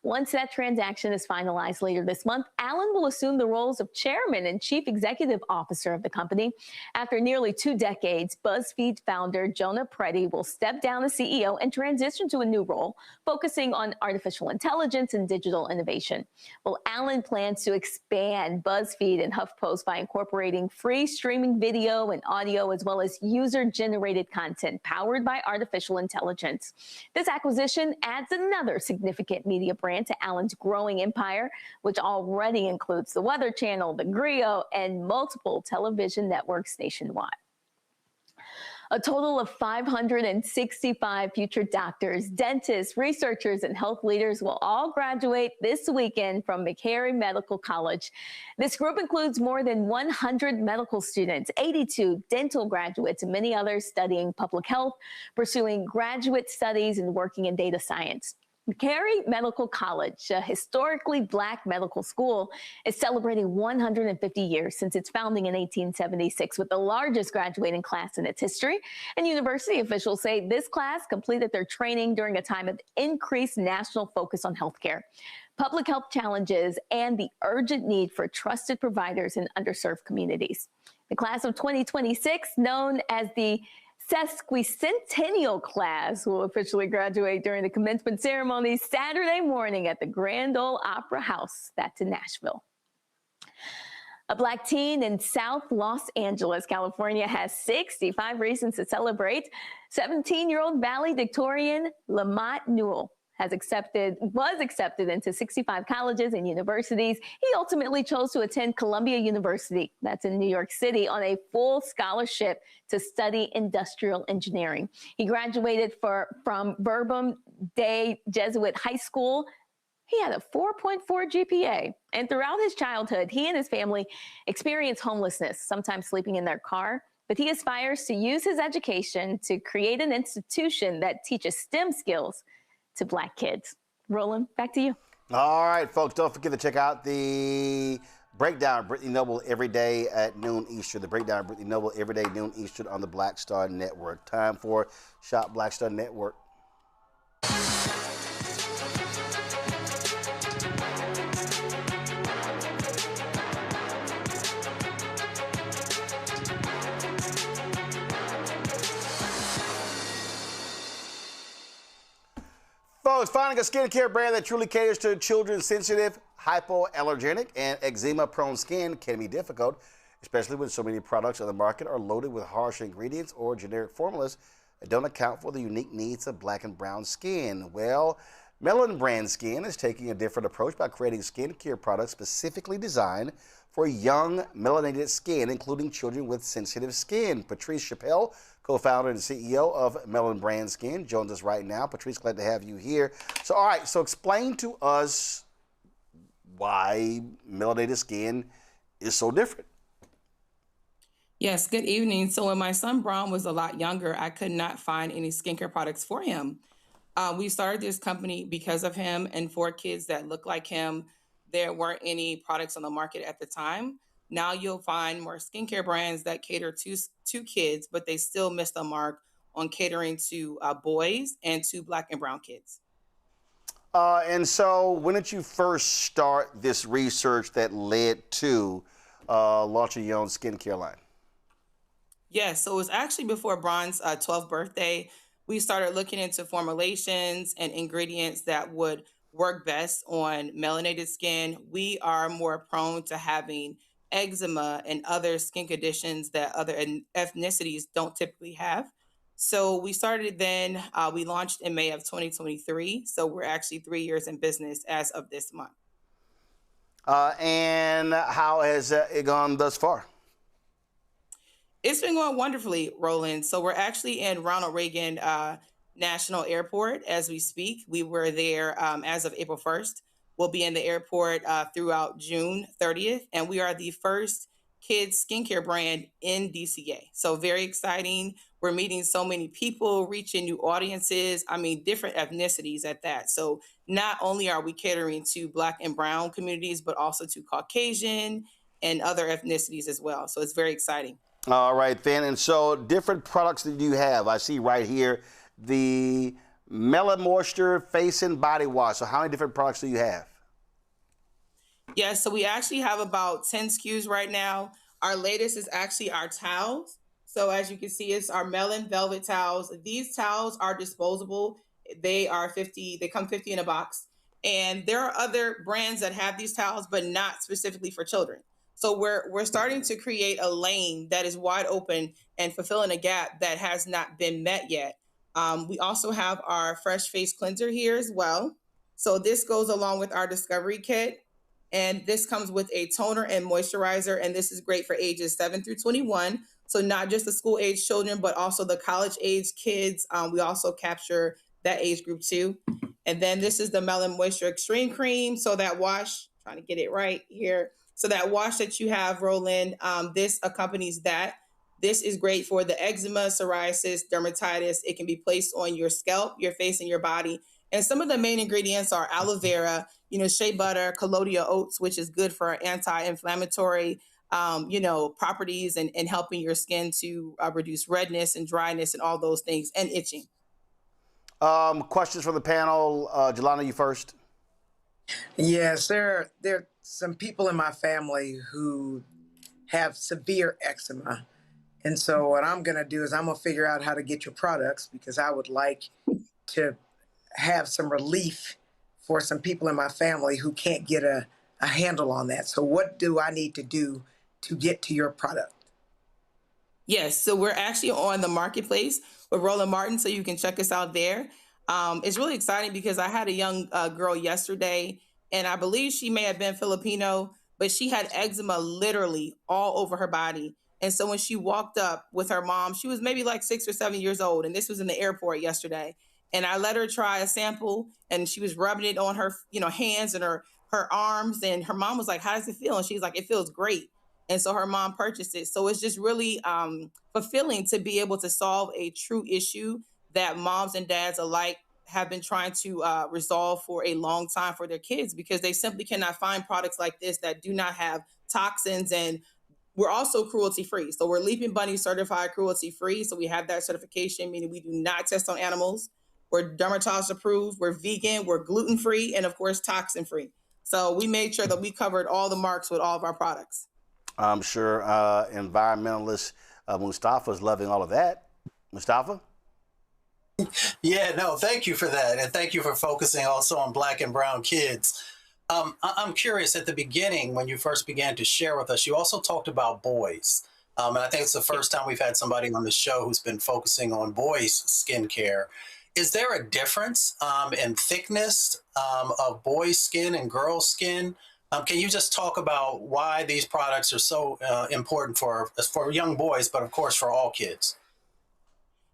Once that transaction is finalized later this month, Allen will assume the roles of chairman and chief executive officer of the company. After nearly 2 decades, BuzzFeed founder Jonah Peretti will step down as CEO and transition to a new role, focusing on artificial intelligence and digital innovation. Well, Allen plans to expand BuzzFeed and HuffPost by incorporating free streaming video video and audio, as well as user-generated content powered by artificial intelligence. This acquisition adds another significant media brand to Allen's growing empire, which already includes the Weather Channel, the Griot, and multiple television networks nationwide. A total of 565 future doctors, dentists, researchers, and health leaders will all graduate this weekend from McCary Medical College. This group includes more than 100 medical students, 82 dental graduates, and many others studying public health, pursuing graduate studies, and working in data science. McCary Medical College, a historically Black medical school, is celebrating 150 years since its founding in 1876 with the largest graduating class in its history. And university officials say this class completed their training during a time of increased national focus on healthcare, public health challenges, and the urgent need for trusted providers in underserved communities. The class of 2026, known as the Sesquicentennial class, will officially graduate during the commencement ceremony Saturday morning at the Grand Ole Opera House. That's in Nashville. A Black teen in South Los Angeles, California, has 65 reasons to celebrate. 17-year-old valedictorian Lamont Newell was accepted into 65 colleges and universities. He ultimately chose to attend Columbia University, that's in New York City, on a full scholarship to study industrial engineering. He graduated from Bourbon Day Jesuit High School. He had a 4.4 GPA, and throughout his childhood, he and his family experienced homelessness, sometimes sleeping in their car. But he aspires to use his education to create an institution that teaches STEM skills to Black kids. Roland, back to you. All right, folks, don't forget to check out the Breakdown of Brittany Noble every day at noon Eastern. The Breakdown of Brittany Noble every day, noon Eastern on the Black Star Network. Time for Shop Black Star Network. Folks, finding a skincare brand that truly caters to children's sensitive, hypoallergenic, and eczema-prone skin can be difficult, especially when so many products on the market are loaded with harsh ingredients or generic formulas that don't account for the unique needs of Black and brown skin. Well, Melanin Brand Skin is taking a different approach by creating skincare products specifically designed for young melanated skin, including children with sensitive skin. Patrice Chappelle, co-founder and CEO of Melanin Brand Skin, joins us right now. Patrice, glad to have you here. So, all right, so explain to us why melanated skin is so different. Yes, good evening. So when my son Braun was a lot younger, I could not find any skincare products for him. We started this company because of him and for kids that look like him. There weren't any products on the market at the time. Now you'll find more skincare brands that cater to kids, but they still miss the mark on catering to boys and to Black and brown kids. And so when did you first start this research that led to launching your own skincare line? Yes, so it was actually before Braun's 12th birthday. We started looking into formulations and ingredients that would work best on melanated skin. We are more prone to having eczema and other skin conditions that other ethnicities don't typically have. So we started then, we launched in May of 2023. So we're actually 3 years in business as of this month. And how has it gone thus far? It's been going wonderfully, Roland. So we're actually in Ronald Reagan National Airport as we speak. We were there as of April 1st. We'll be in the airport throughout June 30th. And we are the first kids skincare brand in DCA. So very exciting. We're meeting so many people, reaching new audiences. I mean, different ethnicities at that. So not only are we catering to Black and brown communities, but also to Caucasian and other ethnicities as well. So it's very exciting. All right, then. And so different products that you have. I see right here the Mela Moisture Face and Body Wash. So how many different products do you have? Yeah, so we actually have about 10 SKUs right now. Our latest is actually our towels. So as you can see, it's our Melon Velvet towels. These towels are disposable. They come 50 in a box. And there are other brands that have these towels, but not specifically for children. So we're starting to create a lane that is wide open and fulfilling a gap that has not been met yet. We also have our fresh face cleanser here as well. So this goes along with our discovery kit. And this comes with a toner and moisturizer. And this is great for ages 7 through 21. So not just the school age children, but also the college age kids. We also capture that age group too. And then this is the Melon Moisture Extreme Cream. So that wash, trying to get it right here. So that wash that you have, Roland, this accompanies that. This is great for the eczema, psoriasis, dermatitis. It can be placed on your scalp, your face, and your body. And some of the main ingredients are aloe vera, shea butter, collodial oats, which is good for anti-inflammatory, properties and helping your skin to reduce redness and dryness and all those things, and itching. Questions from the panel. Jelana, you first. Yes, there are some people in my family who have severe eczema. And so what I'm going to do is I'm going to figure out how to get your products, because I would like to have some relief for some people in my family who can't get a handle on that. So what do I need to do to get to your product? Yes, so we're actually on the marketplace with Roland Martin, so you can check us out there. It's really exciting because I had a young girl yesterday, and I believe she may have been Filipino, but she had eczema literally all over her body. And so when she walked up with her mom, she was maybe like 6 or 7 years old, and this was in the airport yesterday. And I let her try a sample, and she was rubbing it on her, hands and her arms. And her mom was like, "How does it feel?" And she's like, "It feels great." And so her mom purchased it. So it's just really fulfilling to be able to solve a true issue that moms and dads alike have been trying to resolve for a long time for their kids, because they simply cannot find products like this that do not have toxins. And we're also cruelty-free. So we're Leaping Bunny certified cruelty-free. So we have that certification, meaning we do not test on animals. We're dermatologist approved, we're vegan, we're gluten-free, and of course, toxin-free. So we made sure that we covered all the marks with all of our products. I'm sure environmentalist Mustafa's loving all of that. Mustafa? Yeah, no, thank you for that. And thank you for focusing also on Black and brown kids. I'm curious, at the beginning, when you first began to share with us, you also talked about boys. And I think it's the first time we've had somebody on the show who's been focusing on boys' skincare. Is there a difference in thickness of boys' skin and girls' skin? Can you just talk about why these products are so important for young boys, but of course for all kids?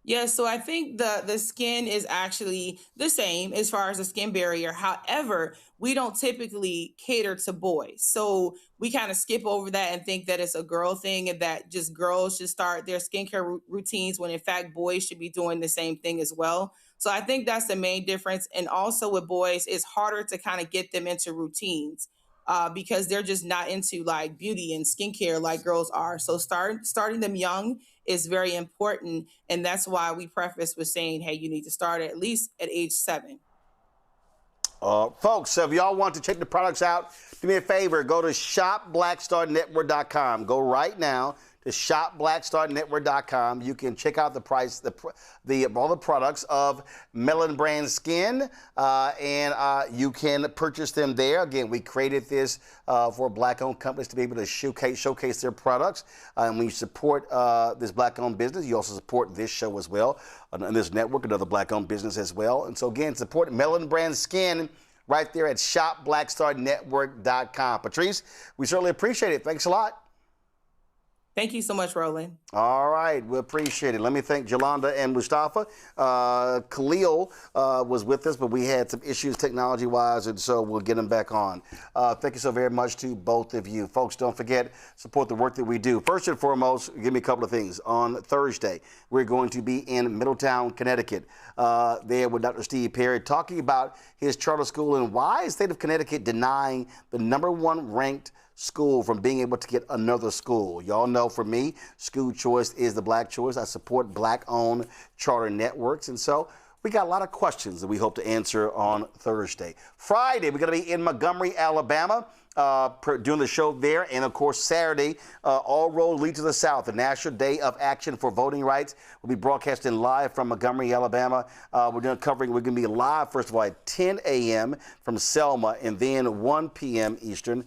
Yeah, so I think the skin is actually the same as far as the skin barrier. However, we don't typically cater to boys. So we kind of skip over that and think that it's a girl thing and that just girls should start their skincare routines, when in fact boys should be doing the same thing as well. So I think that's the main difference. And also with boys, it's harder to kind of get them into routines because they're just not into like beauty and skincare like girls are. So starting them young is very important. And that's why we preface with saying, hey, you need to start at least at age 7. Folks, so if y'all want to check the products out, do me a favor, go to shopblackstarnetwork.com. Go right now to shopblackstarnetwork.com. You can check out the price, all the products of Melon Brand Skin, and you can purchase them there. Again, we created this for Black-owned companies to be able to showcase their products. And when you support this Black-owned business, you also support this show as well, and this network, another Black-owned business as well. And so again, support Melon Brand Skin right there at shopblackstarnetwork.com. Patrice, we certainly appreciate it. Thanks a lot. Thank you so much, Roland. All right, we appreciate it. Let me thank Jolanda and Mustafa. Khalil was with us, but we had some issues technology-wise, and so we'll get him back on. Thank you so very much to both of you. Folks, don't forget, support the work that we do. First and foremost, give me a couple of things. On Thursday, we're going to be in Middletown, Connecticut, there with Dr. Steve Perry, talking about his charter school and why is the state of Connecticut denying the #1 ranked school from being able to get another school. Y'all know, for me, school choice is the Black choice. I support Black-owned charter networks, and so we got a lot of questions that we hope to answer on Thursday. Friday, we're going to be in Montgomery, Alabama, doing the show there. And, of course, Saturday, all roads lead to the South. The National Day of Action for Voting Rights will be broadcasting live from Montgomery, Alabama. We're going to be live, first of all, at 10 a.m. from Selma and then 1 p.m. Eastern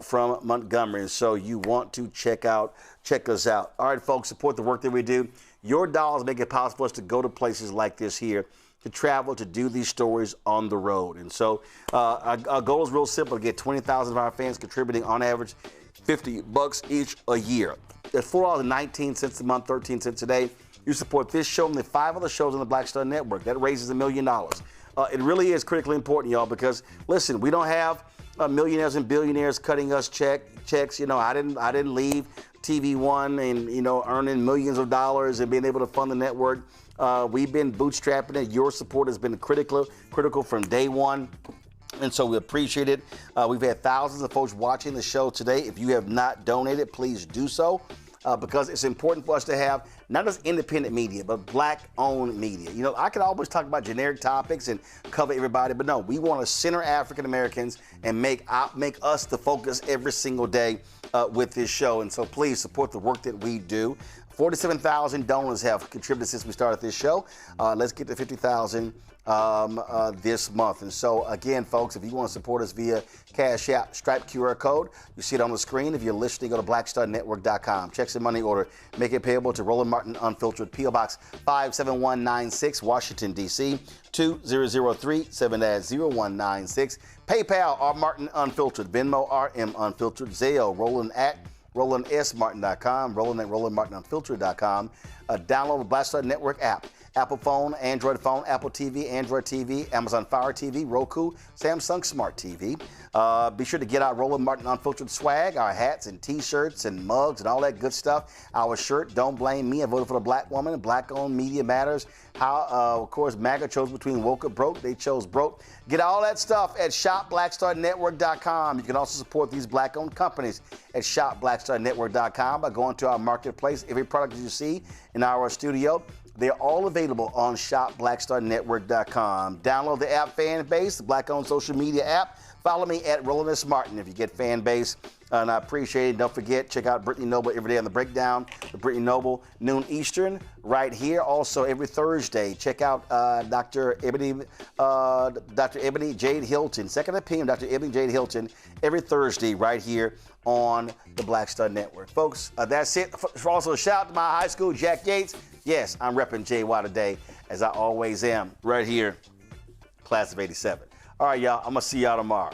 from Montgomery. And so you want to check us out. All right, folks, support the work that we do. Your dollars make it possible for us to go to places like this here, to travel, to do these stories on the road. And so our goal is real simple, to get 20,000 of our fans contributing on average $50 each a year. That's $4.19 a month, 13 cents a day. You support this show and the 5 other shows on the Black Star Network. That raises $1 million. It really is critically important, y'all, because, listen, we don't have millionaires and billionaires cutting us checks. You know, I didn't leave TV One and, you know, earning millions of dollars and being able to fund the network. We've been bootstrapping it. Your support has been critical from day one. And so we appreciate it. We've had thousands of folks watching the show today. If you have not donated, please do so, because it's important for us to have not just independent media, but Black-owned media. You know, I could always talk about generic topics and cover everybody, but no, we want to center African Americans and make us the focus every single day with this show. And so please support the work that we do. 47,000 donors have contributed since we started this show. Let's get to 50,000 this month. And so, again, folks, if you want to support us via Cash App, Stripe QR code, you see it on the screen. If you're listening, go to blackstarnetwork.com. Checks and money order. Make it payable to Roland Martin Unfiltered, P.O. Box 57196, Washington, D.C. 2003 7-0196. PayPal, R. Martin Unfiltered. Venmo, RM Unfiltered. Zelle, Roland at RolandSMartin.com, Roland at RolandMartinUnfiltered.com. Download the Black Star Network app. Apple phone, Android phone, Apple TV, Android TV, Amazon Fire TV, Roku, Samsung Smart TV. Be sure to get our Roland Martin Unfiltered swag, our hats and T-shirts and mugs and all that good stuff. Our shirt, Don't Blame Me, I voted for the black woman. Black-owned media matters. How, of course, MAGA chose between woke or broke. They chose broke. Get all that stuff at shopblackstarnetwork.com. You can also support these black-owned companies at shopblackstarnetwork.com by going to our marketplace. Every product that you see in our studio, they're all available on shopblackstarnetwork.com. Download the app Fanbase, the black-owned social media app. Follow me at Roland S. Martin if you get Fanbase, and I appreciate it. Don't forget, check out Brittany Noble every day on The Breakdown. The Brittany Noble, noon Eastern, right here. Also, every Thursday, check out Dr. Ebony Jade Hilton, Second Opinion, Dr. Ebony Jade Hilton, every Thursday right here on the Black Star Network. Folks, that's it. Also, shout out to my high school, Jack Yates. Yes, I'm repping JY today, as I always am, right here, class of '87. All right, y'all, I'm going to see y'all tomorrow.